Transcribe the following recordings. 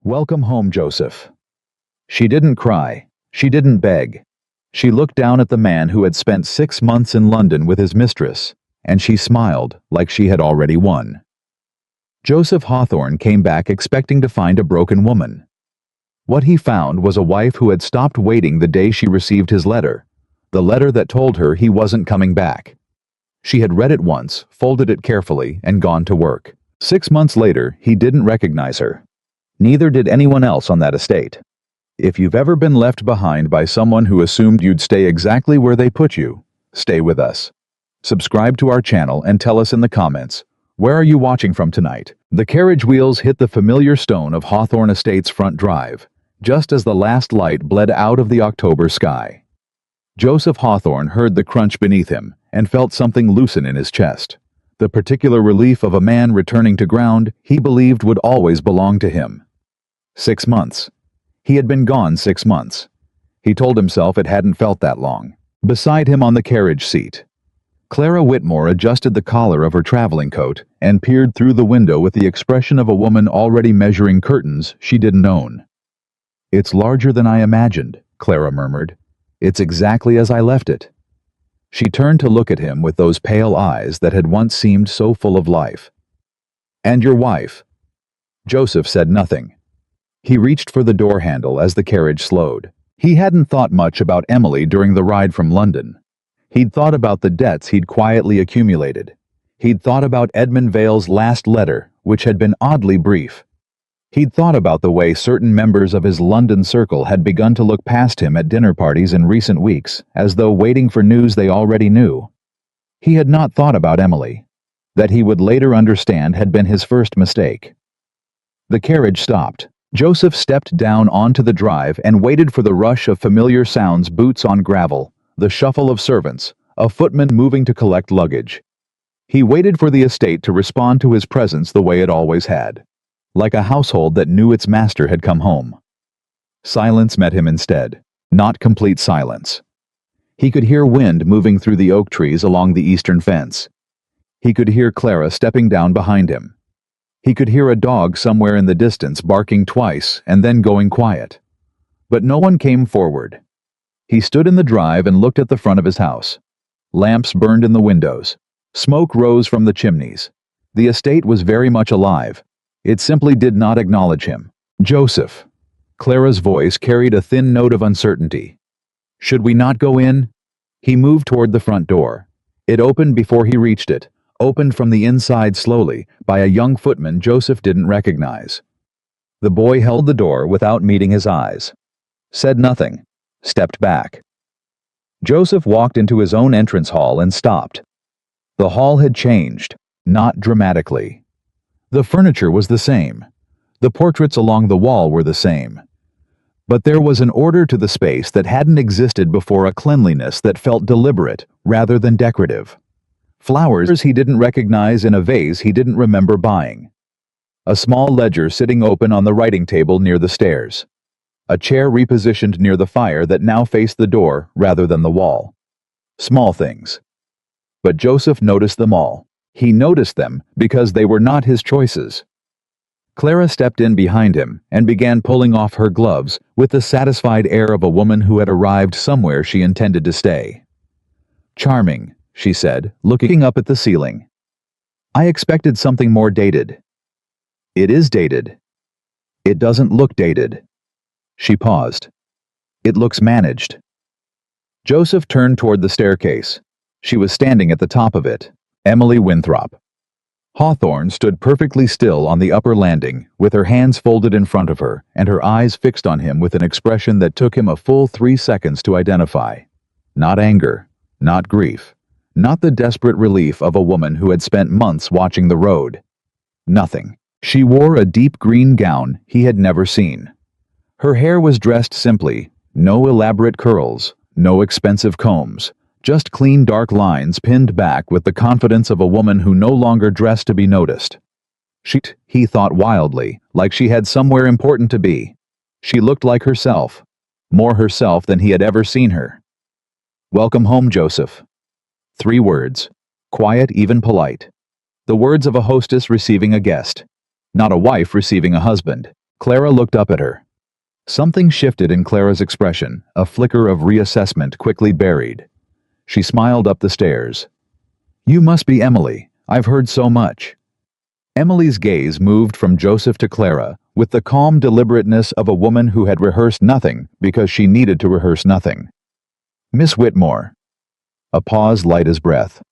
Welcome home, Joseph. She didn't cry. She didn't beg. She looked down at the man who had spent 6 months in London with his mistress, and she smiled like she had already won. Joseph Hawthorne came back expecting to find a broken woman. What he found was a wife who had stopped waiting the day she received his letter, the letter that told her he wasn't coming back. She had read it once, folded it carefully, and gone to work. 6 months later, he didn't recognize her. Neither did anyone else on that estate. If you've ever been left behind by someone who assumed you'd stay exactly where they put you, stay with us. Subscribe to our channel and tell us in the comments, where are you watching from tonight? The carriage wheels hit the familiar stone of Hawthorne Estate's front drive, just as the last light bled out of the October sky. Joseph Hawthorne heard the crunch beneath him and felt something loosen in his chest. The particular relief of a man returning to ground he believed would always belong to him. 6 months. He had been gone 6 months. He told himself it hadn't felt that long. Beside him on the carriage seat, Clara Whitmore adjusted the collar of her traveling coat and peered through the window with the expression of a woman already measuring curtains she didn't own. "It's larger than I imagined," Clara murmured. "It's exactly as I left it." She turned to look at him with those pale eyes that had once seemed so full of life. "And your wife?" Joseph said nothing. He reached for the door handle as the carriage slowed. He hadn't thought much about Emily during the ride from London. He'd thought about the debts he'd quietly accumulated. He'd thought about Edmund Vale's last letter, which had been oddly brief. He'd thought about the way certain members of his London circle had begun to look past him at dinner parties in recent weeks, as though waiting for news they already knew. He had not thought about Emily. That he would later understand had been his first mistake. The carriage stopped. Joseph stepped down onto the drive and waited for the rush of familiar sounds: boots on gravel, the shuffle of servants, a footman moving to collect luggage. He waited for the estate to respond to his presence the way it always had, like a household that knew its master had come home. Silence met him instead, not complete silence. He could hear wind moving through the oak trees along the eastern fence. He could hear Clara stepping down behind him. He could hear a dog somewhere in the distance barking twice and then going quiet. But no one came forward. He stood in the drive and looked at the front of his house. Lamps burned in the windows. Smoke rose from the chimneys. The estate was very much alive. It simply did not acknowledge him. "Joseph." Clara's voice carried a thin note of uncertainty. "Should we not go in?" He moved toward the front door. It opened before he reached it, opened from the inside slowly, by a young footman Joseph didn't recognize. The boy held the door without meeting his eyes. Said nothing. Stepped back. Joseph walked into his own entrance hall and stopped. The hall had changed, not dramatically. The furniture was the same. The portraits along the wall were the same. But there was an order to the space that hadn't existed before, a cleanliness that felt deliberate rather than decorative. Flowers he didn't recognize in a vase he didn't remember buying. A small ledger sitting open on the writing table near the stairs. A chair repositioned near the fire that now faced the door rather than the wall. Small things. But Joseph noticed them all. He noticed them because they were not his choices. Clara stepped in behind him and began pulling off her gloves with the satisfied air of a woman who had arrived somewhere she intended to stay. "Charming," she said, looking up at the ceiling. "I expected something more dated." "It is dated." "It doesn't look dated." She paused. "It looks managed." Joseph turned toward the staircase. She was standing at the top of it. Emily Winthrop. Hawthorne stood perfectly still on the upper landing, with her hands folded in front of her and her eyes fixed on him with an expression that took him a full 3 seconds to identify. Not anger, not grief. Not the desperate relief of a woman who had spent months watching the road. Nothing. She wore a deep green gown he had never seen. Her hair was dressed simply, no elaborate curls, no expensive combs, just clean dark lines pinned back with the confidence of a woman who no longer dressed to be noticed. He thought wildly, like she had somewhere important to be. She looked like herself, more herself than he had ever seen her. "Welcome home, Joseph." 3 words. Quiet, even polite. The words of a hostess receiving a guest. Not a wife receiving a husband. Clara looked up at her. Something shifted in Clara's expression, a flicker of reassessment quickly buried. She smiled up the stairs. "You must be Emily. I've heard so much." Emily's gaze moved from Joseph to Clara, with the calm deliberateness of a woman who had rehearsed nothing because she needed to rehearse nothing. "Miss Whitmore." A pause light as breath.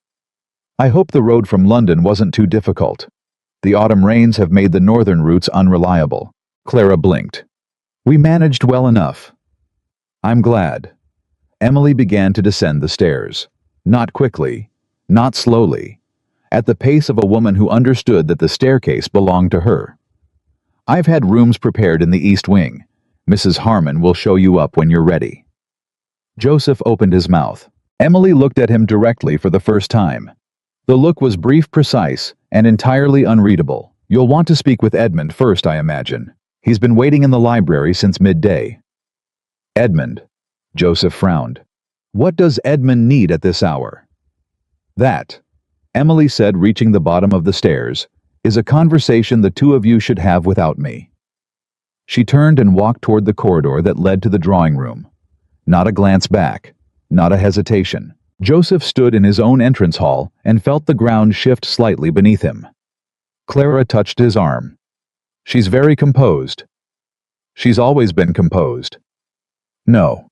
"I hope the road from London wasn't too difficult. The autumn rains have made the northern routes unreliable." Clara blinked. "We managed well enough." "I'm glad." Emily began to descend the stairs. Not quickly, not slowly, at the pace of a woman who understood that the staircase belonged to her. "I've had rooms prepared in the East Wing. Mrs. Harmon will show you up when you're ready." Joseph opened his mouth. Emily looked at him directly for the first time. The look was brief, precise, and entirely unreadable. "You'll want to speak with Edmund first, I imagine. He's been waiting in the library since midday." "Edmund?" Joseph frowned. "What does Edmund need at this hour?" "That," Emily said, reaching the bottom of the stairs, "is a conversation the two of you should have without me." She turned and walked toward the corridor that led to the drawing room. Not a glance back, not a hesitation. Joseph stood in his own entrance hall and felt the ground shift slightly beneath him. Clara touched his arm. "She's very composed." "She's always been composed." "No."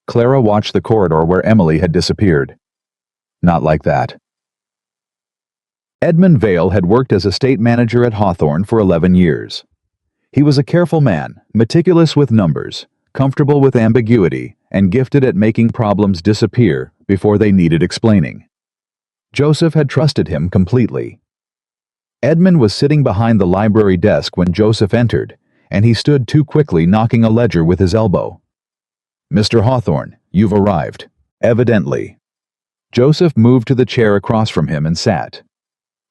Clara watched the corridor where Emily had disappeared. "Not like that." Edmund Vale had worked as estate manager at Hawthorne for 11 years. He was a careful man, meticulous with numbers, comfortable with ambiguity, and gifted at making problems disappear before they needed explaining. Joseph had trusted him completely. Edmund was sitting behind the library desk when Joseph entered, and he stood too quickly, knocking a ledger with his elbow. "Mr. Hawthorne, you've arrived." "Evidently." Joseph moved to the chair across from him and sat.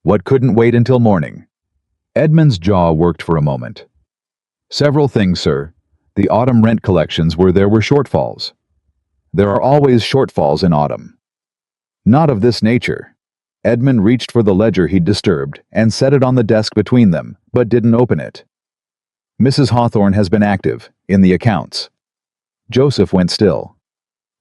"What couldn't wait until morning?" Edmund's jaw worked for a moment. "Several things, sir. The autumn rent collections where there were shortfalls." "There are always shortfalls in autumn." "Not of this nature." Edmund reached for the ledger he'd disturbed and set it on the desk between them, but didn't open it. "Mrs. Hawthorne has been active, in the accounts." Joseph went still.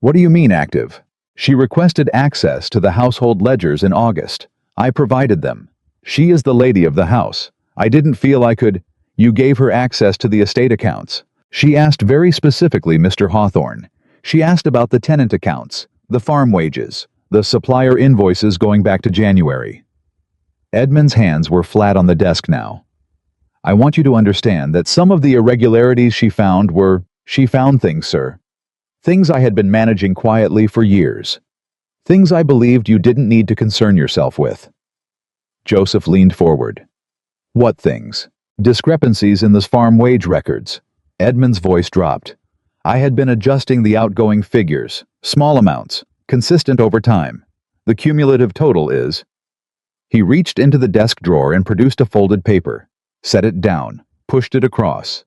"What do you mean active?" "She requested access to the household ledgers in August. I provided them. She is the lady of the house. I didn't feel I could—" "You gave her access to the estate accounts." "She asked very specifically, Mr. Hawthorne. She asked about the tenant accounts, the farm wages, the supplier invoices going back to January." Edmund's hands were flat on the desk now. "I want you to understand that some of the irregularities she found things, sir. Things I had been managing quietly for years. Things I believed you didn't need to concern yourself with." Joseph leaned forward. "What things?" "Discrepancies in the farm wage records." Edmund's voice dropped. "I had been adjusting the outgoing figures, small amounts, consistent over time. The cumulative total is—" He reached into the desk drawer and produced a folded paper, set it down, pushed it across.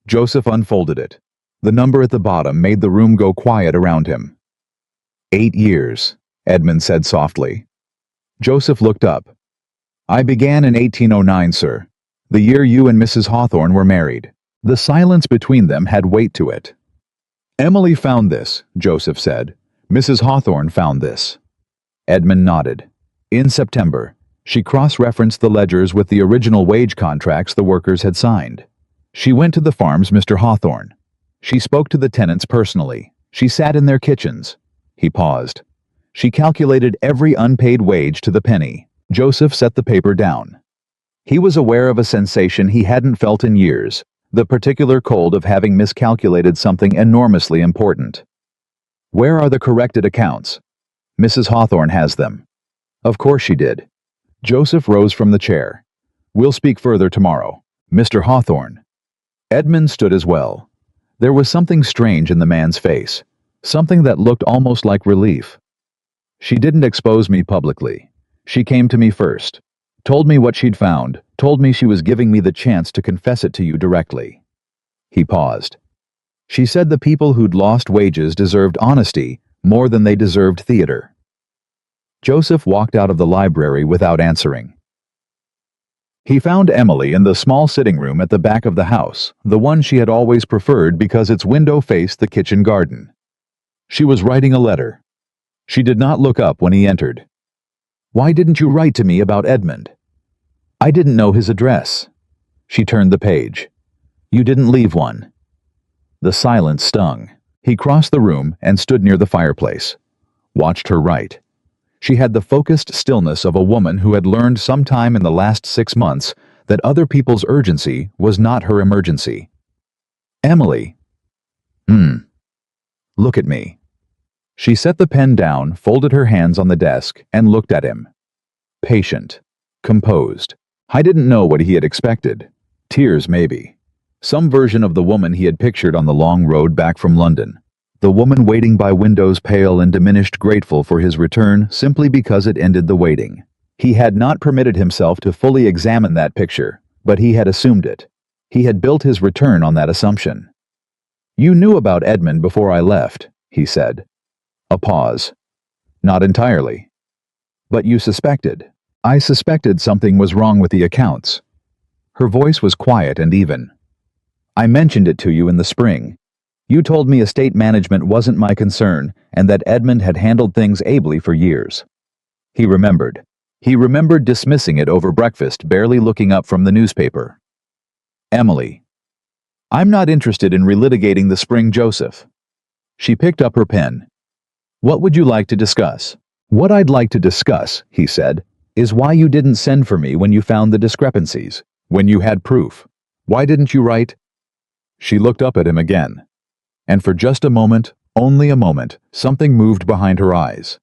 Joseph unfolded it. The number at the bottom made the room go quiet around him. 8 years, Edmund said softly. Joseph looked up. "I began in 1809, sir. The year you and Mrs. Hawthorne were married." The silence between them had weight to it. "Emily found this," Joseph said. "Mrs. Hawthorne found this." Edmund nodded. "In September, she cross-referenced the ledgers with the original wage contracts the workers had signed. She went to the farm's Mr. Hawthorne. She spoke to the tenants personally. She sat in their kitchens." He paused. "She calculated every unpaid wage to the penny." Joseph set the paper down. He was aware of a sensation he hadn't felt in years, the particular cold of having miscalculated something enormously important. "Where are the corrected accounts?" "Mrs. Hawthorne has them." "Of course she did." Joseph rose from the chair. "We'll speak further tomorrow. Mr. Hawthorne." Edmund stood as well. There was something strange in the man's face, something that looked almost like relief. "She didn't expose me publicly. She came to me first. Told me what she'd found, told me she was giving me the chance to confess it to you directly." He paused. "She said the people who'd lost wages deserved honesty more than they deserved theater." Joseph walked out of the library without answering. He found Emily in the small sitting room at the back of the house, the one she had always preferred because its window faced the kitchen garden. She was writing a letter. She did not look up when he entered. "Why didn't you write to me about Edmund?" "I didn't know his address." She turned the page. "You didn't leave one." The silence stung. He crossed the room and stood near the fireplace. Watched her write. She had the focused stillness of a woman who had learned sometime in the last 6 months that other people's urgency was not her emergency. "Emily." "Look at me." She set the pen down, folded her hands on the desk, and looked at him. Patient. Composed. I didn't know what he had expected. Tears, maybe. Some version of the woman he had pictured on the long road back from London. The woman waiting by windows, pale and diminished, grateful for his return simply because it ended the waiting. He had not permitted himself to fully examine that picture, but he had assumed it. He had built his return on that assumption. "You knew about Edmund before I left," he said. A pause. "Not entirely." "But you suspected." "I suspected something was wrong with the accounts." Her voice was quiet and even. "I mentioned it to you in the spring. You told me estate management wasn't my concern and that Edmund had handled things ably for years." He remembered. He remembered dismissing it over breakfast, barely looking up from the newspaper. "Emily, I'm not interested in relitigating the spring, Joseph." She picked up her pen. "What would you like to discuss?" "What I'd like to discuss," he said, "is why you didn't send for me when you found the discrepancies, when you had proof. Why didn't you write?" She looked up at him again. And for just a moment, only a moment, something moved behind her eyes.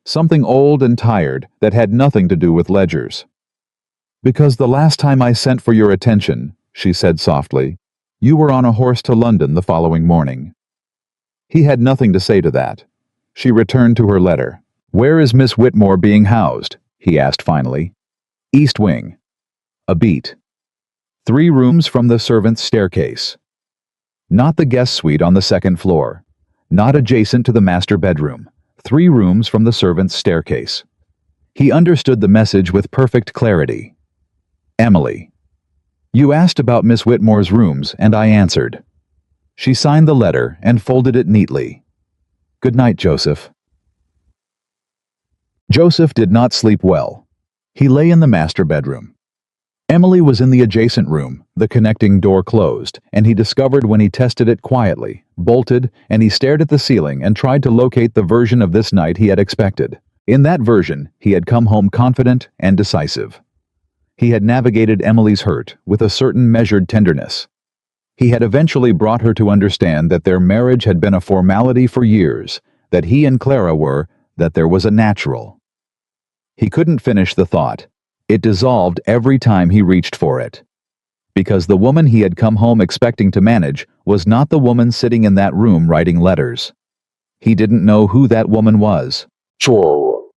Something old and tired that had nothing to do with ledgers. "Because the last time I sent for your attention," she said softly, "you were on a horse to London the following morning." He had nothing to say to that. She returned to her letter. "Where is Miss Whitmore being housed?" he asked finally. "East Wing." A beat. 3 rooms from the servants' staircase. Not the guest suite on the 2nd floor. Not adjacent to the master bedroom. 3 rooms from the servants' staircase. He understood the message with perfect clarity. "Emily, you asked about Miss Whitmore's rooms, and I answered." She signed the letter and folded it neatly. "Good night, Joseph." Joseph did not sleep well. He lay in the master bedroom. Emily was in the adjacent room, the connecting door closed, and he discovered when he tested it quietly, bolted, and he stared at the ceiling and tried to locate the version of this night he had expected. In that version, he had come home confident and decisive. He had navigated Emily's hurt with a certain measured tenderness. He had eventually brought her to understand that their marriage had been a formality for years, that he and Clara were, that there was a natural. He couldn't finish the thought. It dissolved every time he reached for it. Because the woman he had come home expecting to manage was not the woman sitting in that room writing letters. He didn't know who that woman was.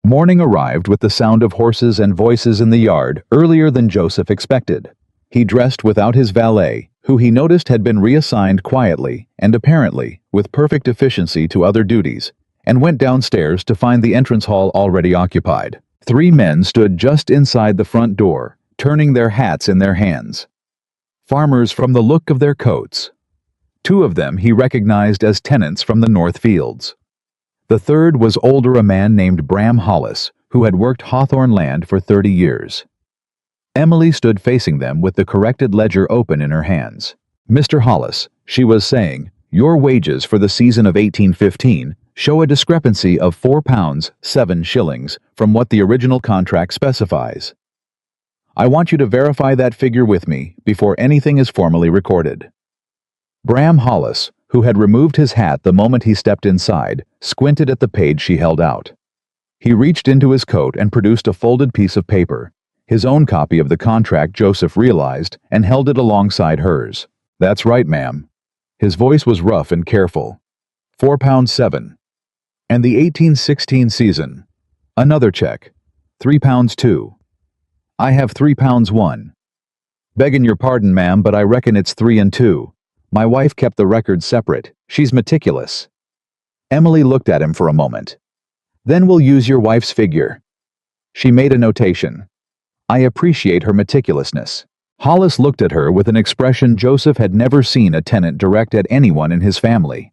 Morning arrived with the sound of horses and voices in the yard earlier than Joseph expected. He dressed without his valet, who he noticed had been reassigned quietly and apparently with perfect efficiency to other duties, and went downstairs to find the entrance hall already occupied. 3 men stood just inside the front door, turning their hats in their hands. Farmers from the look of their coats. 2 of them he recognized as tenants from the North Fields. The third was older, a man named Bram Hollis, who had worked Hawthorne land for 30 years. Emily stood facing them with the corrected ledger open in her hands. "Mr. Hollis," she was saying, "your wages for the season of 1815 show a discrepancy of £4, 7 shillings from what the original contract specifies. I want you to verify that figure with me before anything is formally recorded." Bram Hollis, who had removed his hat the moment he stepped inside, squinted at the page she held out. He reached into his coat and produced a folded piece of paper, his own copy of the contract, Joseph realized, and held it alongside hers. "That's right, ma'am." His voice was rough and careful. £4, 7. "And the 1816 season. Another check. £3, 2. "I have £3, 1. "Beggin' your pardon, ma'am, but I reckon it's 3 and 2. My wife kept the records separate. She's meticulous." Emily looked at him for a moment. "Then we'll use your wife's figure." She made a notation. I appreciate her meticulousness." Hollis looked at her with an expression Joseph had never seen a tenant direct at anyone in his family.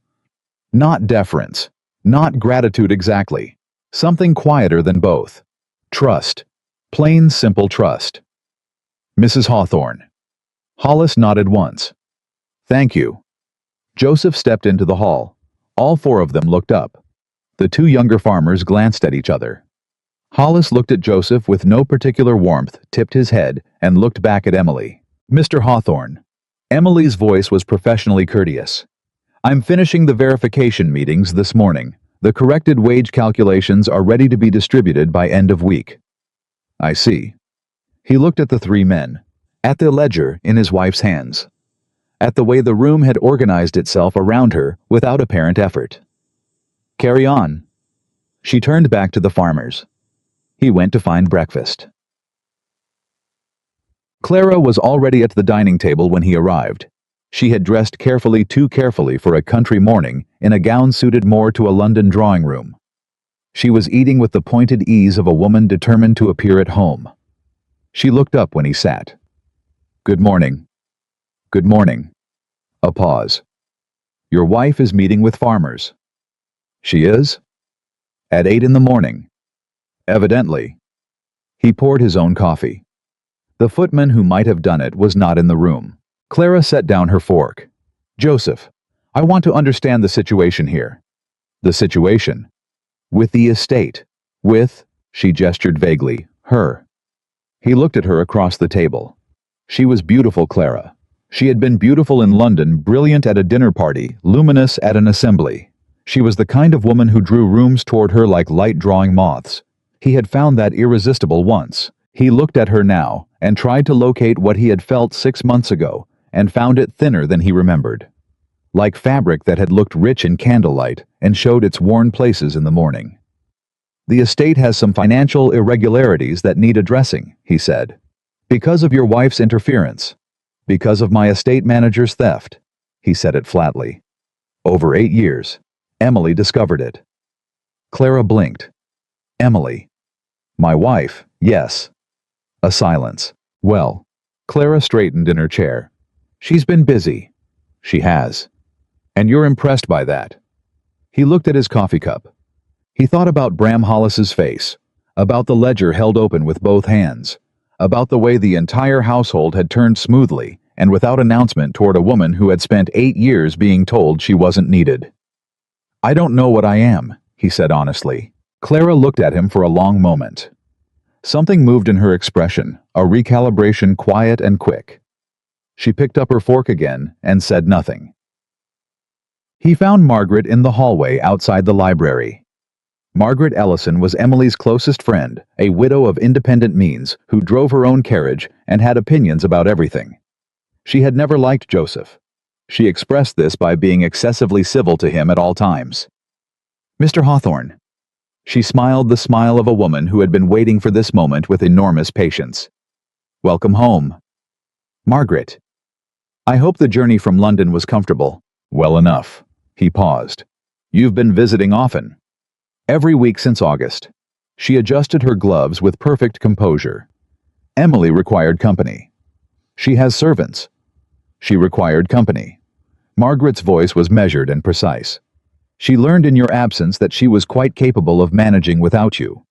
Not deference. Not gratitude exactly. Something quieter than both. Trust. Plain, simple trust. "Mrs. Hawthorne." Hollis nodded once. "Thank you." Joseph stepped into the hall. All four of them looked up. The two younger farmers glanced at each other. Hollis looked at Joseph with no particular warmth, tipped his head, and looked back at Emily. "Mr. Hawthorne." Emily's voice was professionally courteous. "I'm finishing the verification meetings this morning. The corrected wage calculations are ready to be distributed by end of week." "I see." He looked at the three men, at the ledger in his wife's hands, at the way the room had organized itself around her without apparent effort. "Carry on." She turned back to the farmers. He went to find breakfast. Clara was already at the dining table when he arrived. She had dressed carefully, too carefully for a country morning, in a gown suited more to a London drawing room. She was eating with the pointed ease of a woman determined to appear at home. She looked up when he sat. "Good morning." "Good morning." A pause. "Your wife is meeting with farmers." "She is?" "At 8 in the morning." "Evidently." He poured his own coffee. The footman who might have done it was not in the room. Clara set down her fork. "Joseph, I want to understand the situation here." "The situation?" "With the estate. With," she gestured vaguely, "her." He looked at her across the table. She was beautiful, Clara. She had been beautiful in London, brilliant at a dinner party, luminous at an assembly. She was the kind of woman who drew rooms toward her like light drawing moths. He had found that irresistible once. He looked at her now, and tried to locate what he had felt 6 months ago, and found it thinner than he remembered. Like fabric that had looked rich in candlelight, and showed its worn places in the morning. "The estate has some financial irregularities that need addressing," he said. "Because of your wife's interference. Because of my estate manager's theft." He said it flatly. "Over 8 years. Emily discovered it." Clara blinked. "Emily." "My wife, yes." A silence. "Well." Clara straightened in her chair. "She's been busy." "She has." "And you're impressed by that." He looked at his coffee cup. He thought about Bram Hollis's face, about the ledger held open with both hands, about the way the entire household had turned smoothly and without announcement toward a woman who had spent 8 years being told she wasn't needed. "I don't know what I am," he said honestly. Clara looked at him for a long moment. Something moved in her expression, a recalibration quiet and quick. She picked up her fork again and said nothing. He found Margaret in the hallway outside the library. Margaret Ellison was Emily's closest friend, a widow of independent means who drove her own carriage and had opinions about everything. She had never liked Joseph. She expressed this by being excessively civil to him at all times. "Mr. Hawthorne." She smiled the smile of a woman who had been waiting for this moment with enormous patience. "Welcome home." "Margaret." "I hope the journey from London was comfortable." "Well enough." He paused. "You've been visiting often." "Every week since August." She adjusted her gloves with perfect composure. "Emily required company." "She has servants." "She required company." Margaret's voice was measured and precise. "She learned in your absence that she was quite capable of managing without you.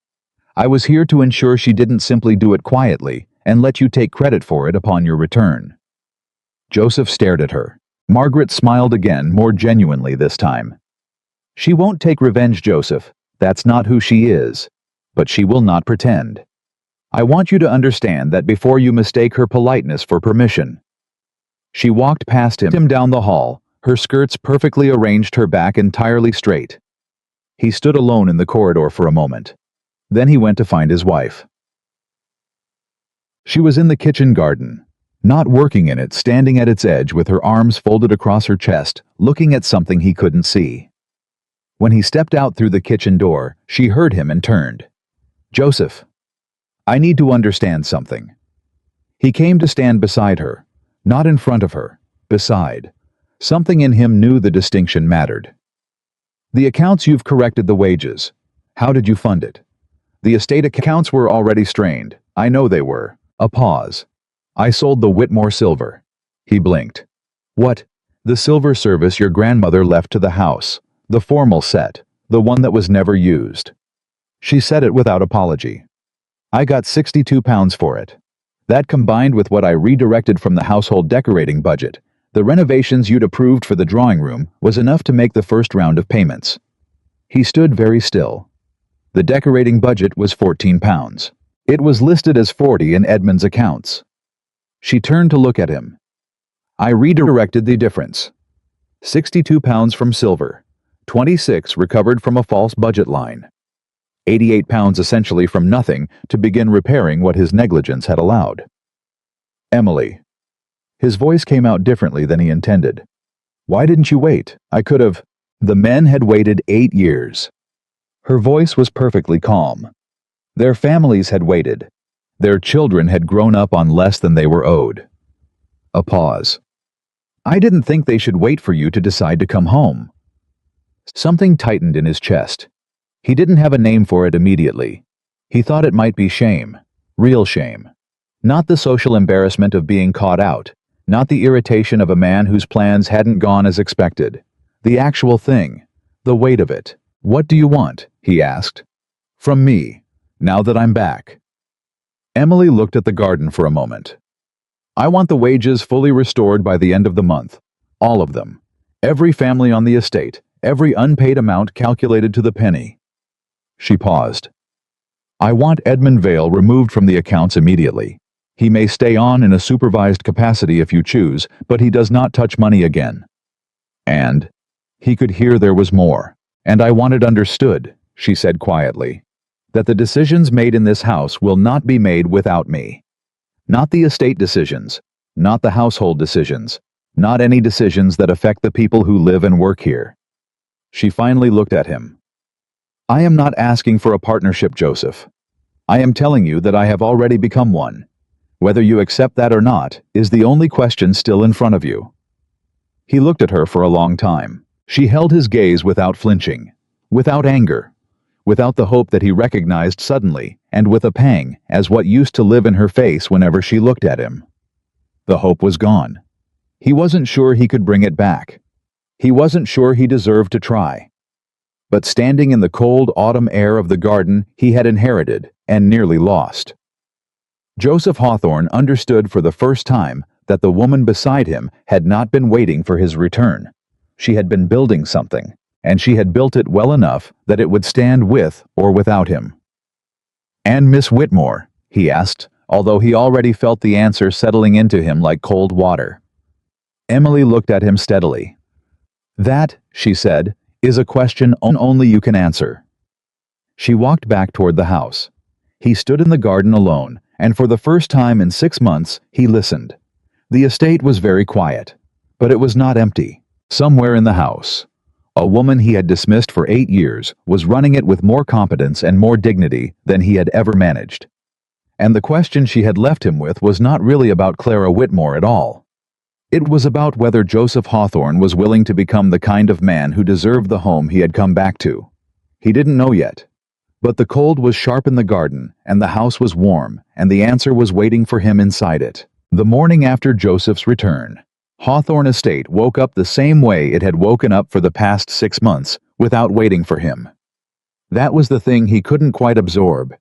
I was here to ensure she didn't simply do it quietly and let you take credit for it upon your return." Joseph stared at her. Margaret smiled again, more genuinely this time. "She won't take revenge, Joseph. That's not who she is. But she will not pretend. I want you to understand that before you mistake her politeness for permission." She walked past him down the hall, her skirts perfectly arranged, her back entirely straight. He stood alone in the corridor for a moment. Then he went to find his wife. She was in the kitchen garden, not working in it, standing at its edge with her arms folded across her chest, looking at something he couldn't see. When he stepped out through the kitchen door, she heard him and turned. "Joseph, I need to understand something." He came to stand beside her, not in front of her, beside. Something in him knew the distinction mattered. "The accounts, you've corrected the wages. How did you fund it?" "The estate accounts were already strained. I know they were. A pause. I sold the Whitmore silver. He blinked. What? The silver service your grandmother left to the house. The formal set. The one that was never used. She said it without apology. I got £62 for it. That combined with what I redirected from the household decorating budget, the renovations you'd approved for the drawing room, was enough to make the first round of payments. He stood very still. The decorating budget was £14. It was listed as 40 in Edmund's accounts. She turned to look at him. I redirected the difference. £62 from silver, 26 recovered from a false budget line. £88 essentially from nothing to begin repairing what his negligence had allowed. Emily. His voice came out differently than he intended. Why didn't you wait? I could have. The men had waited 8 years. Her voice was perfectly calm. Their families had waited. Their children had grown up on less than they were owed. A pause. I didn't think they should wait for you to decide to come home. Something tightened in his chest. He didn't have a name for it immediately. He thought it might be shame. Real shame. Not the social embarrassment of being caught out. Not the irritation of a man whose plans hadn't gone as expected. The actual thing. The weight of it. What do you want? He asked. From me, now that I'm back. Emily looked at the garden for a moment. I want the wages fully restored by the end of the month. All of them. Every family on the estate. Every unpaid amount calculated to the penny. She paused. I want Edmund Vale removed from the accounts immediately. He may stay on in a supervised capacity if you choose, but he does not touch money again. And he could hear there was more. And I want it understood, she said quietly, that the decisions made in this house will not be made without me. Not the estate decisions, not the household decisions, not any decisions that affect the people who live and work here. She finally looked at him. I am not asking for a partnership, Joseph. I am telling you that I have already become one. Whether you accept that or not is the only question still in front of you. He looked at her for a long time. She held his gaze without flinching, without anger, without the hope that he recognized suddenly, and with a pang, as what used to live in her face whenever she looked at him. The hope was gone. He wasn't sure he could bring it back. He wasn't sure he deserved to try. But standing in the cold autumn air of the garden he had inherited and nearly lost. Joseph Hawthorne understood for the first time that the woman beside him had not been waiting for his return. She had been building something, and she had built it well enough that it would stand with or without him. And Miss Whitmore? He asked, although he already felt the answer settling into him like cold water. Emily looked at him steadily. That, she said, is a question only you can answer. She walked back toward the house. He stood in the garden alone, and for the first time in 6 months, he listened. The estate was very quiet, but it was not empty. Somewhere in the house, a woman he had dismissed for 8 years was running it with more competence and more dignity than he had ever managed. And the question she had left him with was not really about Clara Whitmore at all. It was about whether Joseph Hawthorne was willing to become the kind of man who deserved the home he had come back to. He didn't know yet. But the cold was sharp in the garden, and the house was warm, and the answer was waiting for him inside it. The morning after Joseph's return, Hawthorne Estate woke up the same way it had woken up for the past 6 months, without waiting for him. That was the thing he couldn't quite absorb.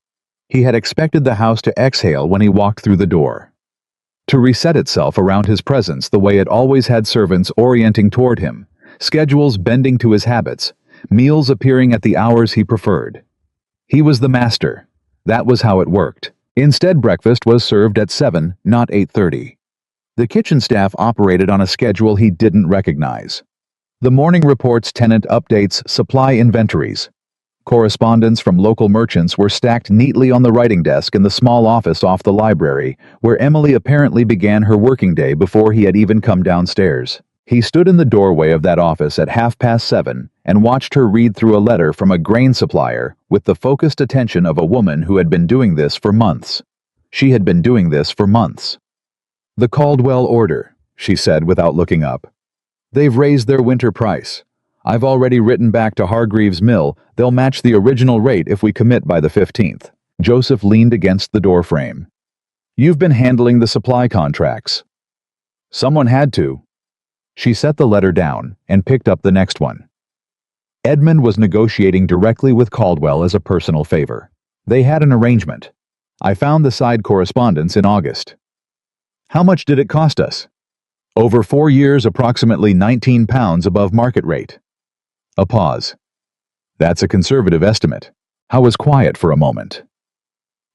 He had expected the house to exhale when he walked through the door. To reset itself around his presence the way it always had, servants orienting toward him, schedules bending to his habits, meals appearing at the hours he preferred. He was the master. That was how it worked. Instead, breakfast was served at 7, not 8:30. The kitchen staff operated on a schedule he didn't recognize. The morning reports, tenant updates, supply inventories. Correspondence from local merchants were stacked neatly on the writing desk in the small office off the library, where Emily apparently began her working day before he had even come downstairs. He stood in the doorway of that office at 7:30 and watched her read through a letter from a grain supplier with the focused attention of a woman who had been doing this for months. She had been doing this for months. The Caldwell order, she said without looking up. They've raised their winter price. I've already written back to Hargreaves Mill. They'll match the original rate if we commit by the 15th. Joseph leaned against the doorframe. You've been handling the supply contracts. Someone had to. She set the letter down and picked up the next one. Edmund was negotiating directly with Caldwell as a personal favor. They had an arrangement. I found the side correspondence in August. How much did it cost us? Over 4 years, approximately £19 above market rate. A pause. That's a conservative estimate. I was quiet for a moment.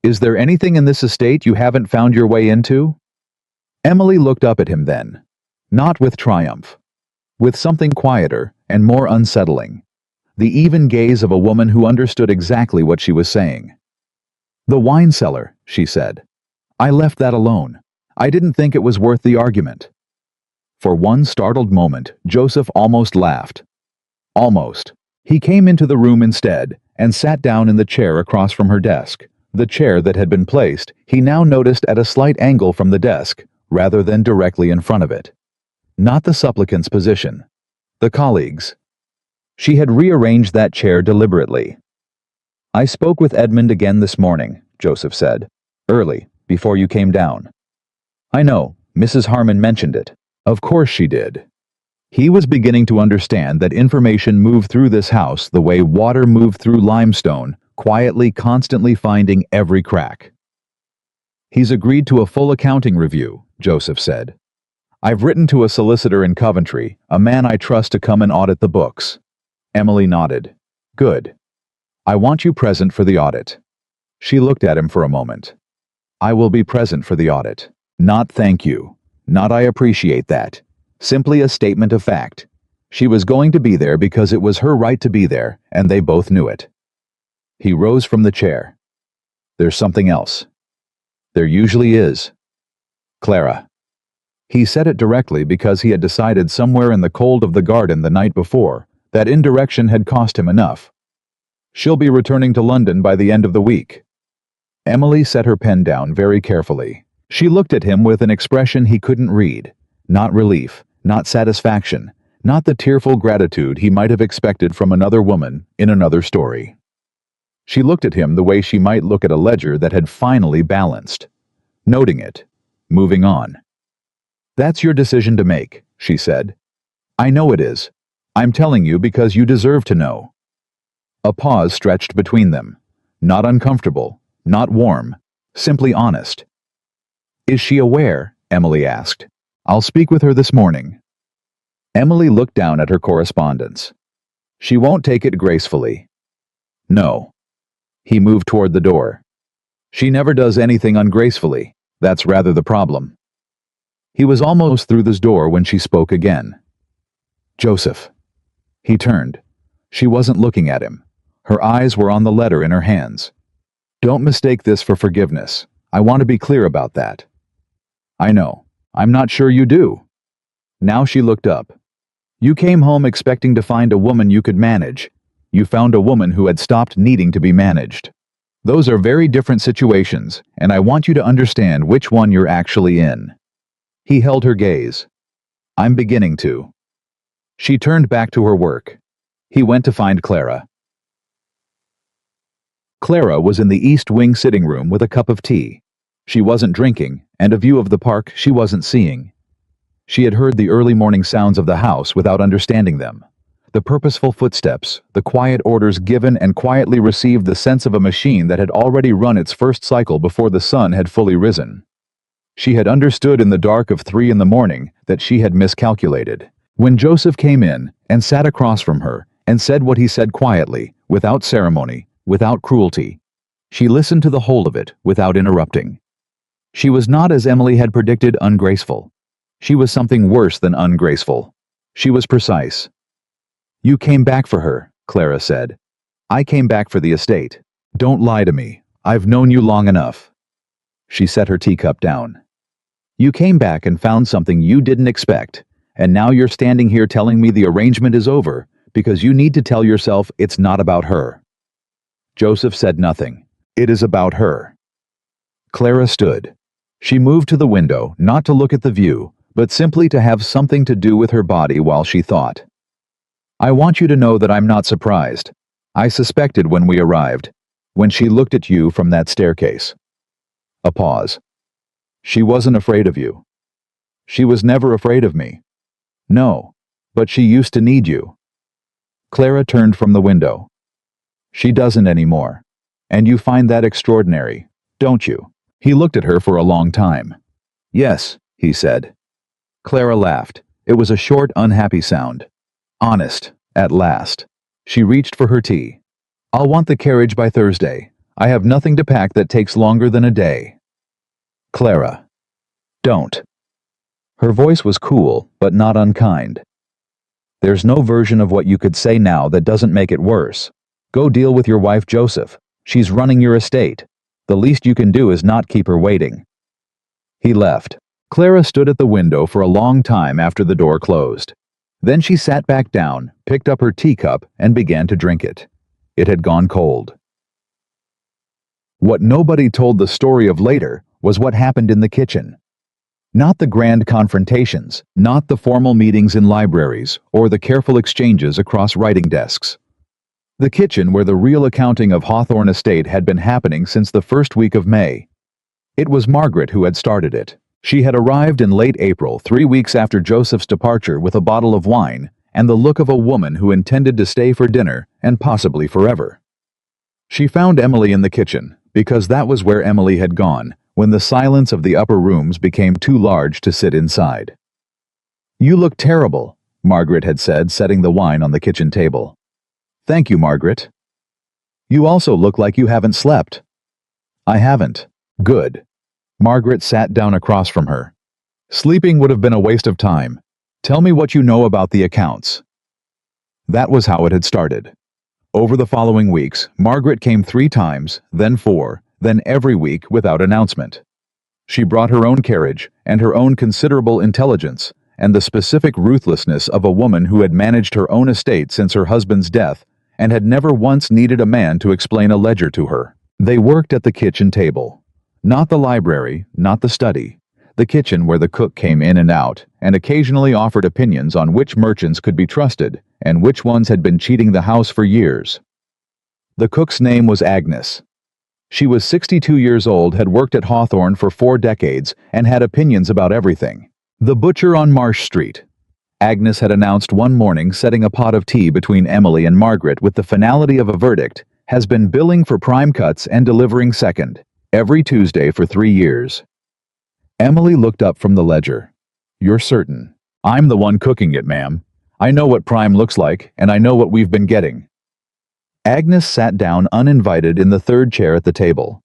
Is there anything in this estate you haven't found your way into? Emily looked up at him then. Not with triumph. With something quieter and more unsettling. The even gaze of a woman who understood exactly what she was saying. The wine cellar, she said. I left that alone. I didn't think it was worth the argument. For one startled moment, Joseph almost laughed. Almost. He came into the room instead and sat down in the chair across from her desk. The chair that had been placed, he now noticed at a slight angle from the desk, rather than directly in front of it. Not the supplicant's position. The colleague's. She had rearranged that chair deliberately. I spoke with Edmund again this morning, Joseph said. Early, before you came down. I know, Mrs. Harmon mentioned it. Of course she did. He was beginning to understand that information moved through this house the way water moved through limestone, quietly, constantly finding every crack. He's agreed to a full accounting review, Joseph said. I've written to a solicitor in Coventry, a man I trust to come and audit the books. Emily nodded. Good. I want you present for the audit. She looked at him for a moment. I will be present for the audit. Not thank you. Not I appreciate that. Simply a statement of fact. She was going to be there because it was her right to be there, and they both knew it. He rose from the chair. There's something else. There usually is. Clara. He said it directly because he had decided somewhere in the cold of the garden the night before that indirection had cost him enough. She'll be returning to London by the end of the week. Emily set her pen down very carefully. She looked at him with an expression he couldn't read. Not relief, not satisfaction, not the tearful gratitude he might have expected from another woman in another story. She looked at him the way she might look at a ledger that had finally balanced. Noting it. Moving on. That's your decision to make, she said. I know it is. I'm telling you because you deserve to know. A pause stretched between them. Not uncomfortable, not warm, simply honest. Is she aware? Emily asked. I'll speak with her this morning. Emily looked down at her correspondence. She won't take it gracefully. No. He moved toward the door. She never does anything ungracefully. That's rather the problem. He was almost through this door when she spoke again. Joseph. He turned. She wasn't looking at him. Her eyes were on the letter in her hands. Don't mistake this for forgiveness. I want to be clear about that. I know. I'm not sure you do. Now she looked up. You came home expecting to find a woman you could manage. You found a woman who had stopped needing to be managed. Those are very different situations, and I want you to understand which one you're actually in. He held her gaze. I'm beginning to. She turned back to her work. He went to find Clara. Clara was in the East Wing sitting room with a cup of tea. She wasn't drinking, and a view of the park she wasn't seeing. She had heard the early morning sounds of the house without understanding them. The purposeful footsteps, the quiet orders given and quietly received the sense of a machine that had already run its first cycle before the sun had fully risen. She had understood in the dark of 3 in the morning that she had miscalculated. When Joseph came in and sat across from her and said what he said quietly, without ceremony, without cruelty, she listened to the whole of it without interrupting. She was not, as Emily had predicted, ungraceful. She was something worse than ungraceful. She was precise. You came back for her, Clara said. I came back for the estate. Don't lie to me. I've known you long enough. She set her teacup down. You came back and found something you didn't expect, and now you're standing here telling me the arrangement is over because you need to tell yourself it's not about her. Joseph said nothing. It is about her. Clara stood. She moved to the window, not to look at the view, but simply to have something to do with her body while she thought. I want you to know that I'm not surprised. I suspected when we arrived, when she looked at you from that staircase. A pause. She wasn't afraid of you. She was never afraid of me. No, but she used to need you. Clara turned from the window. She doesn't anymore. And you find that extraordinary, don't you? He looked at her for a long time. Yes, he said. Clara laughed. It was a short, unhappy sound. Honest, at last. She reached for her tea. I'll want the carriage by Thursday. I have nothing to pack that takes longer than a day. Clara. Don't. Her voice was cool, but not unkind. There's no version of what you could say now that doesn't make it worse. Go deal with your wife, Joseph. She's running your estate. The least you can do is not keep her waiting. He left. Clara stood at the window for a long time after the door closed. Then she sat back down, picked up her teacup, and began to drink it. It had gone cold. What nobody told the story of later was what happened in the kitchen. Not the grand confrontations, not the formal meetings in libraries, or the careful exchanges across writing desks. The kitchen where the real accounting of Hawthorne Estate had been happening since the first week of May. It was Margaret who had started it. She had arrived in late April, 3 weeks after Joseph's departure, with a bottle of wine and the look of a woman who intended to stay for dinner and possibly forever. She found Emily in the kitchen, because that was where Emily had gone when the silence of the upper rooms became too large to sit inside. You look terrible, Margaret had said, setting the wine on the kitchen table. Thank you, Margaret. You also look like you haven't slept. I haven't. Good. Margaret sat down across from her. Sleeping would have been a waste of time. Tell me what you know about the accounts. That was how it had started. Over the following weeks, Margaret came 3 times, then 4, then every week without announcement. She brought her own carriage and her own considerable intelligence and the specific ruthlessness of a woman who had managed her own estate since her husband's death and had never once needed a man to explain a ledger to her. They worked at the kitchen table. Not the library, not the study. The kitchen where the cook came in and out and occasionally offered opinions on which merchants could be trusted and which ones had been cheating the house for years. The cook's name was Agnes. She was 62 years old, had worked at Hawthorne for 4 decades, and had opinions about everything. The butcher on Marsh Street. Agnes had announced one morning, setting a pot of tea between Emily and Margaret with the finality of a verdict, has been billing for prime cuts and delivering second, every Tuesday for 3 years. Emily looked up from the ledger. You're certain? I'm the one cooking it, ma'am. I know what prime looks like, and I know what we've been getting. Agnes sat down uninvited in the 3rd chair at the table.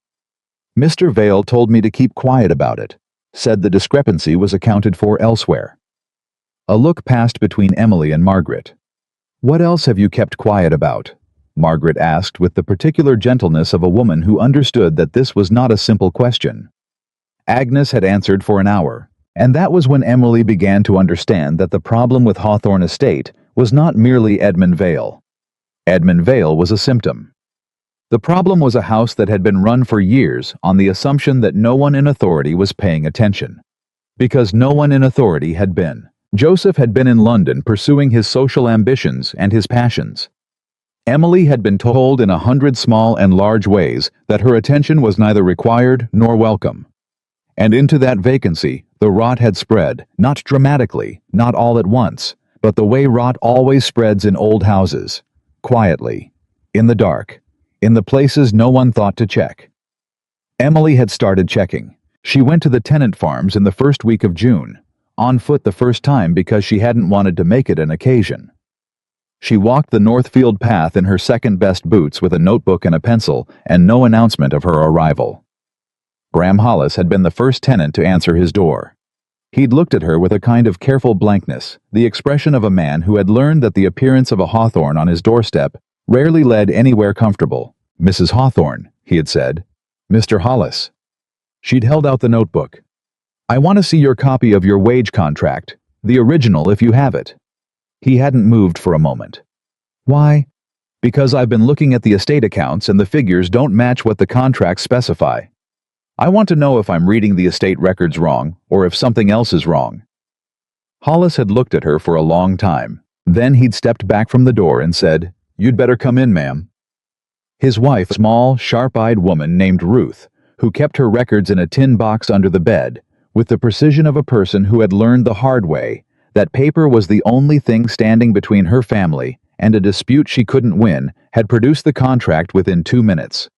Mr. Vale told me to keep quiet about it, said the discrepancy was accounted for elsewhere. A look passed between Emily and Margaret. What else have you kept quiet about? Margaret asked with the particular gentleness of a woman who understood that this was not a simple question. Agnes had answered for an hour, and that was when Emily began to understand that the problem with Hawthorne Estate was not merely Edmund Vale. Edmund Vale was a symptom. The problem was a house that had been run for years on the assumption that no one in authority was paying attention. Because no one in authority had been. Joseph had been in London pursuing his social ambitions and his passions. Emily had been told in 100 small and large ways that her attention was neither required nor welcome. And into that vacancy, the rot had spread, not dramatically, not all at once, but the way rot always spreads in old houses. Quietly, in the dark, in the places no one thought to check. Emily had started checking. She went to the tenant farms in the first week of June, on foot the first time because she hadn't wanted to make it an occasion. She walked the Northfield path in her second-best boots with a notebook and a pencil and no announcement of her arrival. Bram Hollis had been the first tenant to answer his door. He'd looked at her with a kind of careful blankness, the expression of a man who had learned that the appearance of a Hawthorne on his doorstep rarely led anywhere comfortable. Mrs. Hawthorne, he had said. Mr. Hollis. She'd held out the notebook. I want to see your copy of your wage contract, the original if you have it. He hadn't moved for a moment. Why? Because I've been looking at the estate accounts and the figures don't match what the contracts specify. I want to know if I'm reading the estate records wrong or if something else is wrong. Hollis had looked at her for a long time. Then he'd stepped back from the door and said, You'd better come in, ma'am. His wife, a small, sharp-eyed woman named Ruth, who kept her records in a tin box under the bed, with the precision of a person who had learned the hard way that paper was the only thing standing between her family and a dispute she couldn't win, had produced the contract within 2 minutes.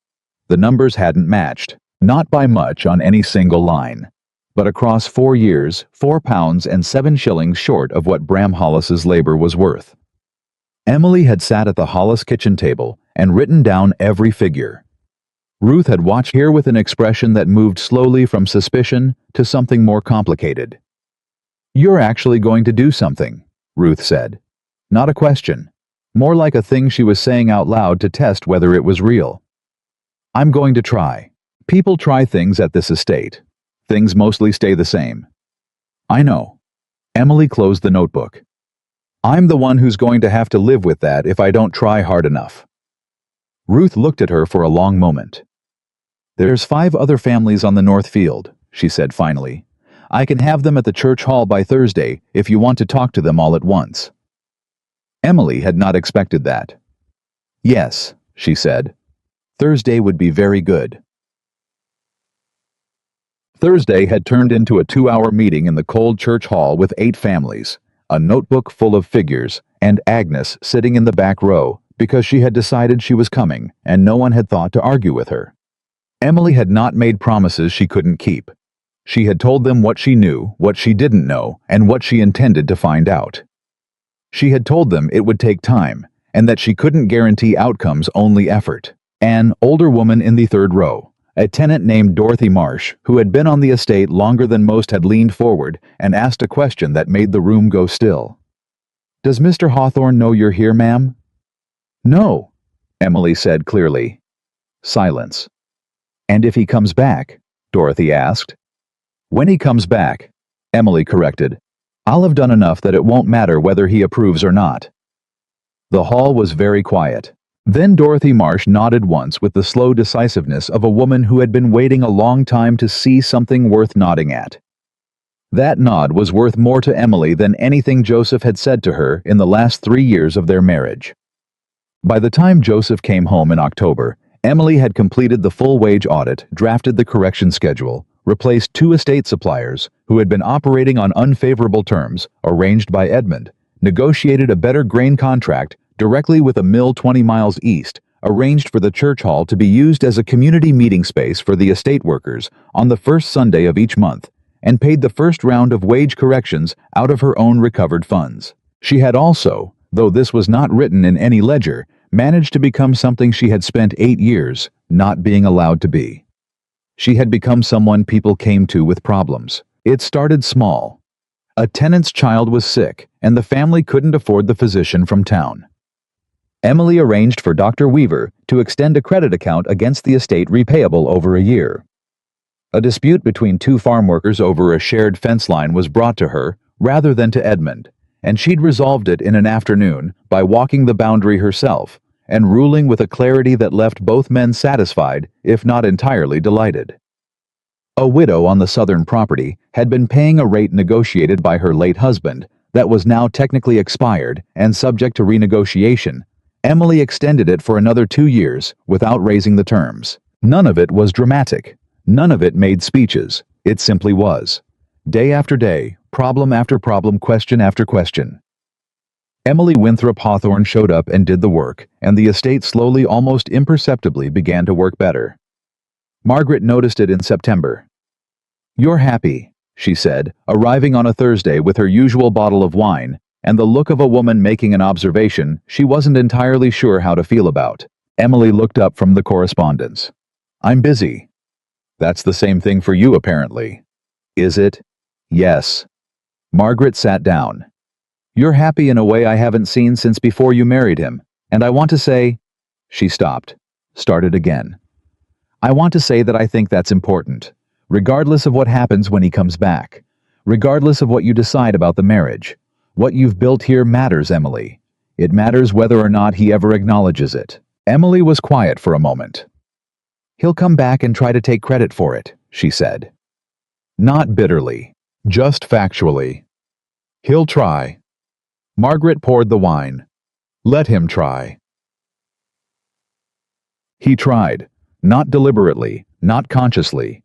The numbers hadn't matched, not by much on any single line, but across 4 years, £4 and 7 shillings short of what Bram Hollis's labor was worth. Emily had sat at the Hollis kitchen table and written down every figure. Ruth had watched her with an expression that moved slowly from suspicion to something more complicated. "You're actually going to do something," Ruth said. Not a question. More like a thing she was saying out loud to test whether it was real. "I'm going to try. People try things at this estate. Things mostly stay the same." "I know." Emily closed the notebook. "I'm the one who's going to have to live with that if I don't try hard enough." Ruth looked at her for a long moment. "There's 5 other families on the North Field," she said finally. "I can have them at the church hall by Thursday if you want to talk to them all at once." Emily had not expected that. "Yes," she said. "Thursday would be very good." Thursday had turned into a 2-hour meeting in the cold church hall with 8 families, a notebook full of figures, and Agnes sitting in the back row because she had decided she was coming and no one had thought to argue with her. Emily had not made promises she couldn't keep. She had told them what she knew, what she didn't know, and what she intended to find out. She had told them it would take time, and that she couldn't guarantee outcomes, only effort. An older woman in the 3rd row, a tenant named Dorothy Marsh, who had been on the estate longer than most, had leaned forward and asked a question that made the room go still. "Does Mr. Hawthorne know you're here, ma'am?" "No," Emily said clearly. Silence. "And if he comes back?" Dorothy asked. "When he comes back," Emily corrected, "I'll have done enough that it won't matter whether he approves or not." The hall was very quiet. Then Dorothy Marsh nodded once with the slow decisiveness of a woman who had been waiting a long time to see something worth nodding at. That nod was worth more to Emily than anything Joseph had said to her in the last 3 years of their marriage. By the time Joseph came home in October, Emily had completed the full wage audit, drafted the correction schedule, replaced 2 estate suppliers who had been operating on unfavorable terms, arranged by Edmund, negotiated a better grain contract directly with a mill 20 miles east, arranged for the church hall to be used as a community meeting space for the estate workers on the first Sunday of each month, and paid the first round of wage corrections out of her own recovered funds. She had also, though this was not written in any ledger, managed to become something she had spent 8 years not being allowed to be. She had become someone people came to with problems. It started small. A tenant's child was sick, and the family couldn't afford the physician from town. Emily arranged for Dr. Weaver to extend a credit account against the estate repayable over a year. A dispute between 2 farm workers over a shared fence line was brought to her rather than to Edmund, and she'd resolved it in an afternoon by walking the boundary herself and ruling with a clarity that left both men satisfied, if not entirely delighted. A widow on the southern property had been paying a rate negotiated by her late husband that was now technically expired and subject to renegotiation. Emily extended it for another 2 years without raising the terms. None of it was dramatic. None of it made speeches. It simply was. Day after day, problem after problem, question after question. Emily Winthrop Hawthorne showed up and did the work, and the estate slowly, almost imperceptibly, began to work better. Margaret noticed it in September. "You're happy," she said, arriving on a Thursday with her usual bottle of wine, and the look of a woman making an observation she wasn't entirely sure how to feel about. Emily looked up from the correspondence. "I'm busy." "That's the same thing for you, apparently." "Is it?" "Yes." Margaret sat down. "You're happy in a way I haven't seen since before you married him, and I want to say—" She stopped, started again. "I want to say that I think that's important, regardless of what happens when he comes back, regardless of what you decide about the marriage. What you've built here matters, Emily. It matters whether or not he ever acknowledges it." Emily was quiet for a moment. "He'll come back and try to take credit for it," she said. Not bitterly, just factually. "He'll try." Margaret poured the wine. "Let him try." He tried, not deliberately, not consciously.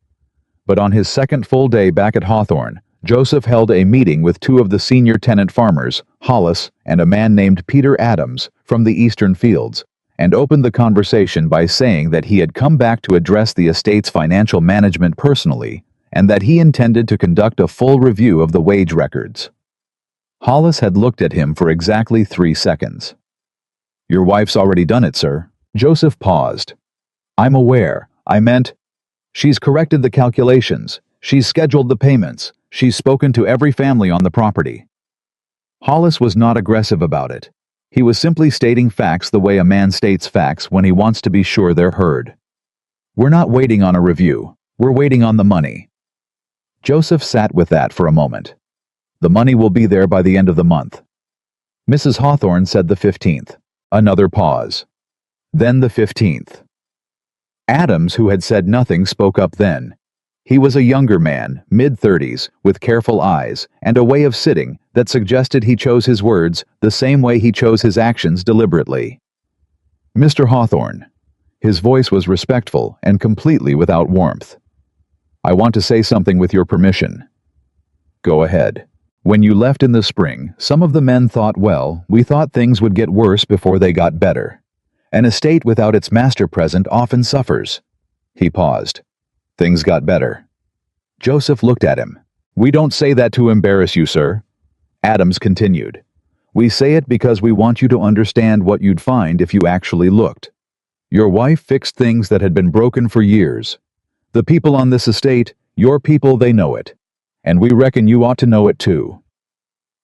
But on his second full day back at Hawthorne, Joseph held a meeting with two of the senior tenant farmers, Hollis and a man named Peter Adams, from the eastern fields, and opened the conversation by saying that he had come back to address the estate's financial management personally, and that he intended to conduct a full review of the wage records. Hollis had looked at him for exactly 3 seconds. "Your wife's already done it, sir." Joseph paused. "I'm aware. I meant, she's corrected the calculations. She's scheduled the payments. She's spoken to every family on the property." Hollis was not aggressive about it. He was simply stating facts the way a man states facts when he wants to be sure they're heard. "We're not waiting on a review. We're waiting on the money." Joseph sat with that for a moment. "The money will be there by the end of the month." Mrs. Hawthorne said the 15th. Another pause. Then the 15th. Adams, who had said nothing, spoke up then. He was a younger man, mid-30s, with careful eyes, and a way of sitting that suggested he chose his words the same way he chose his actions deliberately. "Mr. Hawthorne." His voice was respectful and completely without warmth. "I want to say something with your permission." "Go ahead." "When you left in the spring, some of the men thought, well, we thought things would get worse before they got better. An estate without its master present often suffers." He paused. "Things got better." Joseph looked at him. "We don't say that to embarrass you, sir." Adams continued. "We say it because we want you to understand what you'd find if you actually looked. Your wife fixed things that had been broken for years. The people on this estate, your people, they know it. And we reckon you ought to know it too."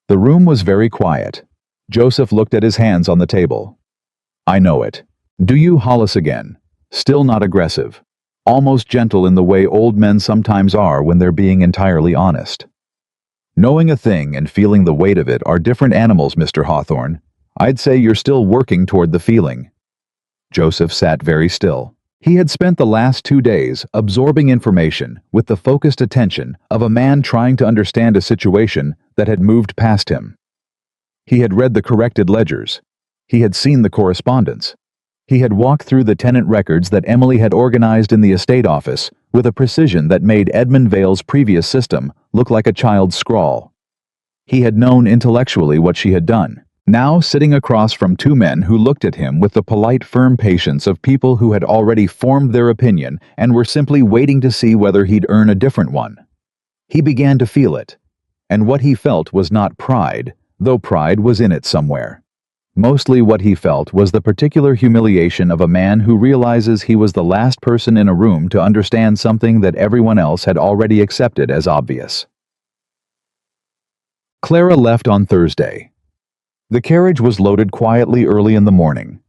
The room was very quiet. Joseph looked at his hands on the table. "I know it." "Do you?" Hollis again. Still not aggressive. Almost gentle in the way old men sometimes are when they're being entirely honest. "Knowing a thing and feeling the weight of it are different animals, Mr. Hawthorne. I'd say you're still working toward the feeling." Joseph sat very still. He had spent the last 2 days absorbing information with the focused attention of a man trying to understand a situation that had moved past him. He had read the corrected ledgers. He had seen the correspondence. He had walked through the tenant records that Emily had organized in the estate office with a precision that made Edmund Vale's previous system look like a child's scrawl. He had known intellectually what she had done, now sitting across from two men who looked at him with the polite, firm patience of people who had already formed their opinion and were simply waiting to see whether he'd earn a different one. He began to feel it, and what he felt was not pride, though pride was in it somewhere. Mostly what he felt was the particular humiliation of a man who realizes he was the last person in a room to understand something that everyone else had already accepted as obvious. Clara left on Thursday. The carriage was loaded quietly early in the morning.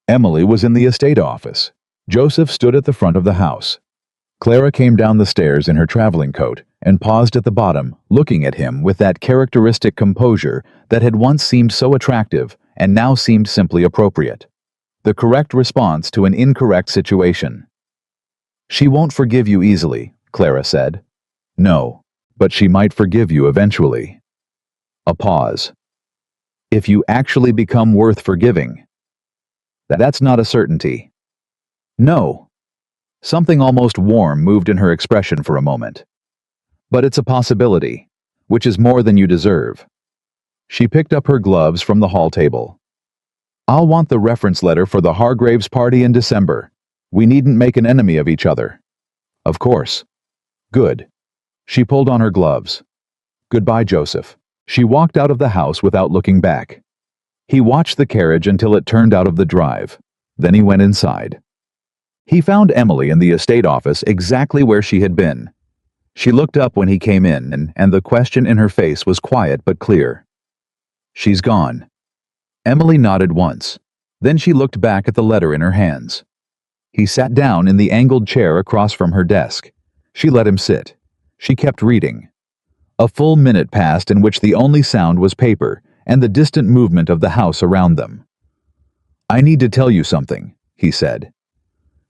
Emily was in the estate office. Joseph stood at the front of the house. Clara came down the stairs in her traveling coat and paused at the bottom, looking at him with that characteristic composure that had once seemed so attractive and now seemed simply appropriate. The correct response to an incorrect situation. "She won't forgive you easily," Clara said. "No, but she might forgive you eventually." A pause. "If you actually become worth forgiving." "That's not a certainty." "No." Something almost warm moved in her expression for a moment. "But it's a possibility, which is more than you deserve." She picked up her gloves from the hall table. "I'll want the reference letter for the Hargraves party in December. We needn't make an enemy of each other." "Of course." "Good." She pulled on her gloves. "Goodbye, Joseph." She walked out of the house without looking back. He watched the carriage until it turned out of the drive. Then he went inside. He found Emily in the estate office exactly where she had been. She looked up when he came in, and the question in her face was quiet but clear. "She's gone." Emily nodded once. Then she looked back at the letter in her hands. He sat down in the angled chair across from her desk. She let him sit. She kept reading. A full minute passed in which the only sound was paper and the distant movement of the house around them. "I need to tell you something," he said.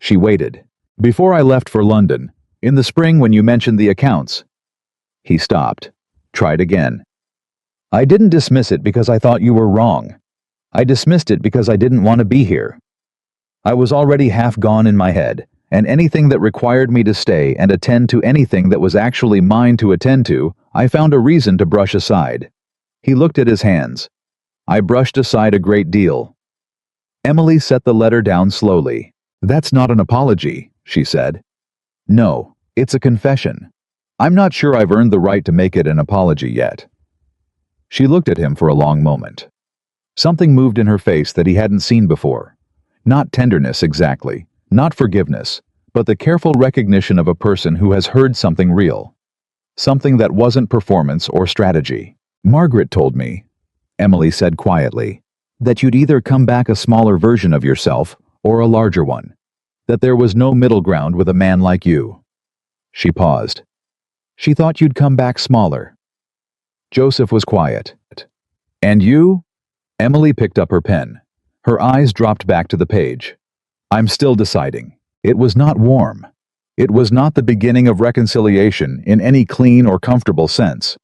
She waited. "Before I left for London, in the spring when you mentioned the accounts." He stopped. Tried again. "I didn't dismiss it because I thought you were wrong. I dismissed it because I didn't want to be here. I was already half gone in my head, and anything that required me to stay and attend to anything that was actually mine to attend to, I found a reason to brush aside. He looked at his hands. I brushed aside a great deal. Emily set the letter down slowly. That's not an apology, she said. No, it's a confession. I'm not sure I've earned the right to make it an apology yet. She looked at him for a long moment. Something moved in her face that he hadn't seen before. Not tenderness exactly, not forgiveness, but the careful recognition of a person who has heard something real. Something that wasn't performance or strategy. Margaret told me, Emily said quietly, that you'd either come back a smaller version of yourself or a larger one. That there was no middle ground with a man like you. She paused. She thought you'd come back smaller. Joseph was quiet. And you? Emily picked up her pen. Her eyes dropped back to the page. I'm still deciding. It was not warm. It was not the beginning of reconciliation in any clean or comfortable sense.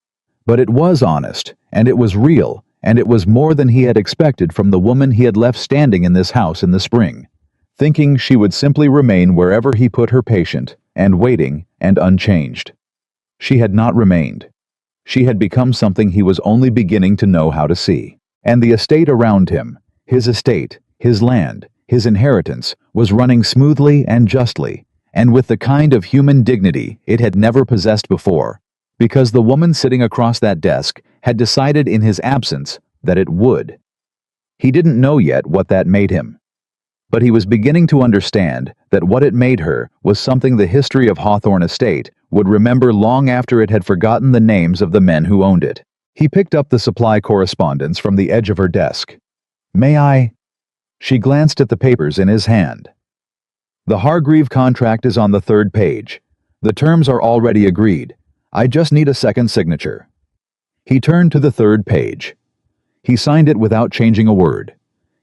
But it was honest, and it was real, and it was more than he had expected from the woman he had left standing in this house in the spring, thinking she would simply remain wherever he put her patient, and waiting, and unchanged. She had not remained. She had become something he was only beginning to know how to see. And the estate around him, his estate, his land, his inheritance, was running smoothly and justly, and with the kind of human dignity it had never possessed before, because the woman sitting across that desk had decided in his absence that it would. He didn't know yet what that made him. But he was beginning to understand that what it made her was something the history of Hawthorne Estate would remember long after it had forgotten the names of the men who owned it. He picked up the supply correspondence from the edge of her desk. May I? She glanced at the papers in his hand. The Hargreave contract is on the 3rd page. The terms are already agreed. I just need a second signature. He turned to the 3rd page. He signed it without changing a word.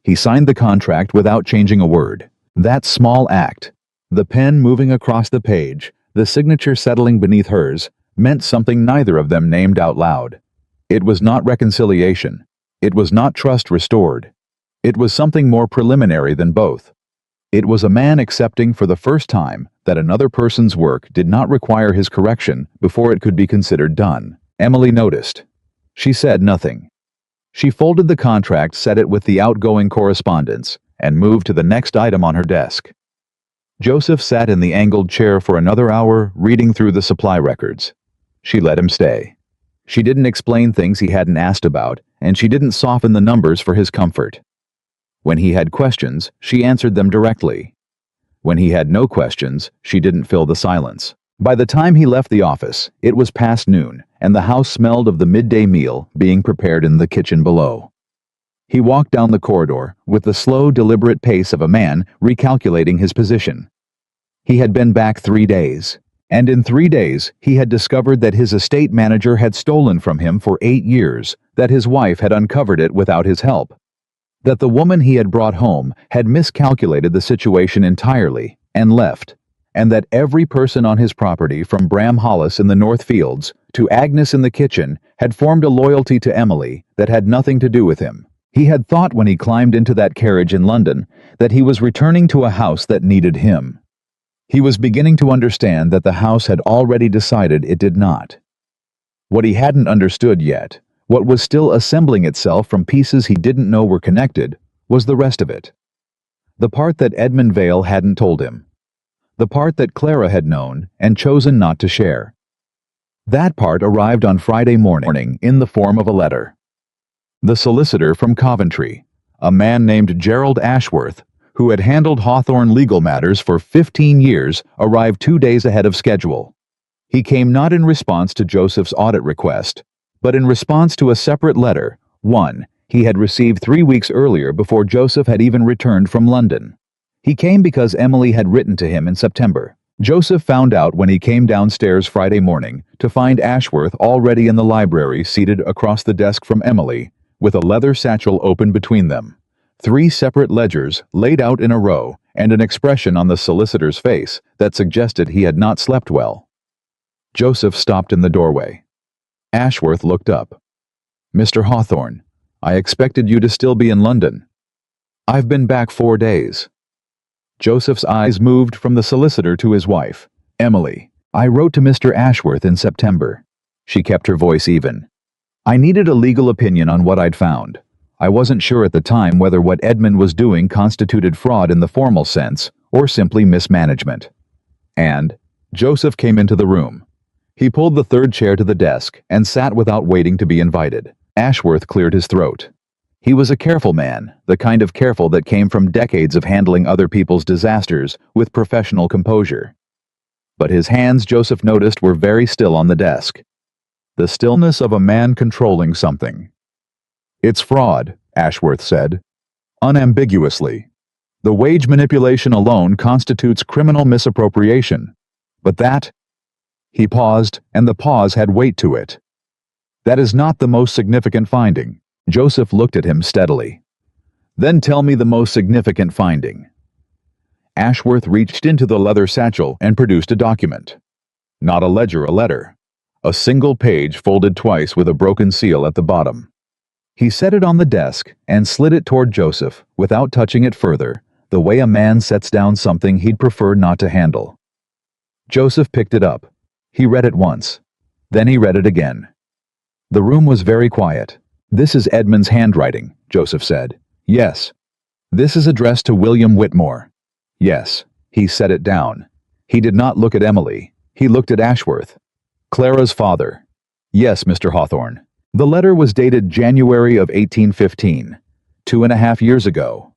He signed the contract without changing a word. That small act, the pen moving across the page, the signature settling beneath hers, meant something neither of them named out loud. It was not reconciliation. It was not trust restored. It was something more preliminary than both. It was a man accepting for the first time that another person's work did not require his correction before it could be considered done. Emily noticed. She said nothing. She folded the contract, set it with the outgoing correspondence, and moved to the next item on her desk. Joseph sat in the angled chair for another hour, reading through the supply records. She let him stay. She didn't explain things he hadn't asked about, and she didn't soften the numbers for his comfort. When he had questions, she answered them directly. When he had no questions, she didn't fill the silence. By the time he left the office, it was past noon, and the house smelled of the midday meal being prepared in the kitchen below. He walked down the corridor with the slow, deliberate pace of a man recalculating his position. He had been back 3 days. And in 3 days, he had discovered that his estate manager had stolen from him for 8 years, that his wife had uncovered it without his help, that the woman he had brought home had miscalculated the situation entirely and left, and that every person on his property from Bram Hollis in the North Fields to Agnes in the kitchen had formed a loyalty to Emily that had nothing to do with him. He had thought when he climbed into that carriage in London that he was returning to a house that needed him. He was beginning to understand that the house had already decided it did not. What he hadn't understood yet, what was still assembling itself from pieces he didn't know were connected, was the rest of it. The part that Edmund Vale hadn't told him. The part that Clara had known and chosen not to share. That part arrived on Friday morning in the form of a letter. The solicitor from Coventry, a man named Gerald Ashworth, who had handled Hawthorne legal matters for 15 years, arrived 2 days ahead of schedule. He came not in response to Joseph's audit request, but in response to a separate letter, one he had received 3 weeks earlier before Joseph had even returned from London. He came because Emily had written to him in September. Joseph found out when he came downstairs Friday morning to find Ashworth already in the library seated across the desk from Emily, with a leather satchel open between them. 3 separate ledgers laid out in a row, and an expression on the solicitor's face that suggested he had not slept well. Joseph stopped in the doorway. Ashworth looked up. "Mr. Hawthorne, I expected you to still be in London." "I've been back 4 days." Joseph's eyes moved from the solicitor to his wife. Emily, I wrote to Mr. Ashworth in September. She kept her voice even. I needed a legal opinion on what I'd found. I wasn't sure at the time whether what Edmund was doing constituted fraud in the formal sense or simply mismanagement. And Joseph came into the room. He pulled the third chair to the desk and sat without waiting to be invited. Ashworth cleared his throat. He was a careful man, the kind of careful that came from decades of handling other people's disasters with professional composure. But his hands, Joseph noticed, were very still on the desk. The stillness of a man controlling something. It's fraud, Ashworth said, unambiguously. The wage manipulation alone constitutes criminal misappropriation. But that... He paused, and the pause had weight to it. That is not the most significant finding. Joseph looked at him steadily. Then tell me the most significant finding. Ashworth reached into the leather satchel and produced a document. Not a ledger, a letter. A single page folded twice with a broken seal at the bottom. He set it on the desk and slid it toward Joseph without touching it further, the way a man sets down something he'd prefer not to handle. Joseph picked it up. He read it once. Then he read it again. The room was very quiet. This is Edmund's handwriting, Joseph said. Yes. This is addressed to William Whitmore. Yes. He set it down. He did not look at Emily. He looked at Ashworth. Clara's father. Yes, Mr. Hawthorne. The letter was dated January of 1815, 2.5 years ago.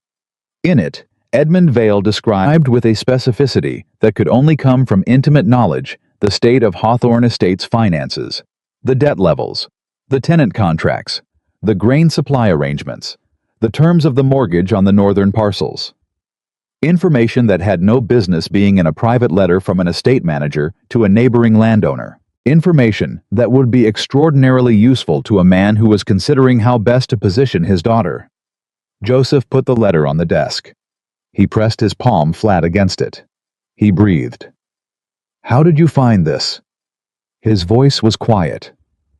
In it, Edmund Vale described with a specificity that could only come from intimate knowledge the state of Hawthorne Estate's finances, the debt levels, the tenant contracts, the grain supply arrangements, the terms of the mortgage on the northern parcels. Information that had no business being in a private letter from an estate manager to a neighboring landowner. Information that would be extraordinarily useful to a man who was considering how best to position his daughter. Joseph put the letter on the desk. He pressed his palm flat against it. He breathed. How did you find this? His voice was quiet,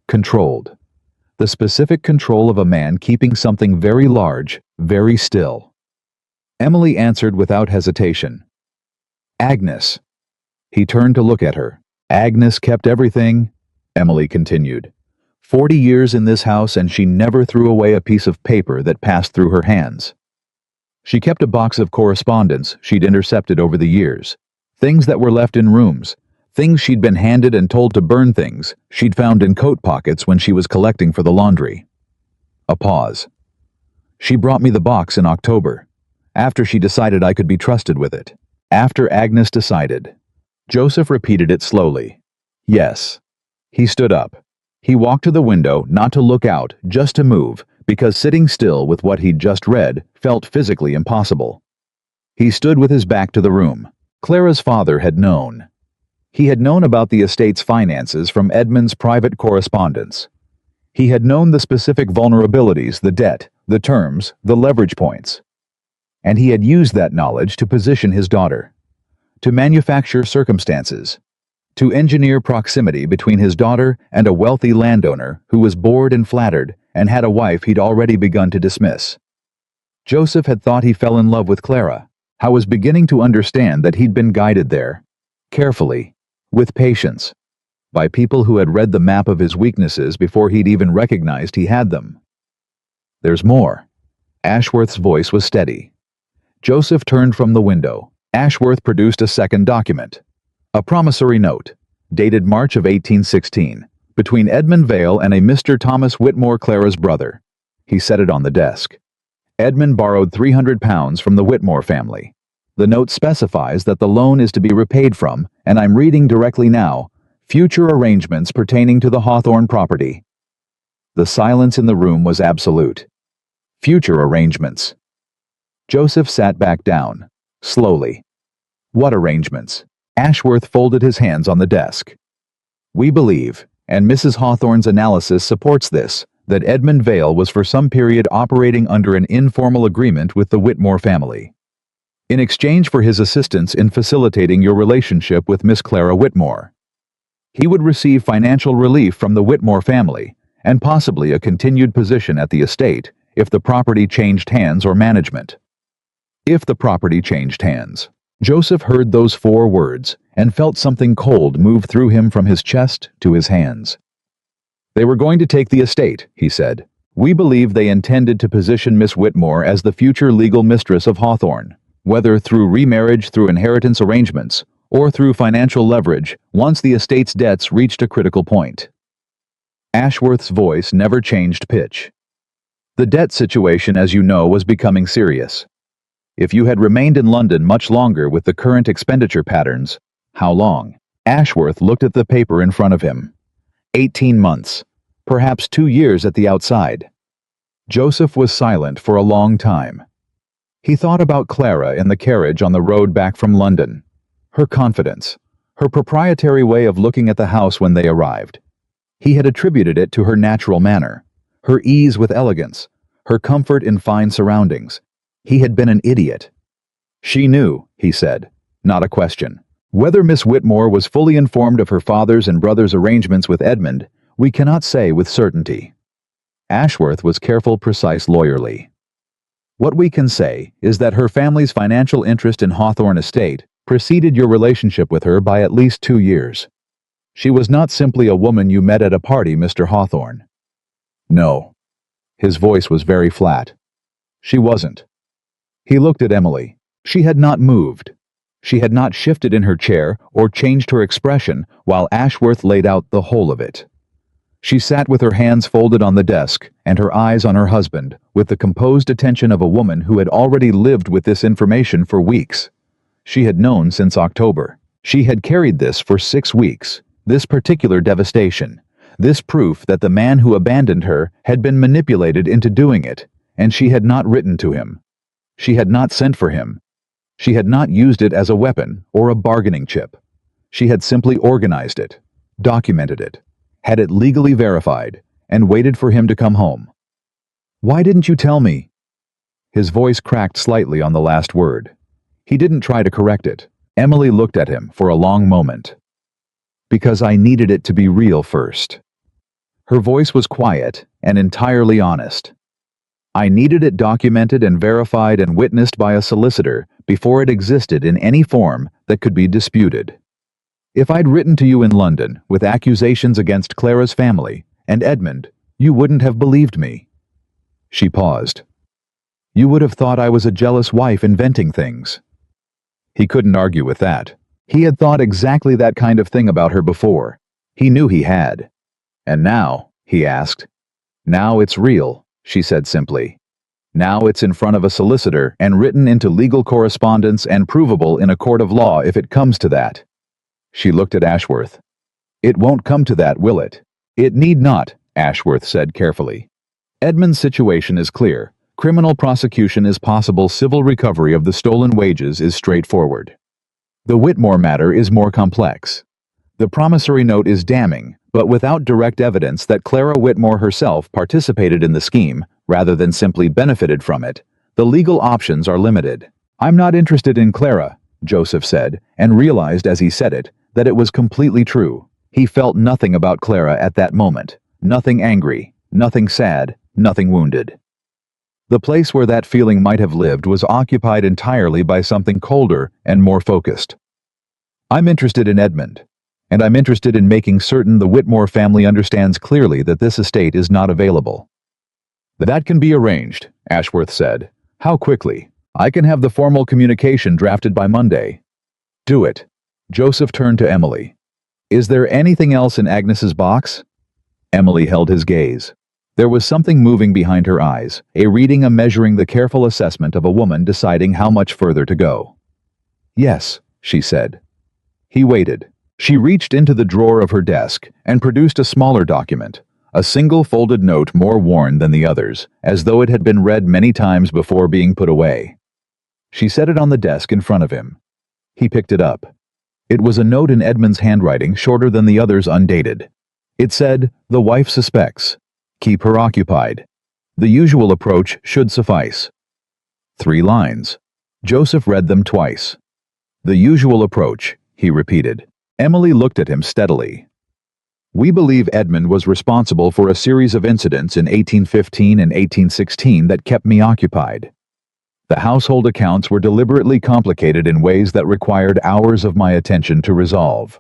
controlled. The specific control of a man keeping something very large, very still. Emily answered without hesitation. Agnes. He turned to look at her. Agnes kept everything, Emily continued. 40 years in this house and she never threw away a piece of paper that passed through her hands. She kept a box of correspondence she'd intercepted over the years. Things that were left in rooms, things she'd been handed and told to burn, things she'd found in coat pockets when she was collecting for the laundry. A pause. She brought me the box in October, after she decided I could be trusted with it. After Agnes decided. Joseph repeated it slowly. Yes. He stood up. He walked to the window, not to look out, just to move, because sitting still with what he'd just read felt physically impossible. He stood with his back to the room. Clara's father had known. He had known about the estate's finances from Edmund's private correspondence. He had known the specific vulnerabilities, the debt, the terms, the leverage points. And he had used that knowledge to position his daughter, to manufacture circumstances, to engineer proximity between his daughter and a wealthy landowner who was bored and flattered and had a wife he'd already begun to dismiss. Joseph had thought he fell in love with Clara. I was beginning to understand that he'd been guided there, carefully, with patience, by people who had read the map of his weaknesses before he'd even recognized he had them. There's more. Ashworth's voice was steady. Joseph turned from the window. Ashworth produced a second document. A promissory note, dated March of 1816, between Edmund Vale and a Mr. Thomas Whitmore, Clara's brother. He set it on the desk. Edmund borrowed £300 from the Whitmore family. The note specifies that the loan is to be repaid from, and I'm reading directly now, future arrangements pertaining to the Hawthorne property. The silence in the room was absolute. Future arrangements. Joseph sat back down, slowly. What arrangements? Ashworth folded his hands on the desk. We believe, and Mrs. Hawthorne's analysis supports this, that Edmund Vale was for some period operating under an informal agreement with the Whitmore family. In exchange for his assistance in facilitating your relationship with Miss Clara Whitmore, he would receive financial relief from the Whitmore family and possibly a continued position at the estate if the property changed hands or management. if the property changed hands. Joseph heard those 4 words and felt something cold move through him from his chest to his hands. They were going to take the estate, he said. We believe they intended to position Miss Whitmore as the future legal mistress of Hawthorne, whether through remarriage, through inheritance arrangements, or through financial leverage once the estate's debts reached a critical point. Ashworth's voice never changed pitch. The debt situation, as you know, was becoming serious. If you had remained in London much longer with the current expenditure patterns, how long? Ashworth looked at the paper in front of him. 18 months. Perhaps 2 years at the outside. Joseph was silent for a long time. He thought about Clara in the carriage on the road back from London. Her confidence. Her proprietary way of looking at the house when they arrived. He had attributed it to her natural manner. Her ease with elegance. Her comfort in fine surroundings. He had been an idiot. She knew, he said. Not a question. Whether Miss Whitmore was fully informed of her father's and brother's arrangements with Edmund, we cannot say with certainty. Ashworth was careful, precise, lawyerly. What we can say is that her family's financial interest in Hawthorne Estate preceded your relationship with her by at least 2 years. She was not simply a woman you met at a party, Mr. Hawthorne. No. His voice was very flat. She wasn't. He looked at Emily. She had not moved. She had not shifted in her chair or changed her expression while Ashworth laid out the whole of it. She sat with her hands folded on the desk and her eyes on her husband, with the composed attention of a woman who had already lived with this information for weeks. She had known since October. She had carried this for 6 weeks, this particular devastation, this proof that the man who abandoned her had been manipulated into doing it, and she had not written to him. She had not sent for him. She had not used it as a weapon or a bargaining chip. She had simply organized it, documented it, had it legally verified, and waited for him to come home. Why didn't you tell me? His voice cracked slightly on the last word. He didn't try to correct it. Emily looked at him for a long moment. Because I needed it to be real first. Her voice was quiet and entirely honest. I needed it documented and verified and witnessed by a solicitor before it existed in any form that could be disputed. If I'd written to you in London with accusations against Clara's family and Edmund, you wouldn't have believed me. She paused. You would have thought I was a jealous wife inventing things. He couldn't argue with that. He had thought exactly that kind of thing about her before. He knew he had. And now, he asked. Now it's real, she said simply. Now it's in front of a solicitor and written into legal correspondence and provable in a court of law if it comes to that. She looked at Ashworth. It won't come to that, will it? It need not, Ashworth said carefully. Edmund's situation is clear. Criminal prosecution is possible. Civil recovery of the stolen wages is straightforward. The Whitmore matter is more complex. The promissory note is damning, but without direct evidence that Clara Whitmore herself participated in the scheme, rather than simply benefited from it, the legal options are limited. I'm not interested in Clara, Joseph said, and realized as he said it that it was completely true. He felt nothing about Clara at that moment, nothing angry, nothing sad, nothing wounded. The place where that feeling might have lived was occupied entirely by something colder and more focused. I'm interested in Edmund, and I'm interested in making certain the Whitmore family understands clearly that this estate is not available. That can be arranged, Ashworth said. How quickly? I can have the formal communication drafted by Monday. Do it. Joseph turned to Emily. Is there anything else in Agnes's box? Emily held his gaze. There was something moving behind her eyes, a reading, a measuring, the careful assessment of a woman deciding how much further to go. Yes, she said. He waited. She reached into the drawer of her desk and produced a smaller document, a single folded note more worn than the others, as though it had been read many times before being put away. She set it on the desk in front of him. He picked it up. It was a note in Edmund's handwriting, shorter than the others, undated. It said, "The wife suspects. Keep her occupied. The usual approach should suffice." 3 lines. Joseph read them twice. "The usual approach," he repeated. Emily looked at him steadily. "We believe Edmund was responsible for a series of incidents in 1815 and 1816 that kept me occupied. The household accounts were deliberately complicated in ways that required hours of my attention to resolve.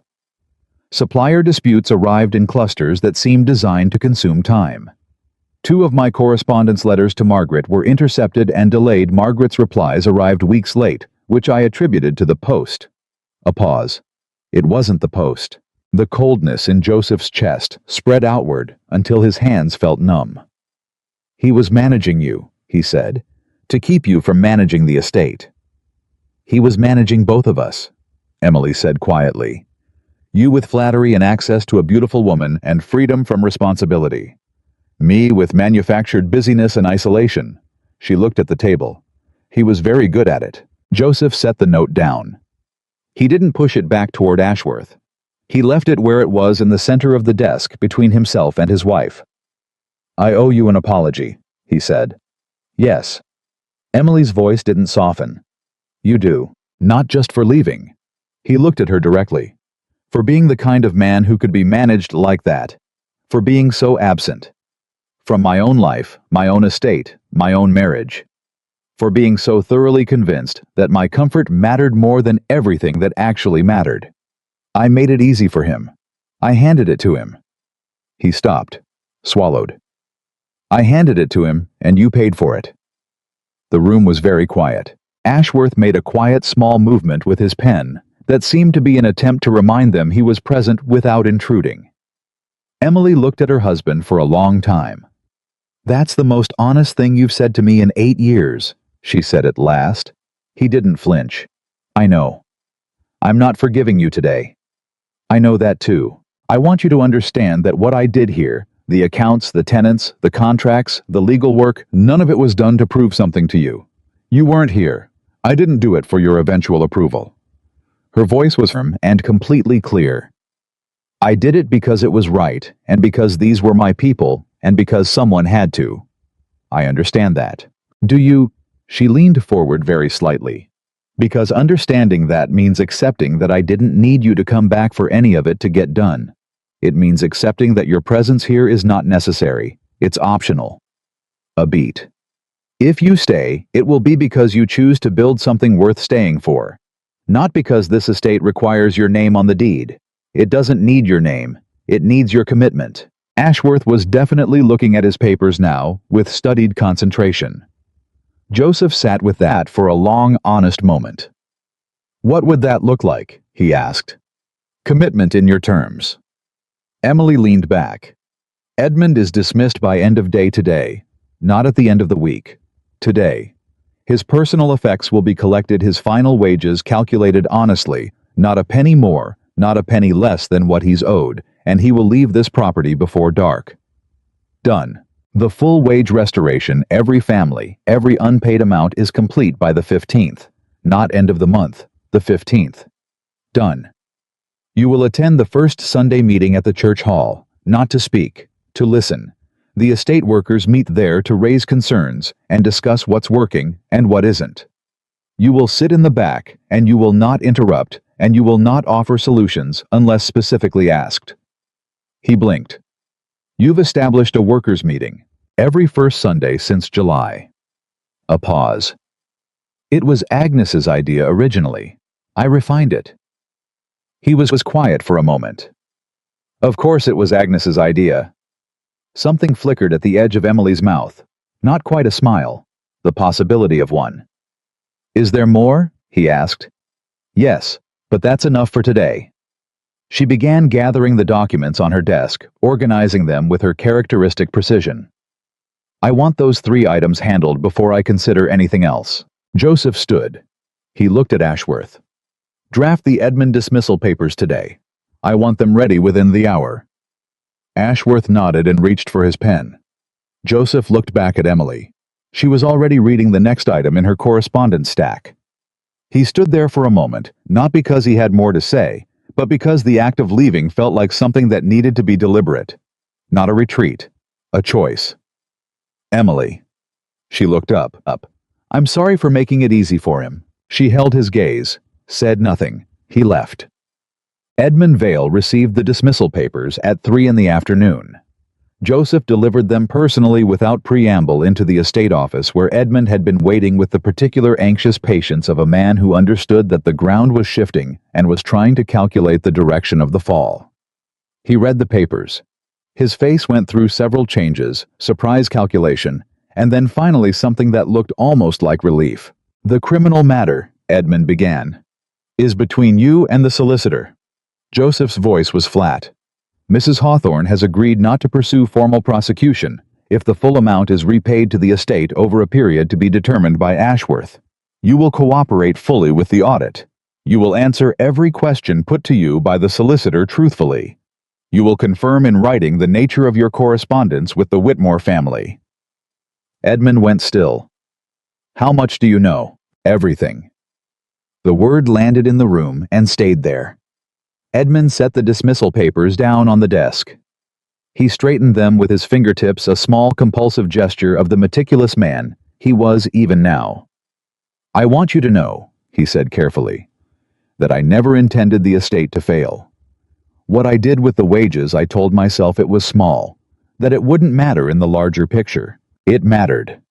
Supplier disputes arrived in clusters that seemed designed to consume time. 2 of my correspondence letters to Margaret were intercepted and delayed. Margaret's replies arrived weeks late, which I attributed to the post. A pause. It wasn't the post. The coldness in Joseph's chest spread outward until his hands felt numb. "He was managing you," he said, "to keep you from managing the estate." "He was managing both of us," Emily said quietly. "You with flattery and access to a beautiful woman and freedom from responsibility. Me with manufactured busyness and isolation." She looked at the table. "He was very good at it." Joseph set the note down. He didn't push it back toward Ashworth. He left it where it was in the center of the desk between himself and his wife. "I owe you an apology," he said. "Yes." Emily's voice didn't soften. "You do. Not just for leaving." He looked at her directly. "For being the kind of man who could be managed like that. For being so absent. From my own life, my own estate, my own marriage. For being so thoroughly convinced that my comfort mattered more than everything that actually mattered. I made it easy for him. I handed it to him." He stopped, swallowed. "I handed it to him, and you paid for it." The room was very quiet. Ashworth made a quiet small movement with his pen that seemed to be an attempt to remind them he was present without intruding. Emily looked at her husband for a long time. "That's the most honest thing you've said to me in 8 years, she said at last. He didn't flinch. "I know. I'm not forgiving you today. I know that too. I want you to understand that what I did here, the accounts, the tenants, the contracts, the legal work, none of it was done to prove something to you. You weren't here. I didn't do it for your eventual approval." Her voice was firm and completely clear. "I did it because it was right, and because these were my people, and because someone had to. I understand that. Do you?" She leaned forward very slightly. "Because understanding that means accepting that I didn't need you to come back for any of it to get done. It means accepting that your presence here is not necessary. It's optional." A beat. "If you stay, it will be because you choose to build something worth staying for. Not because this estate requires your name on the deed. It doesn't need your name. It needs your commitment." Ashworth was definitely looking at his papers now, with studied concentration. Joseph sat with that for a long, honest moment. "What would that look like?" he asked. "Commitment in your terms." Emily leaned back. "Edmund is dismissed by end of day today, not at the end of the week. Today. His personal effects will be collected, his final wages calculated honestly, not a penny more, not a penny less than what he's owed, and he will leave this property before dark. Done. The full wage restoration, every family, every unpaid amount is complete by the 15th, not end of the month, the 15th. Done. You will attend the first Sunday meeting at the church hall, not to speak, to listen. The estate workers meet there to raise concerns and discuss what's working and what isn't. You will sit in the back, and you will not interrupt, and you will not offer solutions unless specifically asked." He blinked. "You've established a workers' meeting, every first Sunday since July." A pause. "It was Agnes's idea originally. I refined it." He was quiet for a moment. "Of course it was Agnes's idea." Something flickered at the edge of Emily's mouth. Not quite a smile. The possibility of one. "Is there more?" he asked. "Yes, but that's enough for today." She began gathering the documents on her desk, organizing them with her characteristic precision. "I want those 3 items handled before I consider anything else." Joseph stood. He looked at Ashworth. "Draft the Edmund dismissal papers today. I want them ready within the hour." Ashworth nodded and reached for his pen. Joseph looked back at Emily. She was already reading the next item in her correspondence stack. He stood there for a moment, not because he had more to say, but because the act of leaving felt like something that needed to be deliberate. Not a retreat. A choice. "Emily." She looked up. "I'm sorry for making it easy for him." She held his gaze, said nothing. He left. Edmund Vale received the dismissal papers at 3 in the afternoon. Joseph delivered them personally without preamble into the estate office where Edmund had been waiting with the particular anxious patience of a man who understood that the ground was shifting and was trying to calculate the direction of the fall. He read the papers. His face went through several changes, surprise calculation, and then finally something that looked almost like relief. "The criminal matter," Edmund began, "is between you and the solicitor." Joseph's voice was flat. "Mrs. Hawthorne has agreed not to pursue formal prosecution if the full amount is repaid to the estate over a period to be determined by Ashworth. You will cooperate fully with the audit. You will answer every question put to you by the solicitor truthfully. You will confirm in writing the nature of your correspondence with the Whitmore family." Edmund went still. "How much do you know?" "Everything." The word landed in the room and stayed there. Edmund set the dismissal papers down on the desk. He straightened them with his fingertips, a small compulsive gesture of the meticulous man he was even now. "I want you to know," he said carefully, "that I never intended the estate to fail. What I did with the wages, I told myself it was small, that it wouldn't matter in the larger picture. It mattered."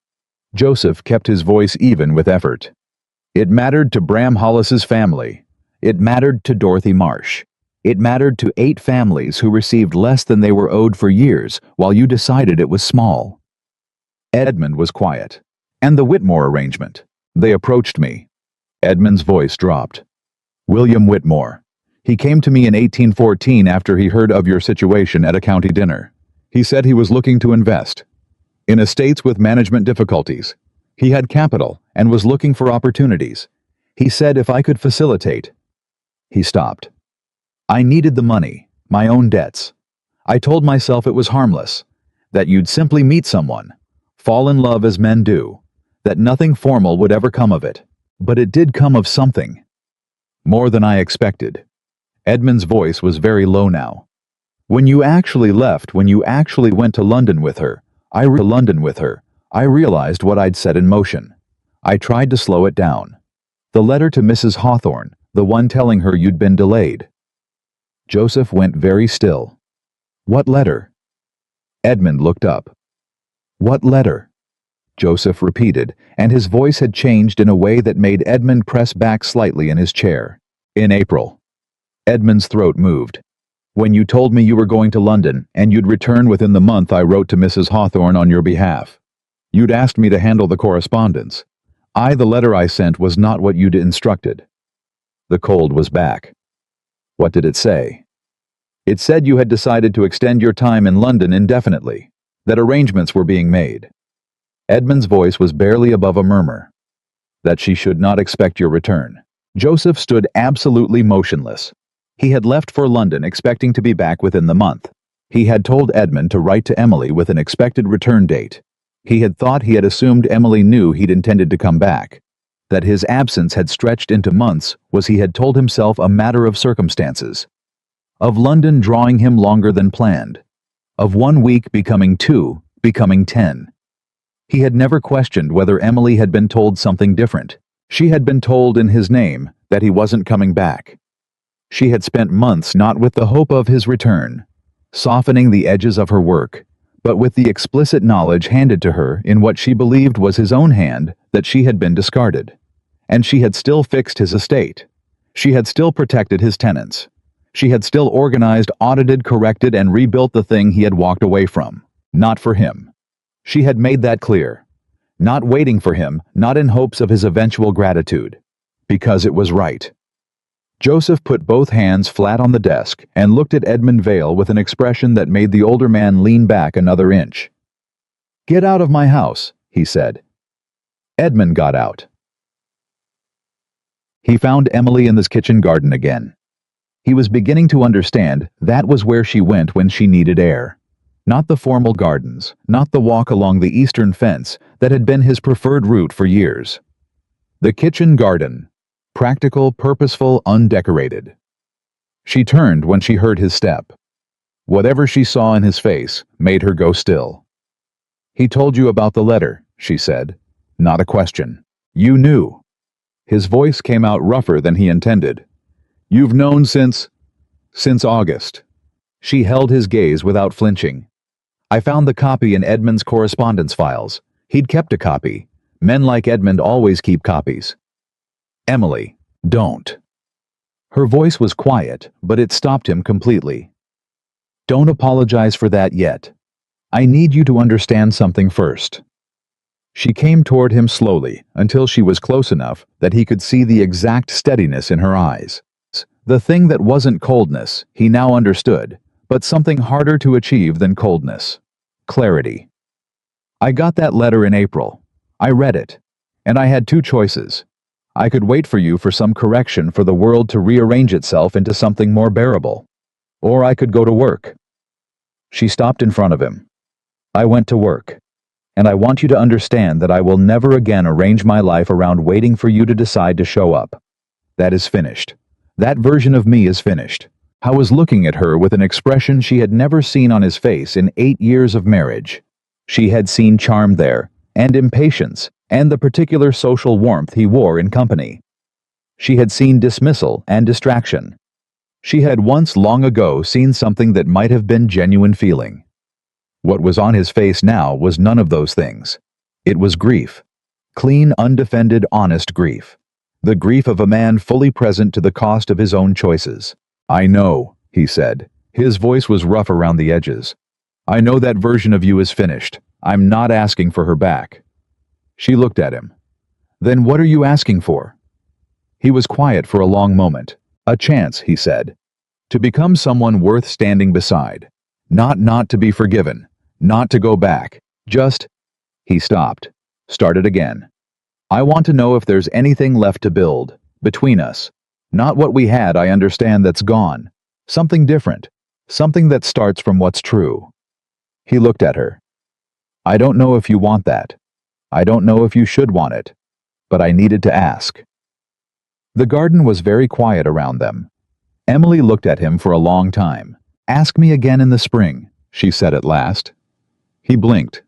Joseph kept his voice even with effort. "It mattered to Bram Hollis's family. It mattered to Dorothy Marsh. It mattered to 8 families who received less than they were owed for years while you decided it was small." Edmund was quiet. "And the Whitmore arrangement. They approached me." Edmund's voice dropped. "William Whitmore. He came to me in 1814 after he heard of your situation at a county dinner. He said he was looking to invest in estates with management difficulties. He had capital and was looking for opportunities. He said if I could facilitate." He stopped. "I needed the money, my own debts. I told myself it was harmless, that you'd simply meet someone, fall in love as men do, that nothing formal would ever come of it. But it did come of something. More than I expected." Edmund's voice was very low now. "When you actually left, when you actually went to London with her, I realized what I'd set in motion. I tried to slow it down. The letter to Mrs. Hawthorne, the one telling her you'd been delayed." Joseph went very still. "What letter?" Edmund looked up. "What letter?" Joseph repeated, and his voice had changed in a way that made Edmund press back slightly in his chair. "In April." Edmund's throat moved. "When you told me you were going to London and you'd return within the month, I wrote to Mrs. Hawthorne on your behalf. You'd asked me to handle the correspondence. The letter I sent was not what you'd instructed." The cold was back. "What did it say?" "It said you had decided to extend your time in London indefinitely, that arrangements were being made." Edmund's voice was barely above a murmur. "That she should not expect your return." Joseph stood absolutely motionless. He had left for London expecting to be back within the month. He had told Edmund to write to Emily with an expected return date. He had assumed Emily knew he'd intended to come back. That his absence had stretched into months was, he had told himself, a matter of circumstances. Of London drawing him longer than planned. Of 1 week becoming 2, becoming 10. He had never questioned whether Emily had been told something different. She had been told in his name that he wasn't coming back. She had spent months not with the hope of his return, softening the edges of her work, but with the explicit knowledge handed to her in what she believed was his own hand that she had been discarded. And she had still fixed his estate. She had still protected his tenants. She had still organized, audited, corrected, and rebuilt the thing he had walked away from. Not for him. She had made that clear. Not waiting for him, not in hopes of his eventual gratitude. Because it was right. Joseph put both hands flat on the desk and looked at Edmund Vale with an expression that made the older man lean back another inch. "Get out of my house," he said. Edmund got out. He found Emily in this kitchen garden again. He was beginning to understand that was where she went when she needed air. Not the formal gardens, not the walk along the eastern fence that had been his preferred route for years. The kitchen garden. Practical, purposeful, undecorated. She turned when she heard his step. Whatever she saw in his face made her go still. "He told you about the letter," she said. Not a question. "You knew." His voice came out rougher than he intended. "You've known since August." She held his gaze without flinching. I found the copy in Edmund's correspondence files. He'd kept a copy. Men like Edmund always keep copies. Emily, don't. Her voice was quiet, but it stopped him completely. Don't apologize for that yet. I need you to understand something first. She came toward him slowly until she was close enough that he could see the exact steadiness in her eyes. The thing that wasn't coldness, he now understood, but something harder to achieve than coldness. Clarity. I got that letter in April. I read it, and I had two choices. I could wait for you for some correction for the world to rearrange itself into something more bearable. Or I could go to work. She stopped in front of him. I went to work. And I want you to understand that I will never again arrange my life around waiting for you to decide to show up. That is finished. That version of me is finished. I was looking at her with an expression she had never seen on his face in 8 years of marriage. She had seen charm there, and impatience, and the particular social warmth he wore in company. She had seen dismissal and distraction. She had once long ago seen something that might have been genuine feeling. What was on his face now was none of those things. It was grief. Clean, undefended, honest grief. The grief of a man fully present to the cost of his own choices. I know, he said. His voice was rough around the edges. I know that version of you is finished. I'm not asking for her back. She looked at him. Then what are you asking for? He was quiet for a long moment. A chance, he said. To become someone worth standing beside. Not to be forgiven. Not to go back. Just... He stopped. Started again. I want to know if there's anything left to build. Between us. Not what we had, I understand, that's gone. Something different. Something that starts from what's true. He looked at her. I don't know if you want that. I don't know if you should want it. But I needed to ask. The garden was very quiet around them. Emily looked at him for a long time. Ask me again in the spring, she said at last. He blinked.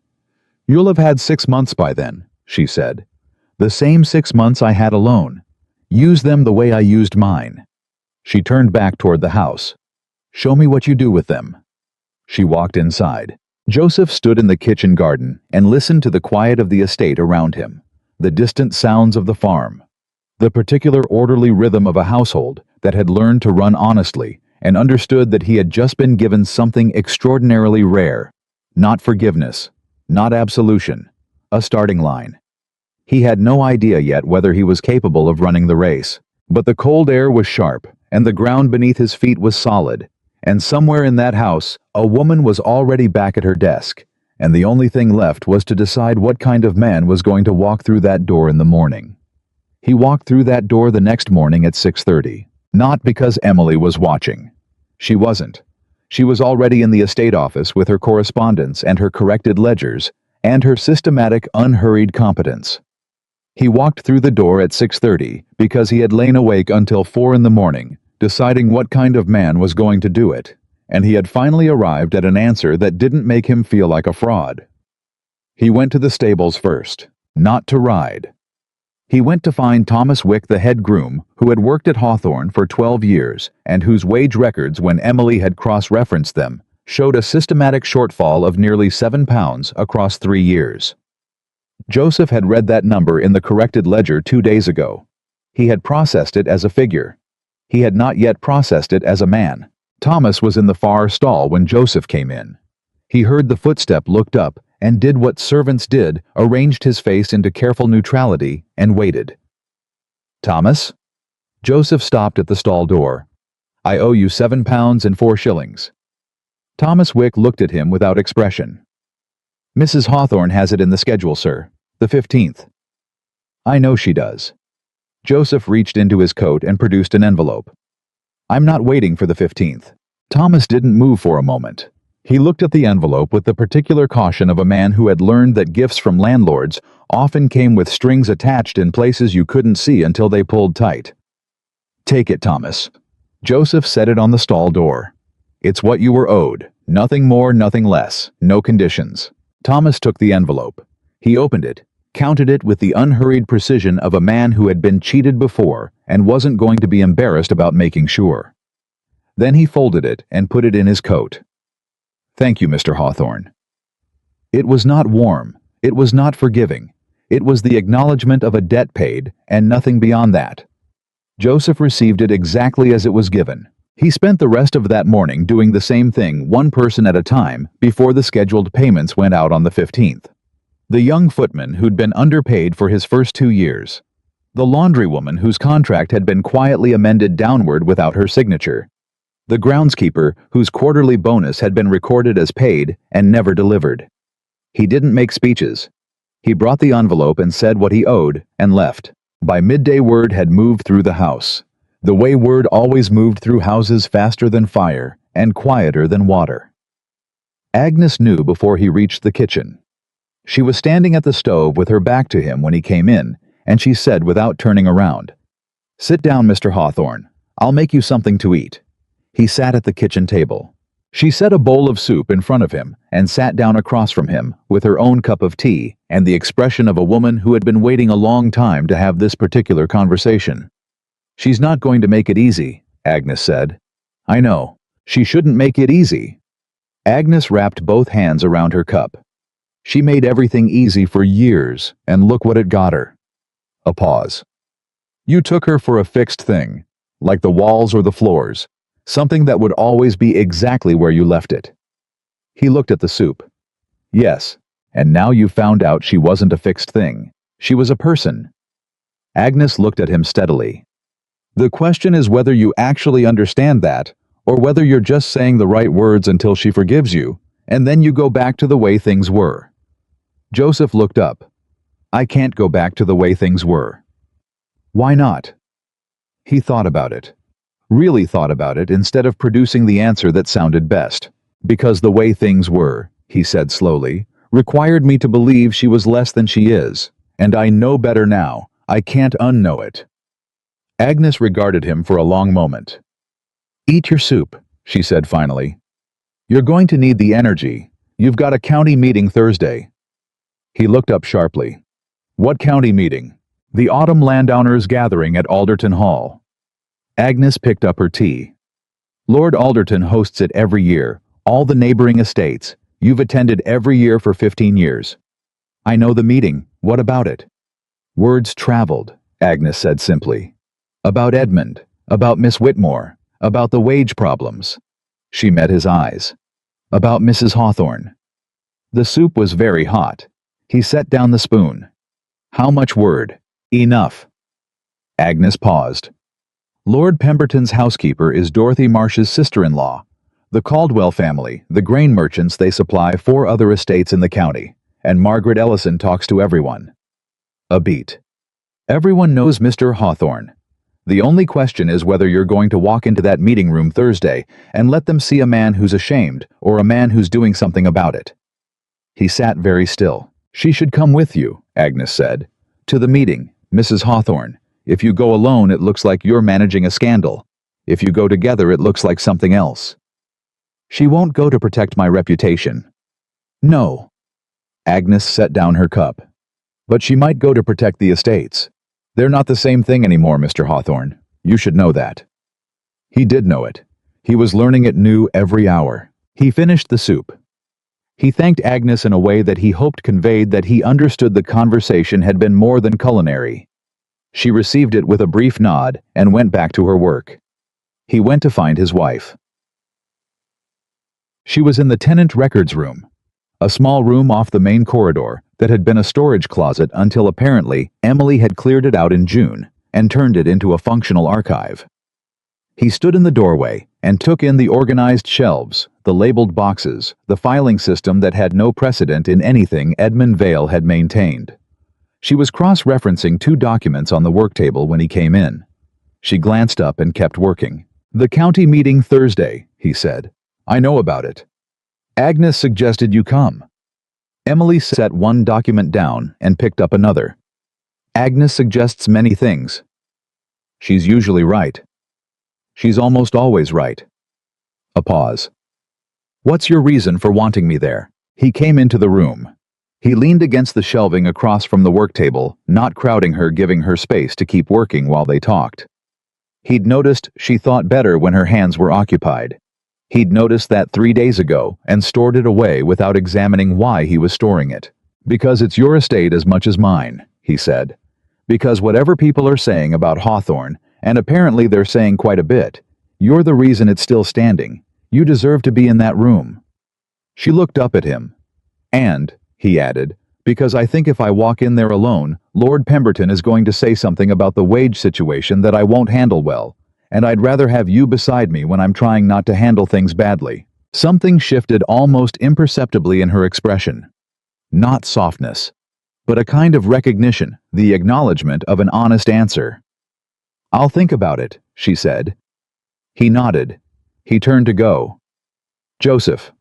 You'll have had 6 months by then, she said. The same 6 months I had alone. Use them the way I used mine. She turned back toward the house. Show me what you do with them. She walked inside. Joseph stood in the kitchen garden and listened to the quiet of the estate around him, the distant sounds of the farm, the particular orderly rhythm of a household that had learned to run honestly and understood that he had just been given something extraordinarily rare. Not forgiveness, not absolution, a starting line. He had no idea yet whether he was capable of running the race, but the cold air was sharp, and the ground beneath his feet was solid, and somewhere in that house, a woman was already back at her desk, and the only thing left was to decide what kind of man was going to walk through that door in the morning. He walked through that door the next morning at 6:30, not because Emily was watching. She wasn't. She was already in the estate office with her correspondence and her corrected ledgers, and her systematic, unhurried competence. He walked through the door at 6:30 because he had lain awake until 4 in the morning, deciding what kind of man was going to do it, and he had finally arrived at an answer that didn't make him feel like a fraud. He went to the stables first, not to ride. He went to find Thomas Wick, the head groom, who had worked at Hawthorne for 12 years and whose wage records, when Emily had cross-referenced them, showed a systematic shortfall of nearly £7 across 3 years. Joseph had read that number in the corrected ledger 2 days ago. He had processed it as a figure. He had not yet processed it as a man. Thomas was in the far stall when Joseph came in. He heard the footstep, looked up, and did what servants did, arranged his face into careful neutrality, and waited. Thomas? Joseph stopped at the stall door. I owe you £7 and 4 shillings. Thomas Wick looked at him without expression. Mrs. Hawthorne has it in the schedule, sir. The 15th. I know she does. Joseph reached into his coat and produced an envelope. I'm not waiting for the 15th. Thomas didn't move for a moment. He looked at the envelope with the particular caution of a man who had learned that gifts from landlords often came with strings attached in places you couldn't see until they pulled tight. Take it, Thomas. Joseph set it on the stall door. It's what you were owed. Nothing more, nothing less. No conditions. Thomas took the envelope. He opened it, counted it with the unhurried precision of a man who had been cheated before and wasn't going to be embarrassed about making sure. Then he folded it and put it in his coat. Thank you, Mr. Hawthorne. It was not warm. It was not forgiving. It was the acknowledgement of a debt paid, and nothing beyond that. Joseph received it exactly as it was given. He spent the rest of that morning doing the same thing one person at a time before the scheduled payments went out on the 15th. The young footman who'd been underpaid for his first 2 years. The laundrywoman whose contract had been quietly amended downward without her signature. The groundskeeper whose quarterly bonus had been recorded as paid and never delivered. He didn't make speeches. He brought the envelope and said what he owed and left. By midday word had moved through the house. The way word always moved through houses faster than fire and quieter than water. Agnes knew before he reached the kitchen. She was standing at the stove with her back to him when he came in, and she said without turning around, "Sit down, Mr. Hawthorne. I'll make you something to eat." He sat at the kitchen table. She set a bowl of soup in front of him and sat down across from him with her own cup of tea and the expression of a woman who had been waiting a long time to have this particular conversation. "She's not going to make it easy," Agnes said. "I know. She shouldn't make it easy." Agnes wrapped both hands around her cup. "She made everything easy for years, and look what it got her." A pause. "You took her for a fixed thing, like the walls or the floors. Something that would always be exactly where you left it." He looked at the soup. "Yes, and now you found out she wasn't a fixed thing. She was a person." Agnes looked at him steadily. "The question is whether you actually understand that, or whether you're just saying the right words until she forgives you, and then you go back to the way things were." Joseph looked up. "I can't go back to the way things were." "Why not?" He thought about it. Really thought about it instead of producing the answer that sounded best. "Because the way things were," he said slowly, "required me to believe she was less than she is, and I know better now. I can't unknow it." Agnes regarded him for a long moment. "Eat your soup," she said finally. "You're going to need the energy. You've got a county meeting Thursday." He looked up sharply. "What county meeting?" "The Autumn Landowners gathering at Alderton Hall." Agnes picked up her tea. "Lord Alderton hosts it every year, all the neighboring estates. You've attended every year for 15 years. "I know the meeting. What about it?" "Words traveled," Agnes said simply. "About Edmund, about Miss Whitmore, about the wage problems." She met his eyes. "About Mrs. Hawthorne." The soup was very hot. He set down the spoon. "How much word?" "Enough." Agnes paused. "Lord Pemberton's housekeeper is Dorothy Marsh's sister-in-law. The Caldwell family, the grain merchants, they supply 4 other estates in the county, and Margaret Ellison talks to everyone." A beat. "Everyone knows Mr. Hawthorne. The only question is whether you're going to walk into that meeting room Thursday and let them see a man who's ashamed or a man who's doing something about it." He sat very still. "She should come with you," Agnes said. "To the meeting, Mrs. Hawthorne. If you go alone, it looks like you're managing a scandal. If you go together, it looks like something else." "She won't go to protect my reputation." "No." Agnes set down her cup. "But she might go to protect the estates. They're not the same thing anymore, Mr. Hawthorne. You should know that." He did know it. He was learning it new every hour. He finished the soup. He thanked Agnes in a way that he hoped conveyed that he understood the conversation had been more than culinary. She received it with a brief nod and went back to her work. He went to find his wife. She was in the tenant records room, a small room off the main corridor that had been a storage closet until apparently Emily had cleared it out in June and turned it into a functional archive. He stood in the doorway and took in the organized shelves, the labeled boxes, the filing system that had no precedent in anything Edmund Vale had maintained. She was cross-referencing 2 documents on the work table when he came in. She glanced up and kept working. "The county meeting Thursday," he said. "I know about it. Agnes suggested you come." Emily set one document down and picked up another. "Agnes suggests many things. She's usually right. She's almost always right." A pause. "What's your reason for wanting me there?" He came into the room. He leaned against the shelving across from the work table, not crowding her, giving her space to keep working while they talked. He'd noticed she thought better when her hands were occupied. He'd noticed that 3 days ago and stored it away without examining why he was storing it. "Because it's your estate as much as mine," he said. "Because whatever people are saying about Hawthorne, and apparently they're saying quite a bit, you're the reason it's still standing. You deserve to be in that room." She looked up at him. "And," he added, "because I think if I walk in there alone, Lord Pemberton is going to say something about the wage situation that I won't handle well, and I'd rather have you beside me when I'm trying not to handle things badly." Something shifted almost imperceptibly in her expression. Not softness, but a kind of recognition, the acknowledgement of an honest answer. "I'll think about it," she said. He nodded. He turned to go. "Joseph."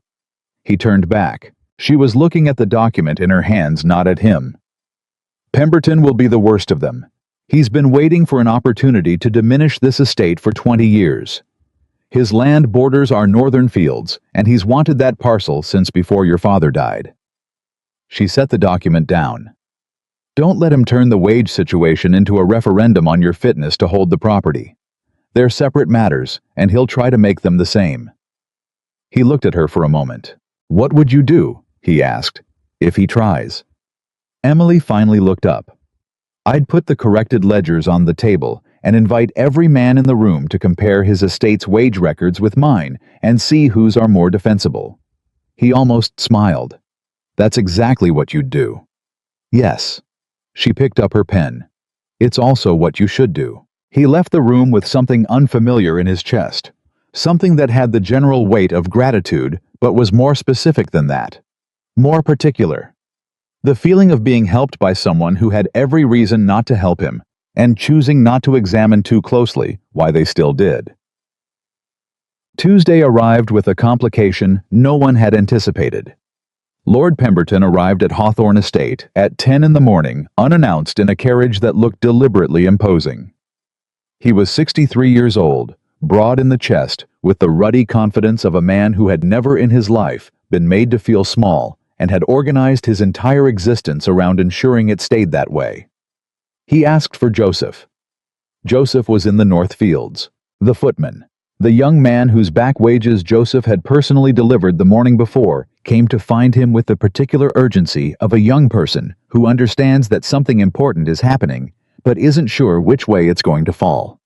He turned back. She was looking at the document in her hands, not at him. "Pemberton will be the worst of them. He's been waiting for an opportunity to diminish this estate for 20 years. His land borders our northern fields, and he's wanted that parcel since before your father died." She set the document down. "Don't let him turn the wage situation into a referendum on your fitness to hold the property. They're separate matters, and he'll try to make them the same." He looked at her for a moment. "What would you do," he asked, "if he tries?" Emily finally looked up. "I'd put the corrected ledgers on the table and invite every man in the room to compare his estate's wage records with mine and see whose are more defensible." He almost smiled. "That's exactly what you'd do." "Yes." She picked up her pen. "It's also what you should do." He left the room with something unfamiliar in his chest, something that had the general weight of gratitude but was more specific than that, more particular. The feeling of being helped by someone who had every reason not to help him, and choosing not to examine too closely why they still did. Tuesday arrived with a complication no one had anticipated. Lord Pemberton arrived at Hawthorne Estate at 10 in the morning, unannounced, in a carriage that looked deliberately imposing. He was 63 years old, broad in the chest, with the ruddy confidence of a man who had never in his life been made to feel small and had organized his entire existence around ensuring it stayed that way. He asked for Joseph. Joseph was in the North Fields, the footman. The young man whose back wages Joseph had personally delivered the morning before came to find him with the particular urgency of a young person who understands that something important is happening but isn't sure which way it's going to fall.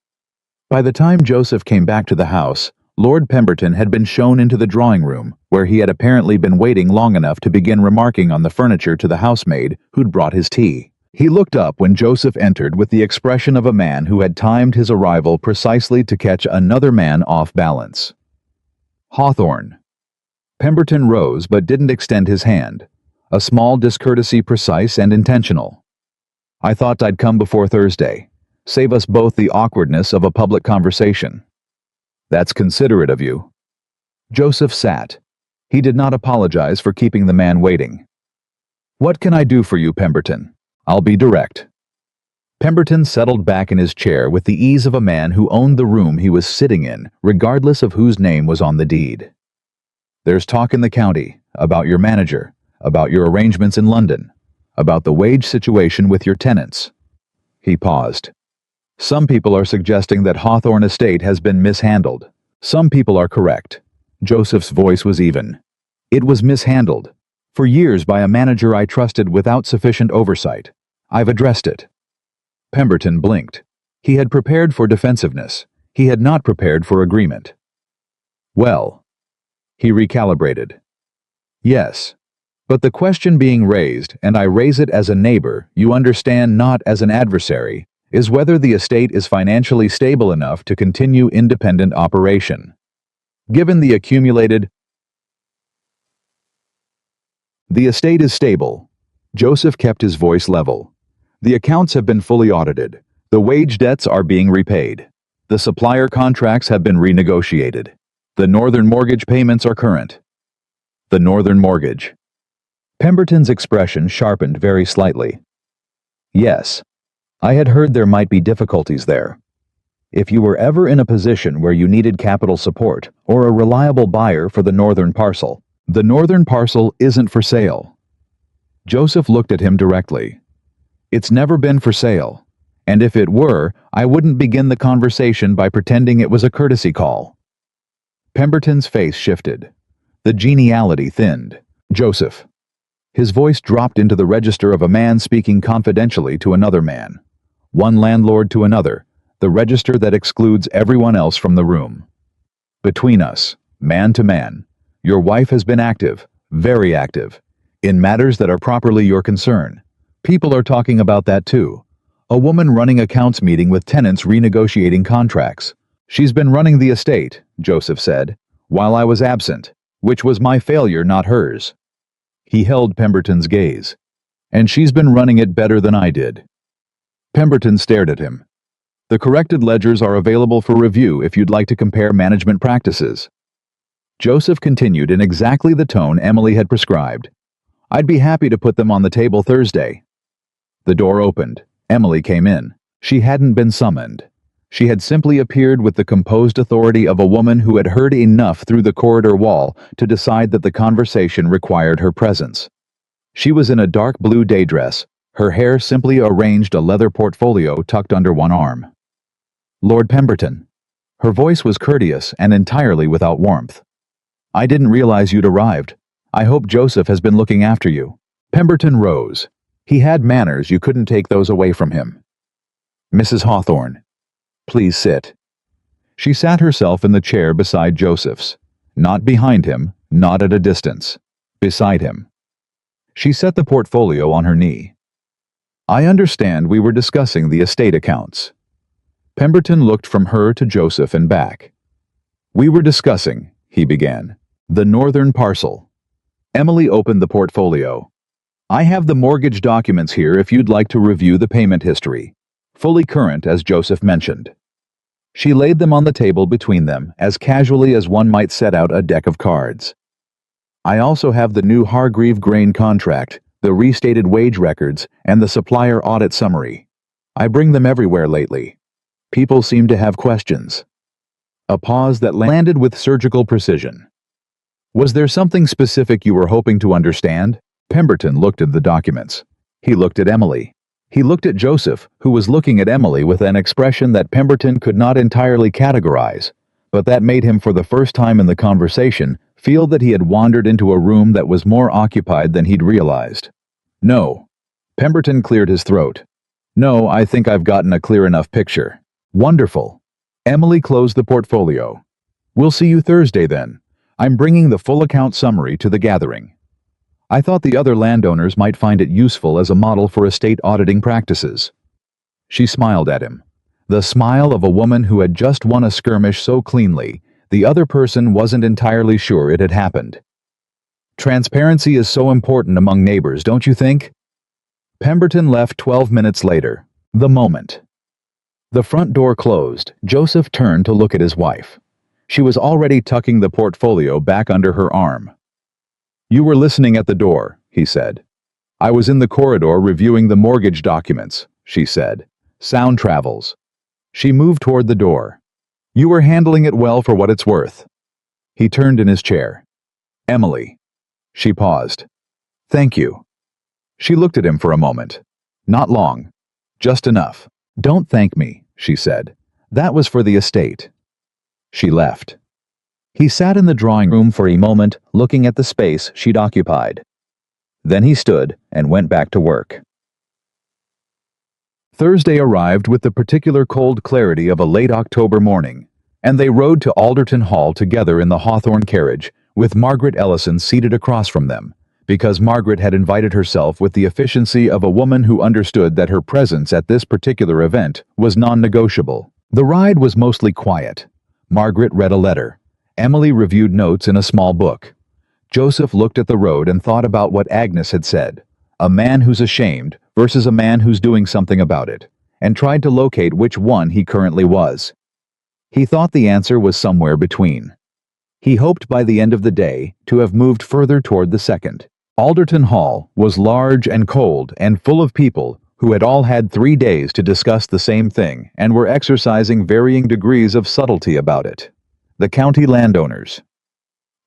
By the time Joseph came back to the house, Lord Pemberton had been shown into the drawing room, where he had apparently been waiting long enough to begin remarking on the furniture to the housemaid who'd brought his tea. He looked up when Joseph entered with the expression of a man who had timed his arrival precisely to catch another man off balance. "Hawthorne." Pemberton rose but didn't extend his hand, a small discourtesy precise and intentional. "I thought I'd come before Thursday. Save us both the awkwardness of a public conversation." "That's considerate of you." Joseph sat. He did not apologize for keeping the man waiting. "What can I do for you, Pemberton? I'll be direct." Pemberton settled back in his chair with the ease of a man who owned the room he was sitting in, regardless of whose name was on the deed. "There's talk in the county, about your manager, about your arrangements in London, about the wage situation with your tenants." He paused. "Some people are suggesting that Hawthorne Estate has been mishandled. Some people are correct." Joseph's voice was even. "It was mishandled. For years by a manager I trusted without sufficient oversight. I've addressed it." Pemberton blinked. He had prepared for defensiveness. He had not prepared for agreement. "Well," he recalibrated. "Yes. But the question being raised, and I raise it as a neighbor, you understand, not as an adversary, is whether the estate is financially stable enough to continue independent operation. Given the accumulated..." "The estate is stable." Joseph kept his voice level. "The accounts have been fully audited. The wage debts are being repaid. The supplier contracts have been renegotiated. The Northern mortgage payments are current." "The Northern mortgage." Pemberton's expression sharpened very slightly. "Yes. I had heard there might be difficulties there. If you were ever in a position where you needed capital support or a reliable buyer for the Northern parcel, the Northern parcel isn't for sale." Joseph looked at him directly. "It's never been for sale, and if it were, I wouldn't begin the conversation by pretending it was a courtesy call." Pemberton's face shifted. The geniality thinned. Joseph. His voice dropped into the register of a man speaking confidentially to another man. One landlord to another, the register that excludes everyone else from the room. Between us, man to man, your wife has been active, very active, in matters that are properly your concern. People are talking about that too. A woman running accounts meeting with tenants renegotiating contracts. She's been running the estate, Joseph said, while I was absent, which was my failure, not hers. He held Pemberton's gaze. And she's been running it better than I did. Pemberton stared at him. The corrected ledgers are available for review if you'd like to compare management practices. Joseph continued in exactly the tone Emily had prescribed. I'd be happy to put them on the table Thursday. The door opened. Emily came in. She hadn't been summoned. She had simply appeared with the composed authority of a woman who had heard enough through the corridor wall to decide that the conversation required her presence. She was in a dark blue day dress, her hair simply arranged a leather portfolio tucked under one arm. Lord Pemberton. Her voice was courteous and entirely without warmth. I didn't realize you'd arrived. I hope Joseph has been looking after you. Pemberton rose. He had manners, you couldn't take those away from him. Mrs. Hawthorne. Please sit. She sat herself in the chair beside Joseph's. Not behind him, not at a distance. Beside him. She set the portfolio on her knee. I understand we were discussing the estate accounts. Pemberton looked from her to Joseph and back. We were discussing, he began, the northern parcel. Emily opened the portfolio. I have the mortgage documents here if you'd like to review the payment history. Fully current, as Joseph mentioned. She laid them on the table between them, as casually as one might set out a deck of cards. I also have the new Hargreave grain contract, the restated wage records, and the supplier audit summary. I bring them everywhere lately. People seem to have questions. A pause that landed with surgical precision. Was there something specific you were hoping to understand? Pemberton looked at the documents. He looked at Emily. He looked at Joseph, who was looking at Emily with an expression that Pemberton could not entirely categorize, but that made him, for the first time in the conversation, feel that he had wandered into a room that was more occupied than he'd realized. No. Pemberton cleared his throat. No, I think I've gotten a clear enough picture. Wonderful. Emily closed the portfolio. We'll see you Thursday then. I'm bringing the full account summary to the gathering. I thought the other landowners might find it useful as a model for estate auditing practices. She smiled at him. The smile of a woman who had just won a skirmish so cleanly, the other person wasn't entirely sure it had happened. Transparency is so important among neighbors, don't you think? Pemberton left 12 minutes later. The moment. The front door closed. Joseph turned to look at his wife. She was already tucking the portfolio back under her arm. You were listening at the door, he said. I was in the corridor reviewing the mortgage documents, she said. Sound travels. She moved toward the door. You were handling it well for what it's worth. He turned in his chair. Emily. She paused. Thank you. She looked at him for a moment. Not long. Just enough. Don't thank me, she said. That was for the estate. She left. He sat in the drawing room for a moment, looking at the space she'd occupied. Then he stood and went back to work. Thursday arrived with the particular cold clarity of a late October morning, and they rode to Alderton Hall together in the Hawthorne carriage, with Margaret Ellison seated across from them, because Margaret had invited herself with the efficiency of a woman who understood that her presence at this particular event was non-negotiable. The ride was mostly quiet. Margaret read a letter. Emily reviewed notes in a small book. Joseph looked at the road and thought about what Agnes had said, a man who's ashamed versus a man who's doing something about it, and tried to locate which one he currently was. He thought the answer was somewhere between. He hoped by the end of the day to have moved further toward the second. Alderton Hall was large and cold and full of people who had all had 3 days to discuss the same thing and were exercising varying degrees of subtlety about it. The county landowners.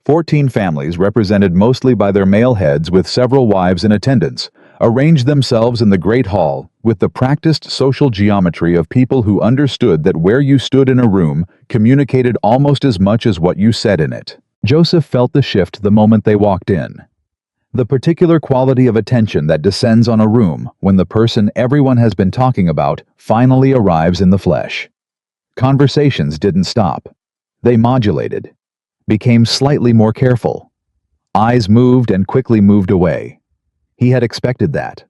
14 families, represented mostly by their male heads with several wives in attendance, arranged themselves in the great hall with the practiced social geometry of people who understood that where you stood in a room communicated almost as much as what you said in it. Joseph felt the shift the moment they walked in. The particular quality of attention that descends on a room when the person everyone has been talking about finally arrives in the flesh. Conversations didn't stop. They modulated, became slightly more careful. Eyes moved and quickly moved away. He had expected that.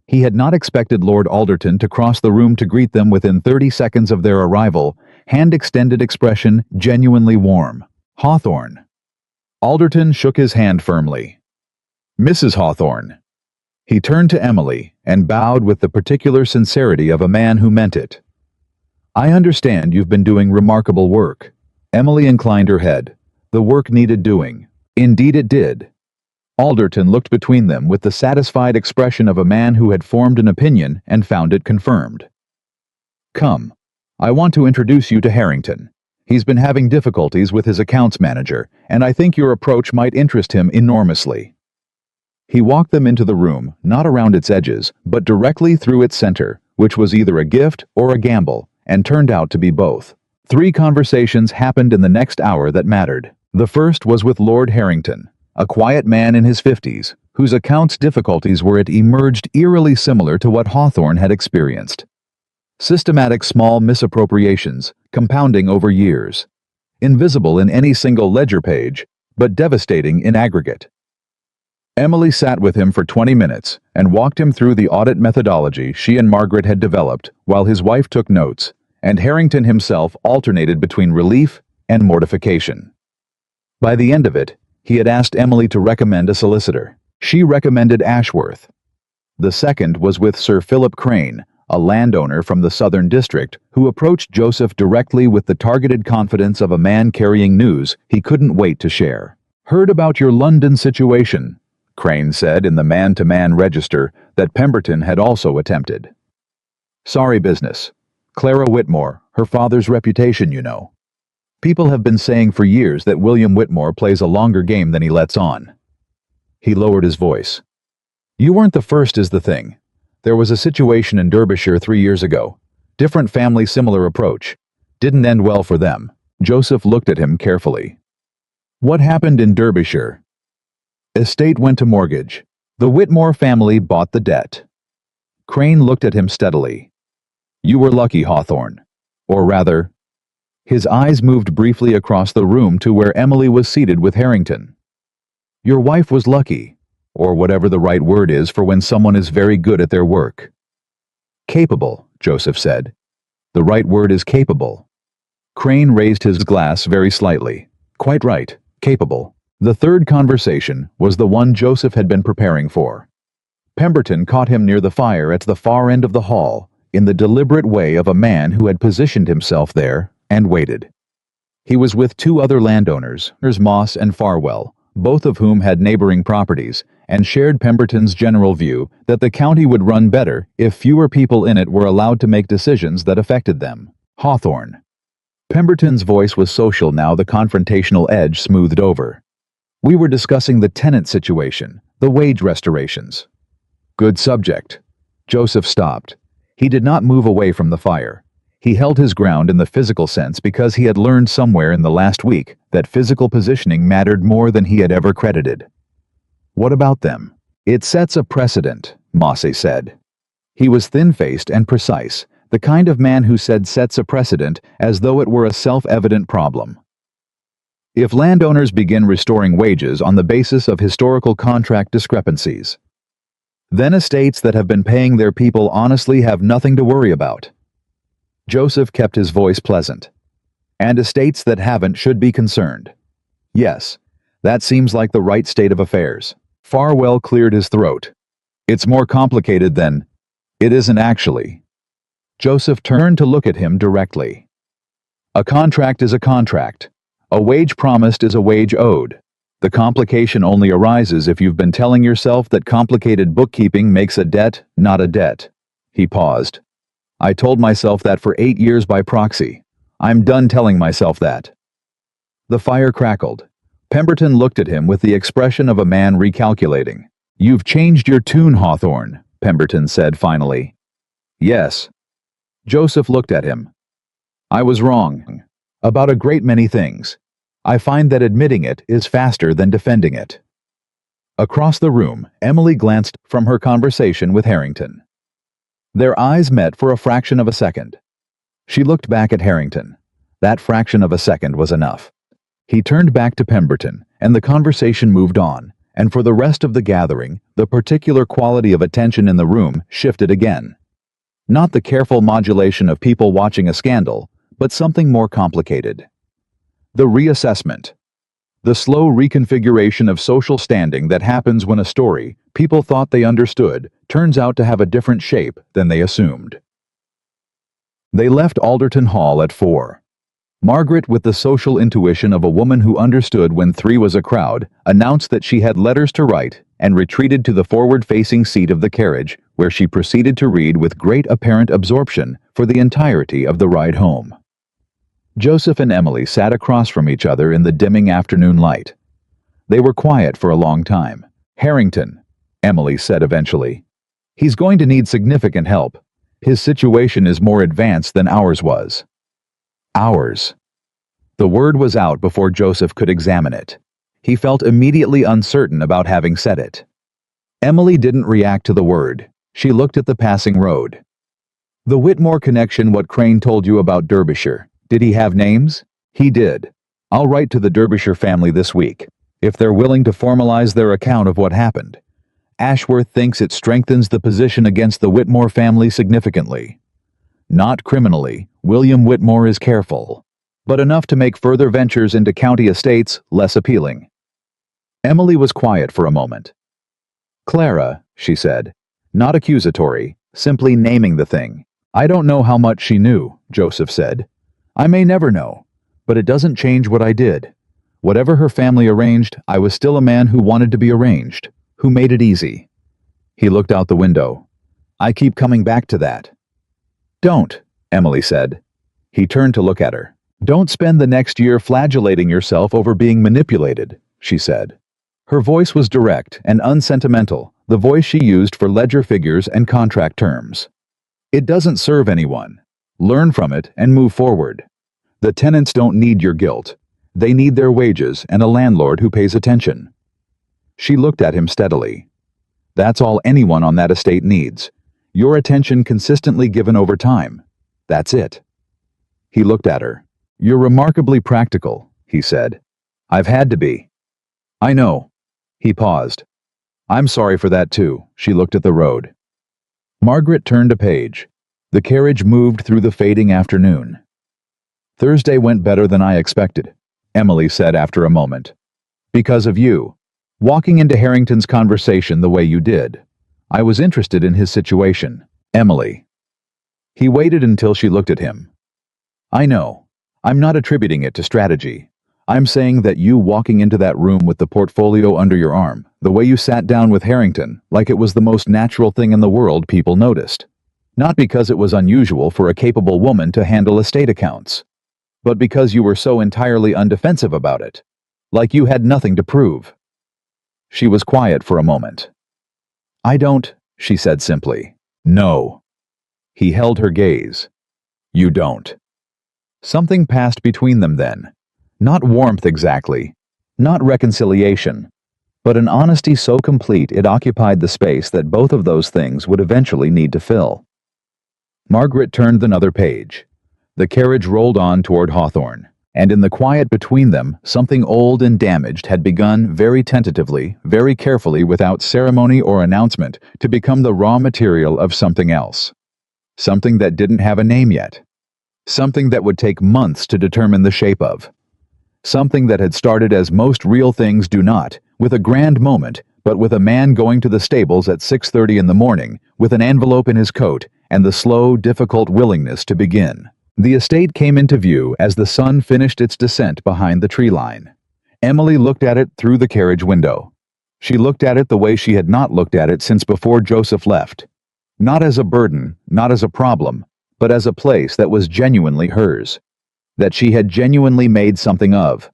He had not expected Lord Alderton to cross the room to greet them within 30 seconds of their arrival, hand-extended expression genuinely warm. Hawthorne. Alderton shook his hand firmly. Mrs. Hawthorne. He turned to Emily and bowed with the particular sincerity of a man who meant it. I understand you've been doing remarkable work. Emily inclined her head. The work needed doing. Indeed it did. Alderton looked between them with the satisfied expression of a man who had formed an opinion and found it confirmed. Come, I want to introduce you to Harrington. He's been having difficulties with his accounts manager, and I think your approach might interest him enormously. He walked them into the room, not around its edges, but directly through its center, which was either a gift or a gamble, and turned out to be both. 3 conversations happened in the next hour that mattered. The first was with Lord Harrington, a quiet man in his 50s, whose accounts difficulties were emerged eerily similar to what Hawthorne had experienced. Systematic small misappropriations, compounding over years. Invisible in any single ledger page, but devastating in aggregate. Emily sat with him for 20 minutes and walked him through the audit methodology she and Margaret had developed while his wife took notes, and Harrington himself alternated between relief and mortification. By the end of it, he had asked Emily to recommend a solicitor. She recommended Ashworth. The second was with Sir Philip Crane, a landowner from the Southern District, who approached Joseph directly with the targeted confidence of a man carrying news he couldn't wait to share. Heard about your London situation, Crane said in the man-to-man register that Pemberton had also attempted. Sorry business. Clara Whitmore, her father's reputation, you know. People have been saying for years that William Whitmore plays a longer game than he lets on. He lowered his voice. You weren't the first is the thing. There was a situation in Derbyshire 3 years ago. Different family, similar approach. Didn't end well for them. Joseph looked at him carefully. What happened in Derbyshire? Estate went to mortgage. The Whitmore family bought the debt. Crane looked at him steadily. You were lucky, Hawthorne. Or rather, his eyes moved briefly across the room to where Emily was seated with Harrington. Your wife was lucky, or whatever the right word is for when someone is very good at their work. Capable, Joseph said. The right word is capable. Crane raised his glass very slightly. Quite right, capable. The third conversation was the one Joseph had been preparing for. Pemberton caught him near the fire at the far end of the hall, in the deliberate way of a man who had positioned himself there and waited. He was with 2 other landowners, Moss and Farwell, both of whom had neighboring properties, and shared Pemberton's general view that the county would run better if fewer people in it were allowed to make decisions that affected them. Hawthorne. Pemberton's voice was social now, the confrontational edge smoothed over. We were discussing the tenant situation, the wage restorations. Good subject. Joseph stopped. He did not move away from the fire. He held his ground in the physical sense because he had learned somewhere in the last week that physical positioning mattered more than he had ever credited. What about them? It sets a precedent, Mosse said. He was thin-faced and precise, the kind of man who said sets a precedent as though it were a self-evident problem. If landowners begin restoring wages on the basis of historical contract discrepancies, then estates that have been paying their people honestly have nothing to worry about. Joseph kept his voice pleasant. And estates that haven't should be concerned. Yes, that seems like the right state of affairs. Farwell cleared his throat. It's more complicated than... It isn't actually. Joseph turned to look at him directly. A contract is a contract. A wage promised is a wage owed. The complication only arises if you've been telling yourself that complicated bookkeeping makes a debt not a debt. He paused. I told myself that for 8 years by proxy. I'm done telling myself that. The fire crackled. Pemberton looked at him with the expression of a man recalculating. You've changed your tune, Hawthorne, Pemberton said finally. Yes. Joseph looked at him. I was wrong. About a great many things. I find that admitting it is faster than defending it. Across the room, Emily glanced from her conversation with Harrington. Their eyes met for a fraction of a second. She looked back at Harrington. That fraction of a second was enough. He turned back to Pemberton, and the conversation moved on, and for the rest of the gathering, the particular quality of attention in the room shifted again. Not the careful modulation of people watching a scandal, but something more complicated. The reassessment. The slow reconfiguration of social standing that happens when a story people thought they understood turns out to have a different shape than they assumed. They left Alderton Hall at 4. Margaret, with the social intuition of a woman who understood when 3 was a crowd, announced that she had letters to write and retreated to the forward-facing seat of the carriage, where she proceeded to read with great apparent absorption for the entirety of the ride home. Joseph and Emily sat across from each other in the dimming afternoon light. They were quiet for a long time. Harrington, Emily said eventually. He's going to need significant help. His situation is more advanced than ours was. Ours. The word was out before Joseph could examine it. He felt immediately uncertain about having said it. Emily didn't react to the word. She looked at the passing road. The Whitmore connection, what Crane told you about Derbyshire. Did he have names? He did. I'll write to the Derbyshire family this week, if they're willing to formalize their account of what happened. Ashworth thinks it strengthens the position against the Whitmore family significantly. Not criminally, William Whitmore is careful, but enough to make further ventures into county estates less appealing. Emily was quiet for a moment. Clara, she said, not accusatory, simply naming the thing. I don't know how much she knew, Joseph said. I may never know, but it doesn't change what I did. Whatever her family arranged, I was still a man who wanted to be arranged, who made it easy. He looked out the window. I keep coming back to that. Don't, Emily said. He turned to look at her. Don't spend the next year flagellating yourself over being manipulated, she said. Her voice was direct and unsentimental, the voice she used for ledger figures and contract terms. It doesn't serve anyone. Learn from it and move forward. The tenants don't need your guilt. They need their wages and a landlord who pays attention. She looked at him steadily. That's all anyone on that estate needs. Your attention consistently given over time. That's it. He looked at her. You're remarkably practical, he said. I've had to be. I know. He paused. I'm sorry for that too. She looked at the road. Margaret turned a page. The carriage moved through the fading afternoon. Thursday went better than I expected, Emily said after a moment. Because of you. Walking into Harrington's conversation the way you did. I was interested in his situation, Emily. He waited until she looked at him. I know. I'm not attributing it to strategy. I'm saying that you walking into that room with the portfolio under your arm, the way you sat down with Harrington, like it was the most natural thing in the world, people noticed. Not because it was unusual for a capable woman to handle estate accounts, but because you were so entirely undefensive about it, like you had nothing to prove. She was quiet for a moment. I don't, she said simply. No. He held her gaze. You don't. Something passed between them then. Not warmth exactly, not reconciliation, but an honesty so complete it occupied the space that both of those things would eventually need to fill. Margaret turned another page. The carriage rolled on toward Hawthorne, and in the quiet between them, something old and damaged had begun very tentatively, very carefully, without ceremony or announcement, to become the raw material of something else. Something that didn't have a name yet. Something that would take months to determine the shape of. Something that had started as most real things do not, with a grand moment, but with a man going to the stables at 6:30 in the morning, with an envelope in his coat, and the slow, difficult willingness to begin. The estate came into view as the sun finished its descent behind the tree line. Emily looked at it through the carriage window. She looked at it the way she had not looked at it since before Joseph left. Not as a burden, not as a problem, but as a place that was genuinely hers. That she had genuinely made something of.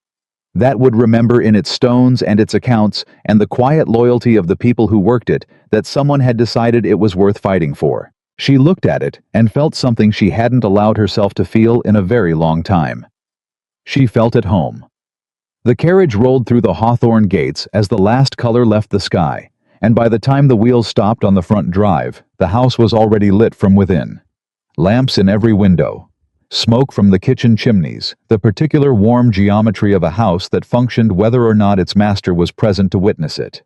That would remember in its stones and its accounts and the quiet loyalty of the people who worked it that someone had decided it was worth fighting for. She looked at it and felt something she hadn't allowed herself to feel in a very long time. She felt at home. The carriage rolled through the hawthorn gates as the last color left the sky, and by the time the wheels stopped on the front drive, the house was already lit from within. Lamps in every window. Smoke from the kitchen chimneys, the particular warm geometry of a house that functioned whether or not its master was present to witness it.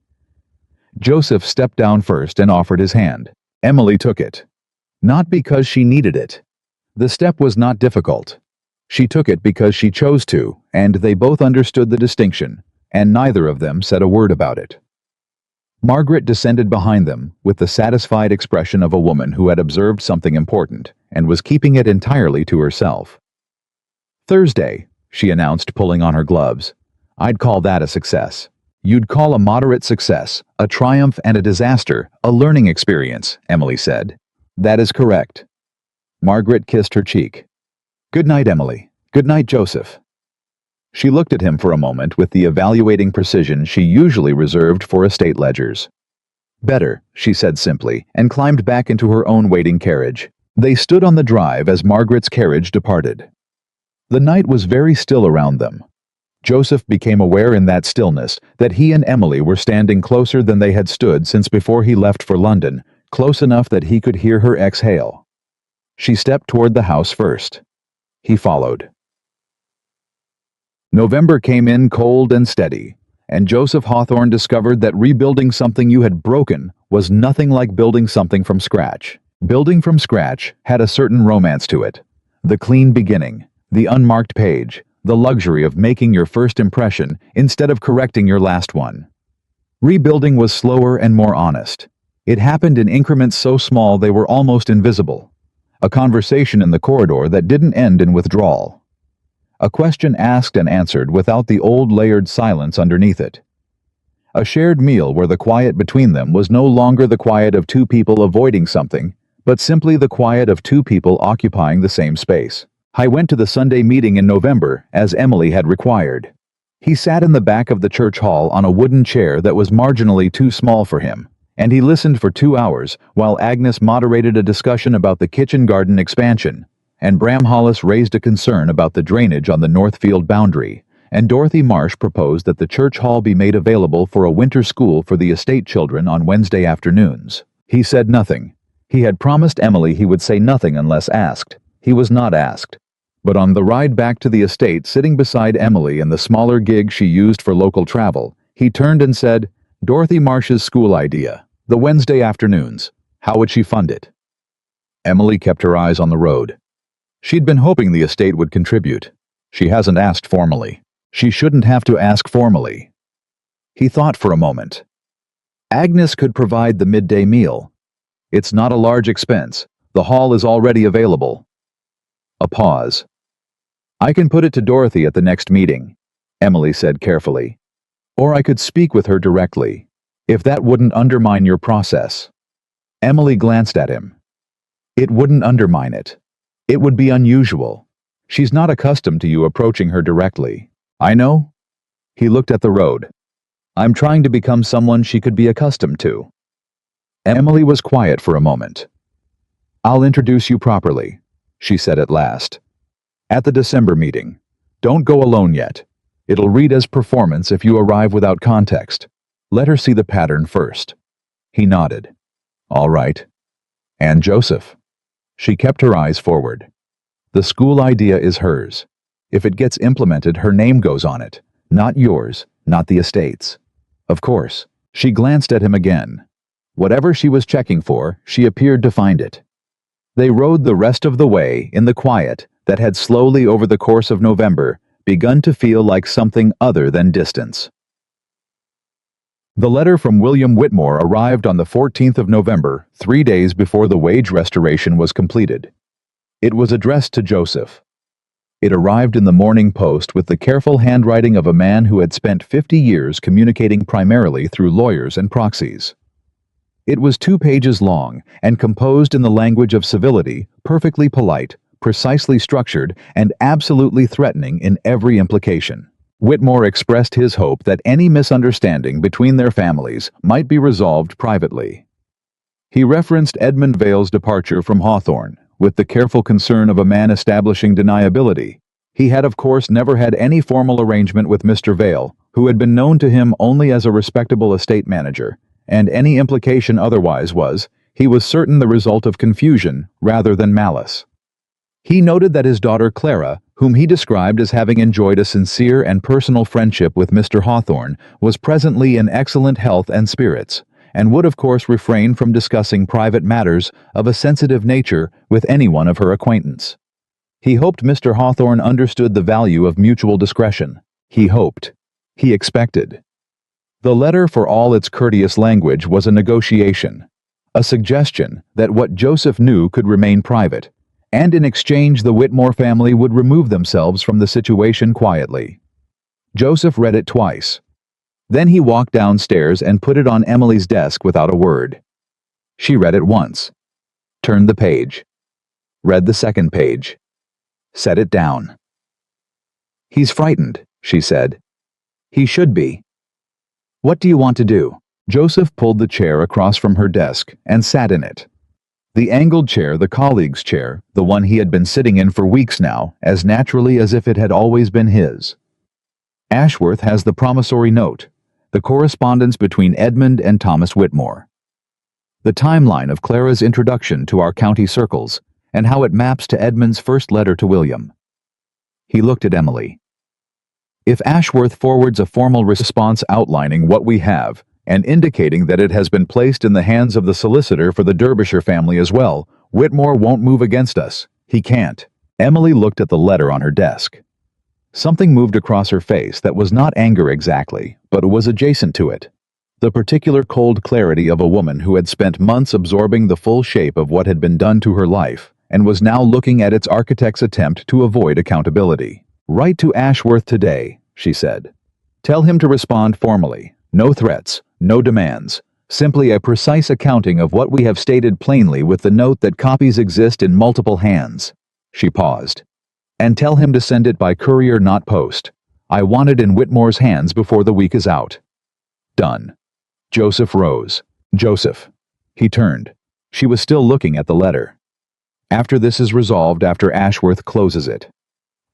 Joseph stepped down first and offered his hand. Emily took it. Not because she needed it. The step was not difficult. She took it because she chose to, and they both understood the distinction, and neither of them said a word about it. Margaret descended behind them with the satisfied expression of a woman who had observed something important and was keeping it entirely to herself. "Thursday," she announced, pulling on her gloves. "I'd call that a success." "You'd call a moderate success, a triumph and a disaster, a learning experience," Emily said. "That is correct." Margaret kissed her cheek. "Good night, Emily. Good night, Joseph." She looked at him for a moment with the evaluating precision she usually reserved for estate ledgers. "Better," she said simply, and climbed back into her own waiting carriage. They stood on the drive as Margaret's carriage departed. The night was very still around them. Joseph became aware in that stillness that he and Emily were standing closer than they had stood since before he left for London, close enough that he could hear her exhale. She stepped toward the house first. He followed. November came in cold and steady, and Joseph Hawthorne discovered that rebuilding something you had broken was nothing like building something from scratch. Building from scratch had a certain romance to it. The clean beginning, the unmarked page, the luxury of making your first impression instead of correcting your last one. Rebuilding was slower and more honest. It happened in increments so small they were almost invisible. A conversation in the corridor that didn't end in withdrawal. A question asked and answered without the old layered silence underneath it. A shared meal where the quiet between them was no longer the quiet of two people avoiding something, but simply the quiet of two people occupying the same space. I went to the Sunday meeting in November, as Emily had required. He sat in the back of the church hall on a wooden chair that was marginally too small for him, and he listened for 2 hours while Agnes moderated a discussion about the kitchen garden expansion, and Bram Hollis raised a concern about the drainage on the Northfield boundary, and Dorothy Marsh proposed that the church hall be made available for a winter school for the estate children on Wednesday afternoons. He said nothing. He had promised Emily he would say nothing unless asked. He was not asked. But on the ride back to the estate, sitting beside Emily in the smaller gig she used for local travel, he turned and said, "Dorothy Marsh's school idea, the Wednesday afternoons. How would she fund it?" Emily kept her eyes on the road. She'd been hoping the estate would contribute. She hasn't asked formally. She shouldn't have to ask formally. He thought for a moment. Agnes could provide the midday meal. It's not a large expense. The hall is already available. A pause. "I can put it to Dorothy at the next meeting," Emily said carefully. "Or I could speak with her directly, if that wouldn't undermine your process." Emily glanced at him. "It wouldn't undermine it. It would be unusual. She's not accustomed to you approaching her directly." "I know." He looked at the road. "I'm trying to become someone she could be accustomed to." Emily was quiet for a moment. "I'll introduce you properly," she said at last. "At the December meeting. Don't go alone yet. It'll read as performance if you arrive without context. Let her see the pattern first." He nodded. "All right. And Joseph?" She kept her eyes forward. "The school idea is hers. If it gets implemented, her name goes on it. Not yours, not the estate's. Of course." She glanced at him again. Whatever she was checking for, she appeared to find it. They rode the rest of the way in the quiet that had slowly over the course of November begun to feel like something other than distance. The letter from William Whitmore arrived on the 14th of November, 3 days before the wage restoration was completed. It was addressed to Joseph. It arrived in the Morning Post with the careful handwriting of a man who had spent 50 years communicating primarily through lawyers and proxies. It was 2 pages long and composed in the language of civility, perfectly polite, precisely structured, and absolutely threatening in every implication. Whitmore expressed his hope that any misunderstanding between their families might be resolved privately. He referenced Edmund Vale's departure from Hawthorne, with the careful concern of a man establishing deniability. He had of course never had any formal arrangement with Mr. Vale, who had been known to him only as a respectable estate manager, and any implication otherwise was, he was certain, the result of confusion rather than malice. He noted that his daughter Clara, whom he described as having enjoyed a sincere and personal friendship with Mr. Hawthorne, was presently in excellent health and spirits, and would of course refrain from discussing private matters of a sensitive nature with anyone of her acquaintance. He hoped Mr. Hawthorne understood the value of mutual discretion. He hoped. He expected. The letter, for all its courteous language, was a negotiation, a suggestion that what Joseph knew could remain private, and in exchange the Whitmore family would remove themselves from the situation quietly. Joseph read it twice. Then he walked downstairs and put it on Emily's desk without a word. She read it once, turned the page, read the second page, set it down. "He's frightened," she said. "He should be. What do you want to do?" Joseph pulled the chair across from her desk and sat in it. The angled chair, the colleague's chair, the one he had been sitting in for weeks now, as naturally as if it had always been his. Ashworth has the promissory note, the correspondence between Edmund and Thomas Whitmore. The timeline of Clara's introduction to our county circles, and how it maps to Edmund's first letter to William. He looked at Emily. "If Ashworth forwards a formal response outlining what we have, and indicating that it has been placed in the hands of the solicitor for the Derbyshire family as well, Whitmore won't move against us. He can't." Emily looked at the letter on her desk. Something moved across her face that was not anger exactly, but was adjacent to it. The particular cold clarity of a woman who had spent months absorbing the full shape of what had been done to her life, and was now looking at its architect's attempt to avoid accountability. "Write to Ashworth today," she said. "Tell him to respond formally. No threats, no demands. Simply a precise accounting of what we have stated plainly, with the note that copies exist in multiple hands." She paused. "And tell him to send it by courier, not post. I want it in Whitmore's hands before the week is out." "Done." Joseph rose. "Joseph." He turned. She was still looking at the letter. "After this is resolved, after Ashworth closes it,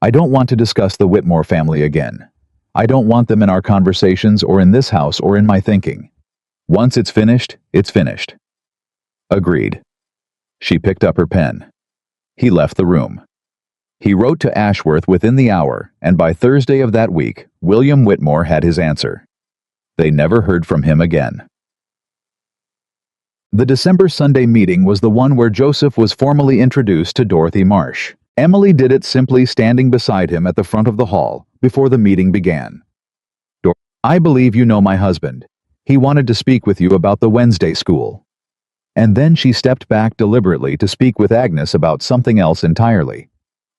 I don't want to discuss the Whitmore family again. I don't want them in our conversations or in this house or in my thinking. Once it's finished, it's finished." "Agreed." She picked up her pen. He left the room. He wrote to Ashworth within the hour, and by Thursday of that week, William Whitmore had his answer. They never heard from him again. The December Sunday meeting was the one where Joseph was formally introduced to Dorothy Marsh. Emily did it simply standing beside him at the front of the hall before the meeting began. "I believe you know my husband. He wanted to speak with you about the Wednesday school." And then she stepped back deliberately to speak with Agnes about something else entirely,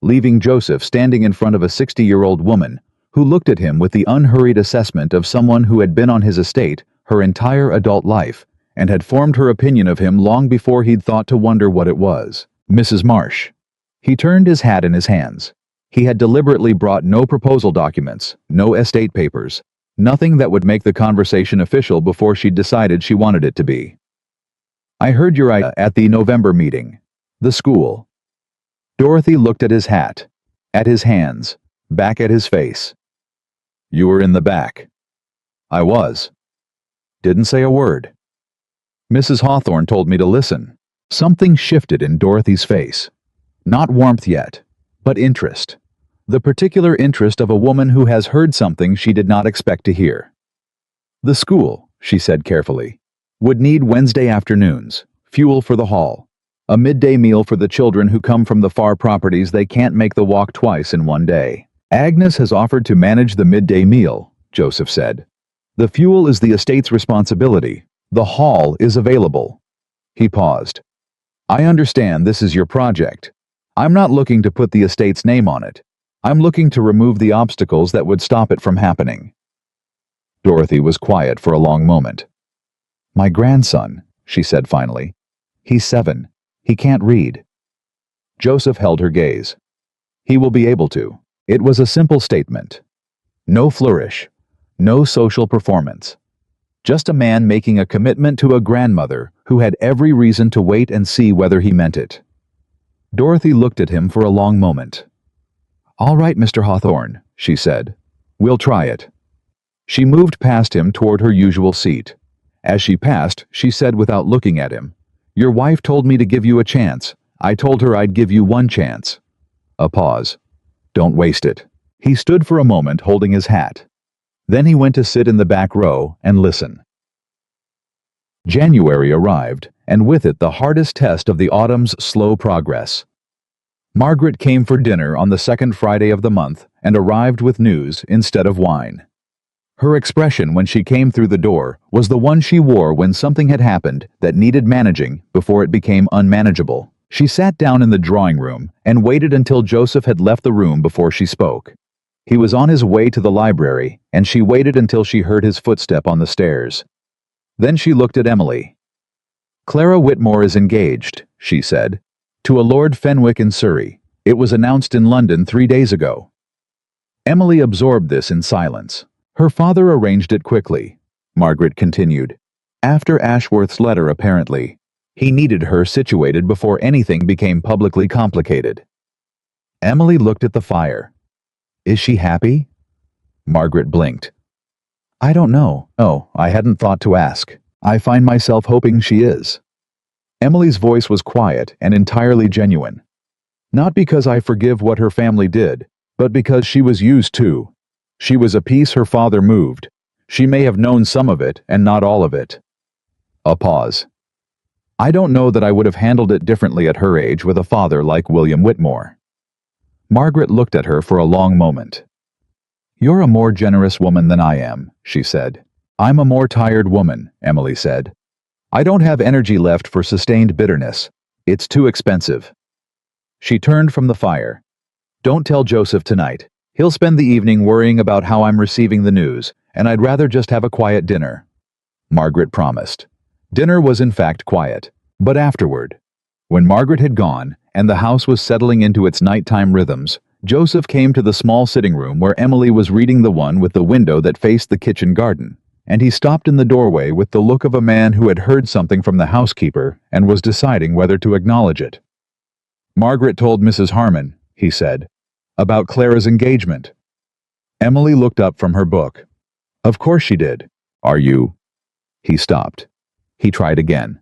leaving Joseph standing in front of a 60-year-old woman who looked at him with the unhurried assessment of someone who had been on his estate her entire adult life and had formed her opinion of him long before he'd thought to wonder what it was. "Mrs. Marsh." He turned his hat in his hands. He had deliberately brought no proposal documents, no estate papers, nothing that would make the conversation official before she'd decided she wanted it to be. "I heard you're at the November meeting. The school." Dorothy looked at his hat, at his hands, back at his face. "You were in the back." "I was." "Didn't say a word." "Mrs. Hawthorne told me to listen." Something shifted in Dorothy's face. Not warmth yet, but interest. The particular interest of a woman who has heard something she did not expect to hear. "The school," she said carefully, "would need Wednesday afternoons, fuel for the hall, a midday meal for the children who come from the far properties. They can't make the walk twice in one day." "Agnes has offered to manage the midday meal," Joseph said. "The fuel is the estate's responsibility. The hall is available." He paused. "I understand this is your project. I'm not looking to put the estate's name on it. I'm looking to remove the obstacles that would stop it from happening." Dorothy was quiet for a long moment. "My grandson," she said finally. "He's 7. He can't read." Joseph held her gaze. "He will be able to." It was a simple statement. No flourish. No social performance. Just a man making a commitment to a grandmother who had every reason to wait and see whether he meant it. Dorothy looked at him for a long moment. "All right, Mr. Hawthorne," she said. "We'll try it." She moved past him toward her usual seat. As she passed, she said without looking at him, "Your wife told me to give you a chance. I told her I'd give you one chance." A pause. "Don't waste it." He stood for a moment holding his hat. Then he went to sit in the back row and listen. January arrived, and with it the hardest test of the autumn's slow progress. Margaret came for dinner on the second Friday of the month and arrived with news instead of wine. Her expression when she came through the door was the one she wore when something had happened that needed managing before it became unmanageable. She sat down in the drawing room and waited until Joseph had left the room before she spoke. He was on his way to the library, and she waited until she heard his footstep on the stairs. Then she looked at Emily. "Clara Whitmore is engaged," she said, "to a Lord Fenwick in Surrey. It was announced in London 3 days ago." Emily absorbed this in silence. "Her father arranged it quickly," Margaret continued. "After Ashworth's letter, apparently. He needed her situated before anything became publicly complicated." Emily looked at the fire. "Is she happy?" Margaret blinked. "I don't know. Oh, I hadn't thought to ask. I find myself hoping she is." Emily's voice was quiet and entirely genuine. "Not because I forgive what her family did, but because she was used to. She was a piece her father moved. She may have known some of it and not all of it." A pause. "I don't know that I would have handled it differently at her age with a father like William Whitmore." Margaret looked at her for a long moment. "You're a more generous woman than I am," she said. "I'm a more tired woman," Emily said. "I don't have energy left for sustained bitterness. It's too expensive." She turned from the fire. "Don't tell Joseph tonight. He'll spend the evening worrying about how I'm receiving the news, and I'd rather just have a quiet dinner." Margaret promised. Dinner was in fact quiet, but afterward, when Margaret had gone and the house was settling into its nighttime rhythms, Joseph came to the small sitting room where Emily was reading, the one with the window that faced the kitchen garden, and he stopped in the doorway with the look of a man who had heard something from the housekeeper and was deciding whether to acknowledge it. "Margaret told Mrs. Harmon," he said, "about Clara's engagement." Emily looked up from her book. "Of course she did. Are you—" He stopped. He tried again.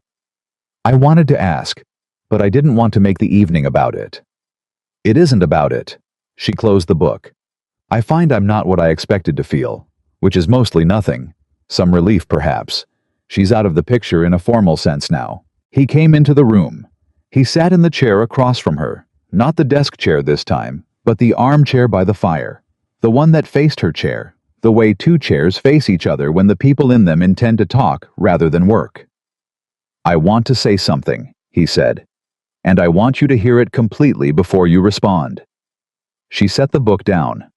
"I wanted to ask, but I didn't want to make the evening about it." "It isn't about it." She closed the book. "I find I'm not what I expected to feel, which is mostly nothing. Some relief, perhaps. She's out of the picture in a formal sense now." He came into the room. He sat in the chair across from her, not the desk chair this time, but the armchair by the fire, the one that faced her chair, the way two chairs face each other when the people in them intend to talk rather than work. "I want to say something," he said, "and I want you to hear it completely before you respond." She set the book down.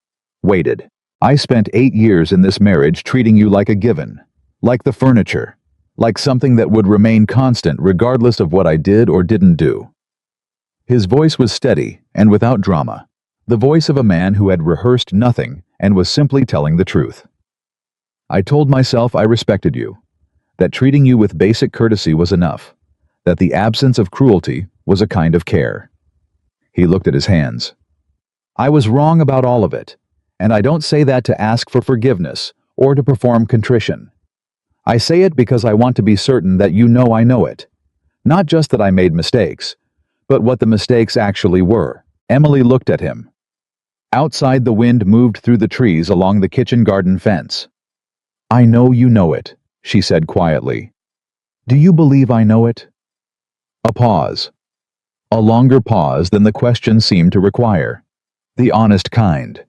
Waited. "I spent 8 years in this marriage treating you like a given, like the furniture, like something that would remain constant regardless of what I did or didn't do." His voice was steady and without drama, the voice of a man who had rehearsed nothing and was simply telling the truth. "I told myself I respected you, that treating you with basic courtesy was enough, that the absence of cruelty was a kind of care." He looked at his hands. "I was wrong about all of it, and I don't say that to ask for forgiveness or to perform contrition. I say it because I want to be certain that you know I know it. Not just that I made mistakes, but what the mistakes actually were." Emily looked at him. Outside, the wind moved through the trees along the kitchen garden fence. "I know you know it," she said quietly. "Do you believe I know it?" A pause. A longer pause than the question seemed to require. The honest kind.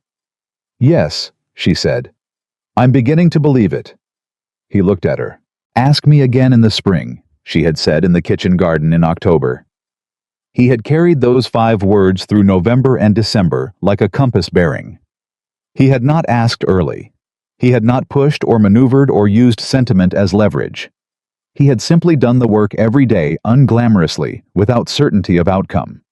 "Yes," she said. "I'm beginning to believe it." He looked at her. "Ask me again in the spring," she had said in the kitchen garden in October. He had carried those 5 words through November and December like a compass bearing. He had not asked early. He had not pushed or maneuvered or used sentiment as leverage. He had simply done the work every day unglamorously, without certainty of outcome.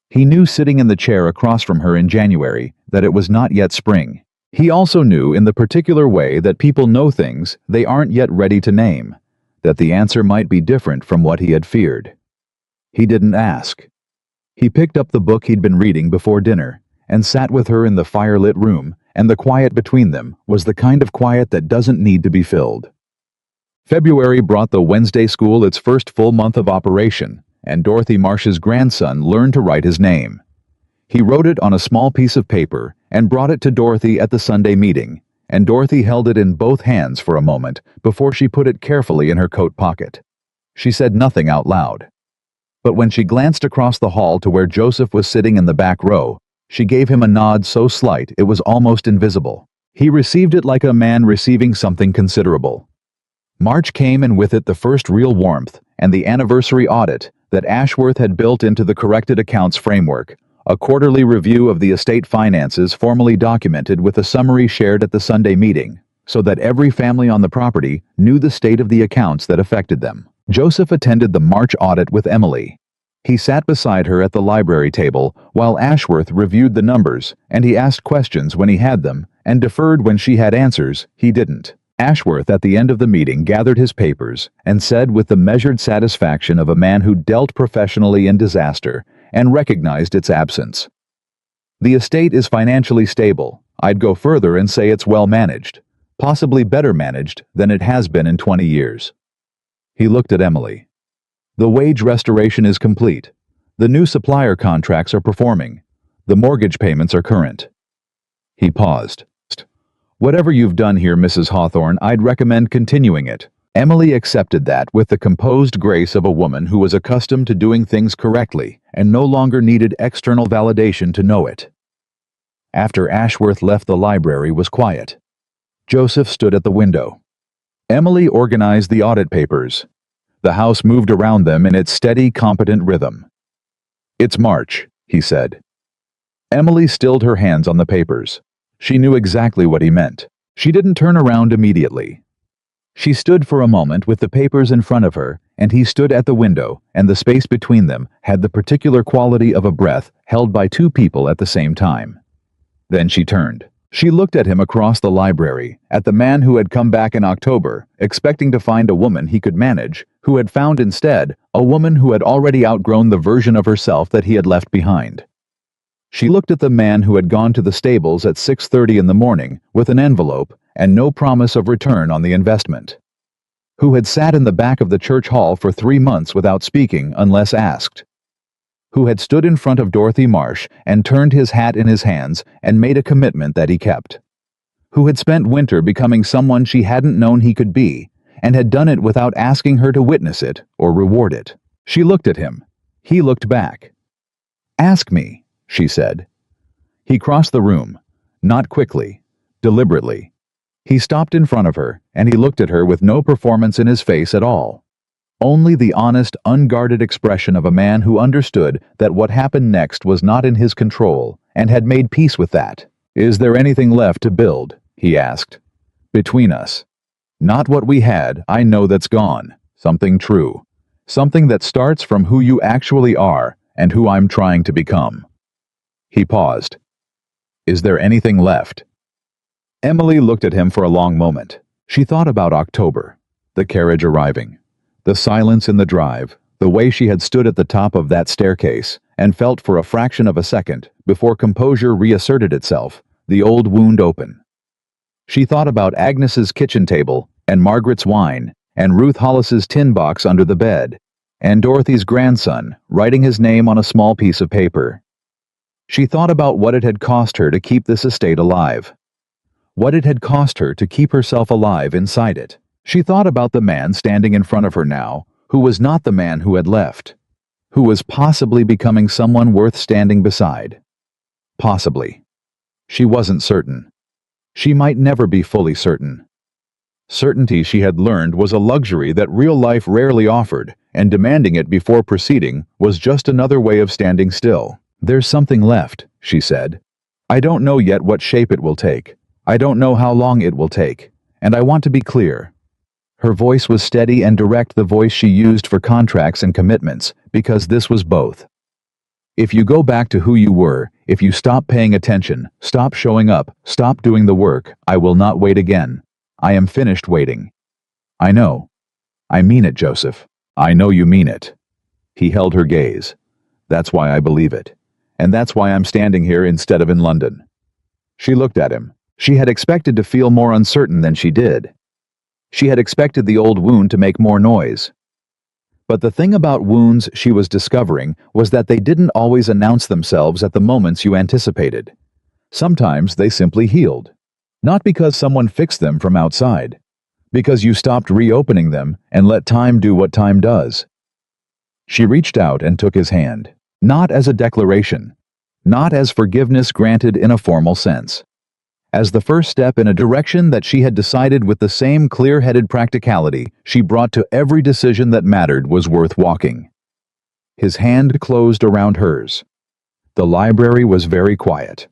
He knew sitting in the chair across from her in January that it was not yet spring. He also knew in the particular way that people know things they aren't yet ready to name, that the answer might be different from what he had feared. He didn't ask. He picked up the book he'd been reading before dinner and sat with her in the firelit room, and the quiet between them was the kind of quiet that doesn't need to be filled. February brought the Wednesday school its first full month of operation, and Dorothy Marsh's grandson learned to write his name. He wrote it on a small piece of paper and brought it to Dorothy at the Sunday meeting, and Dorothy held it in both hands for a moment before she put it carefully in her coat pocket. She said nothing out loud. But when she glanced across the hall to where Joseph was sitting in the back row, she gave him a nod so slight it was almost invisible. He received it like a man receiving something considerable. March came, and with it the first real warmth and the anniversary audit that Ashworth had built into the corrected accounts framework, a quarterly review of the estate finances formally documented with a summary shared at the Sunday meeting, so that every family on the property knew the state of the accounts that affected them. Joseph attended the March audit with Emily. He sat beside her at the library table while Ashworth reviewed the numbers, and he asked questions when he had them and deferred when she had answers he didn't. Ashworth at the end of the meeting gathered his papers and said with the measured satisfaction of a man who dealt professionally in disaster and recognized its absence, "The estate is financially stable. I'd go further and say it's well managed, possibly better managed than it has been in 20 years. He looked at Emily. "The wage restoration is complete. The new supplier contracts are performing. The mortgage payments are current." He paused. "Whatever you've done here, Mrs. Hawthorne, I'd recommend continuing it." Emily accepted that with the composed grace of a woman who was accustomed to doing things correctly and no longer needed external validation to know it. After Ashworth left, the library was quiet. Joseph stood at the window. Emily organized the audit papers. The house moved around them in its steady, competent rhythm. "It's March," he said. Emily stilled her hands on the papers. She knew exactly what he meant. She didn't turn around immediately. She stood for a moment with the papers in front of her, and he stood at the window, and the space between them had the particular quality of a breath held by two people at the same time. Then she turned. She looked at him across the library, at the man who had come back in October, expecting to find a woman he could manage, who had found instead a woman who had already outgrown the version of herself that he had left behind. She looked at the man who had gone to the stables at 6:30 in the morning with an envelope and no promise of return on the investment. Who had sat in the back of the church hall for 3 months without speaking unless asked. Who had stood in front of Dorothy Marsh and turned his hat in his hands and made a commitment that he kept. Who had spent winter becoming someone she hadn't known he could be, and had done it without asking her to witness it or reward it. She looked at him. He looked back. "Ask me," she said. He crossed the room, not quickly, deliberately. He stopped in front of her, and he looked at her with no performance in his face at all. Only the honest, unguarded expression of a man who understood that what happened next was not in his control, and had made peace with that. "Is there anything left to build?" he asked. "Between us. Not what we had, I know that's gone. Something true. Something that starts from who you actually are and who I'm trying to become." He paused. "Is there anything left?" Emily looked at him for a long moment. She thought about October, the carriage arriving, the silence in the drive, the way she had stood at the top of that staircase and felt for a fraction of a second, before composure reasserted itself, the old wound open. She thought about Agnes's kitchen table and Margaret's wine and Ruth Hollis's tin box under the bed and Dorothy's grandson writing his name on a small piece of paper. She thought about what it had cost her to keep this estate alive. What it had cost her to keep herself alive inside it. She thought about the man standing in front of her now, who was not the man who had left, who was possibly becoming someone worth standing beside. Possibly. She wasn't certain. She might never be fully certain. Certainty, she had learned, was a luxury that real life rarely offered, and demanding it before proceeding was just another way of standing still. "There's something left," she said. "I don't know yet what shape it will take. I don't know how long it will take. And I want to be clear." Her voice was steady and direct, the voice she used for contracts and commitments, because this was both. If you go back to who you were, if you stop paying attention, stop showing up, stop doing the work, I will not wait again. I am finished waiting. I know. I mean it, Joseph. I know you mean it. He held her gaze. That's why I believe it. And that's why I'm standing here instead of in London. She looked at him. She had expected to feel more uncertain than she did. She had expected the old wound to make more noise. But the thing about wounds she was discovering was that they didn't always announce themselves at the moments you anticipated. Sometimes they simply healed. Not because someone fixed them from outside. Because you stopped reopening them and let time do what time does. She reached out and took his hand. Not as a declaration. Not as forgiveness granted in a formal sense. As the first step in a direction that she had decided with the same clear-headed practicality she brought to every decision that mattered was worth walking. His hand closed around hers. The library was very quiet.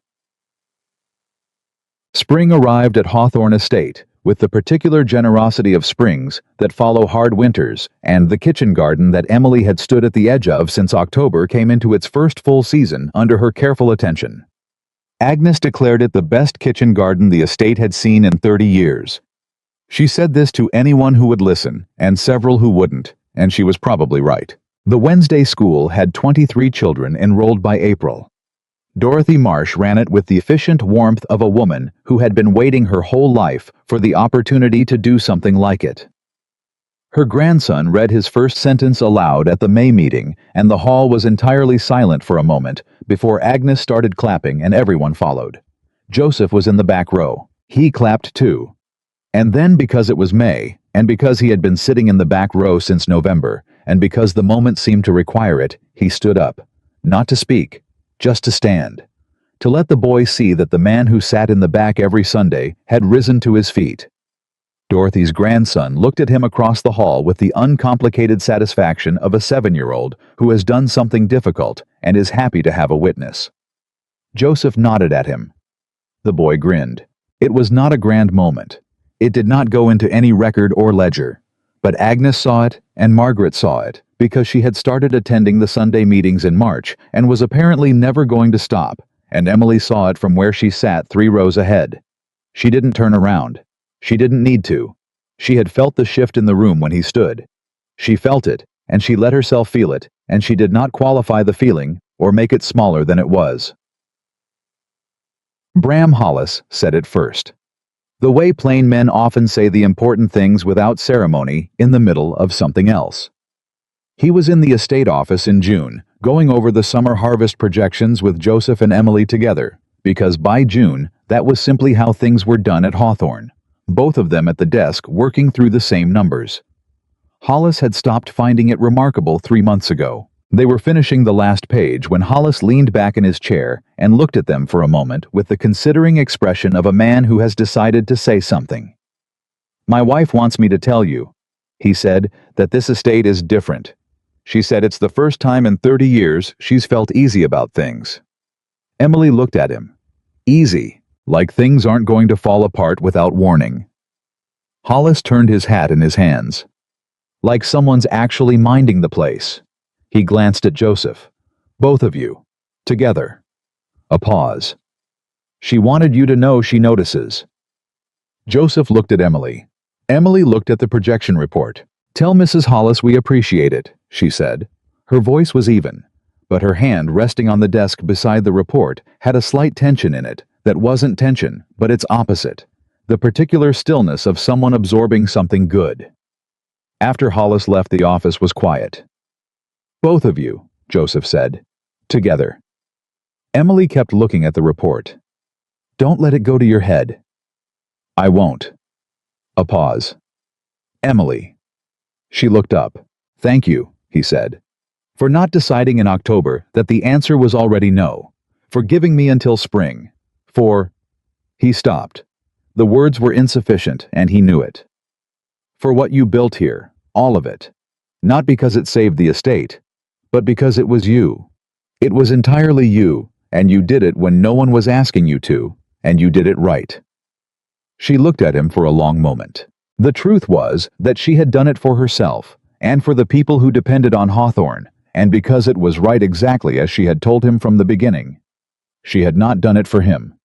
Spring arrived at Hawthorne Estate, with the particular generosity of springs that follow hard winters, and the kitchen garden that Emily had stood at the edge of since October came into its first full season under her careful attention. Agnes declared it the best kitchen garden the estate had seen in 30 years. She said this to anyone who would listen, and several who wouldn't, and she was probably right. The Wednesday school had 23 children enrolled by April. Dorothy Marsh ran it with the efficient warmth of a woman who had been waiting her whole life for the opportunity to do something like it. Her grandson read his first sentence aloud at the May meeting, and the hall was entirely silent for a moment before Agnes started clapping and everyone followed. Joseph was in the back row. He clapped too. And then, because it was May, and because he had been sitting in the back row since November, and because the moment seemed to require it, he stood up. Not to speak, just to stand. To let the boy see that the man who sat in the back every Sunday had risen to his feet. Dorothy's grandson looked at him across the hall with the uncomplicated satisfaction of a 7-year-old who has done something difficult and is happy to have a witness. Joseph nodded at him. The boy grinned. It was not a grand moment. It did not go into any record or ledger. But Agnes saw it, and Margaret saw it, because she had started attending the Sunday meetings in March and was apparently never going to stop, and Emily saw it from where she sat 3 rows ahead. She didn't turn around. She didn't need to. She had felt the shift in the room when he stood. She felt it, and she let herself feel it, and she did not qualify the feeling or make it smaller than it was. Bram Hollis said it first. The way plain men often say the important things without ceremony in the middle of something else. He was in the estate office in June, going over the summer harvest projections with Joseph and Emily together, because by June, that was simply how things were done at Hawthorne. Both of them at the desk working through the same numbers. Hollis had stopped finding it remarkable 3 months ago. They were finishing the last page when Hollis leaned back in his chair and looked at them for a moment with the considering expression of a man who has decided to say something. "My wife wants me to tell you," he said, "that this estate is different. She said it's the first time in 30 years she's felt easy about things." Emily looked at him. Easy. Like things aren't going to fall apart without warning. Hollis turned his hat in his hands. Like someone's actually minding the place. He glanced at Joseph. "Both of you. Together." A pause. "She wanted you to know she notices." Joseph looked at Emily. Emily looked at the projection report. "Tell Mrs. Hollis we appreciate it," she said. Her voice was even, but her hand resting on the desk beside the report had a slight tension in it. That wasn't tension, but its opposite, the particular stillness of someone absorbing something good. After Hollis left, the office was quiet. "Both of you," Joseph said. "Together." Emily kept looking at the report. "Don't let it go to your head." "I won't." A pause. "Emily." She looked up. "Thank you," he said, "for not deciding in October that the answer was already no, for giving me until spring. He stopped. The words were insufficient, and he knew it. For what you built here, all of it. Not because it saved the estate, but because it was you. It was entirely you, and you did it when no one was asking you to, and you did it right." She looked at him for a long moment. The truth was that she had done it for herself, and for the people who depended on Hawthorne, and because it was right exactly as she had told him from the beginning. She had not done it for him.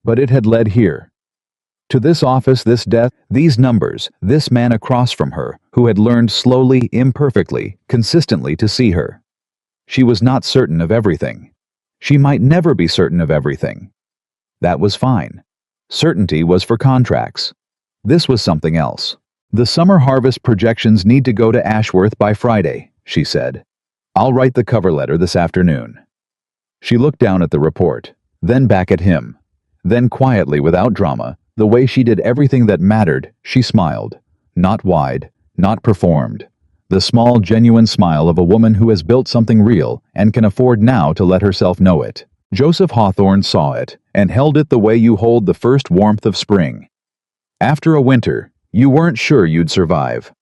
But it had led here. To this office, this death, these numbers, this man across from her, who had learned slowly, imperfectly, consistently to see her. She was not certain of everything. She might never be certain of everything. That was fine. Certainty was for contracts. This was something else. The summer harvest projections need to go to Ashworth by Friday, she said. I'll write the cover letter this afternoon. She looked down at the report, then back at him. Then quietly, without drama, the way she did everything that mattered, she smiled. Not wide, not performed. The small, genuine smile of a woman who has built something real and can afford now to let herself know it. Joseph Hawthorne saw it and held it the way you hold the first warmth of spring. After a winter, you weren't sure you'd survive.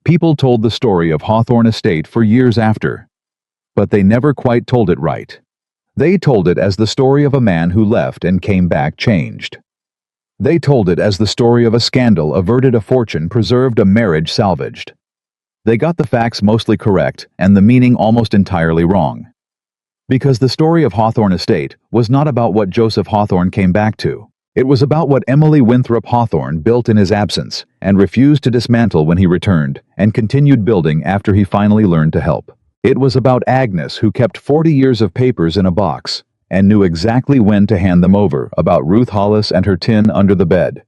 People told the story of Hawthorne Estate for years after, but they never quite told it right. They told it as the story of a man who left and came back changed. They told it as the story of a scandal averted, a fortune preserved, a marriage salvaged. They got the facts mostly correct and the meaning almost entirely wrong. Because the story of Hawthorne Estate was not about what Joseph Hawthorne came back to. It was about what Emily Winthrop Hawthorne built in his absence and refused to dismantle when he returned and continued building after he finally learned to help. It was about Agnes, who kept 40 years of papers in a box and knew exactly when to hand them over, about Ruth Hollis and her tin under the bed,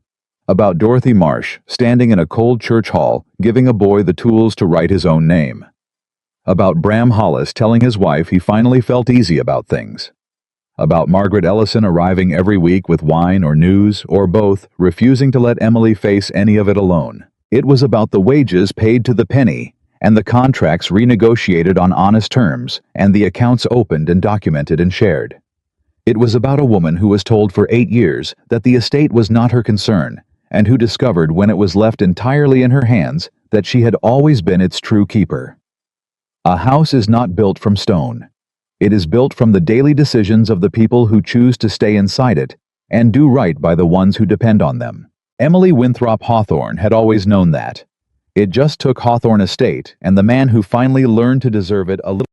about Dorothy Marsh standing in a cold church hall giving a boy the tools to write his own name, about Bram Hollis telling his wife he finally felt easy about things, about Margaret Ellison arriving every week with wine or news, or both, refusing to let Emily face any of it alone. It was about the wages paid to the penny, and the contracts renegotiated on honest terms, and the accounts opened and documented and shared. It was about a woman who was told for 8 years that the estate was not her concern, and who discovered when it was left entirely in her hands that she had always been its true keeper. A house is not built from stone. It is built from the daily decisions of the people who choose to stay inside it and do right by the ones who depend on them. Emily Winthrop Hawthorne had always known that. It just took Hawthorne Estate and the man who finally learned to deserve it a little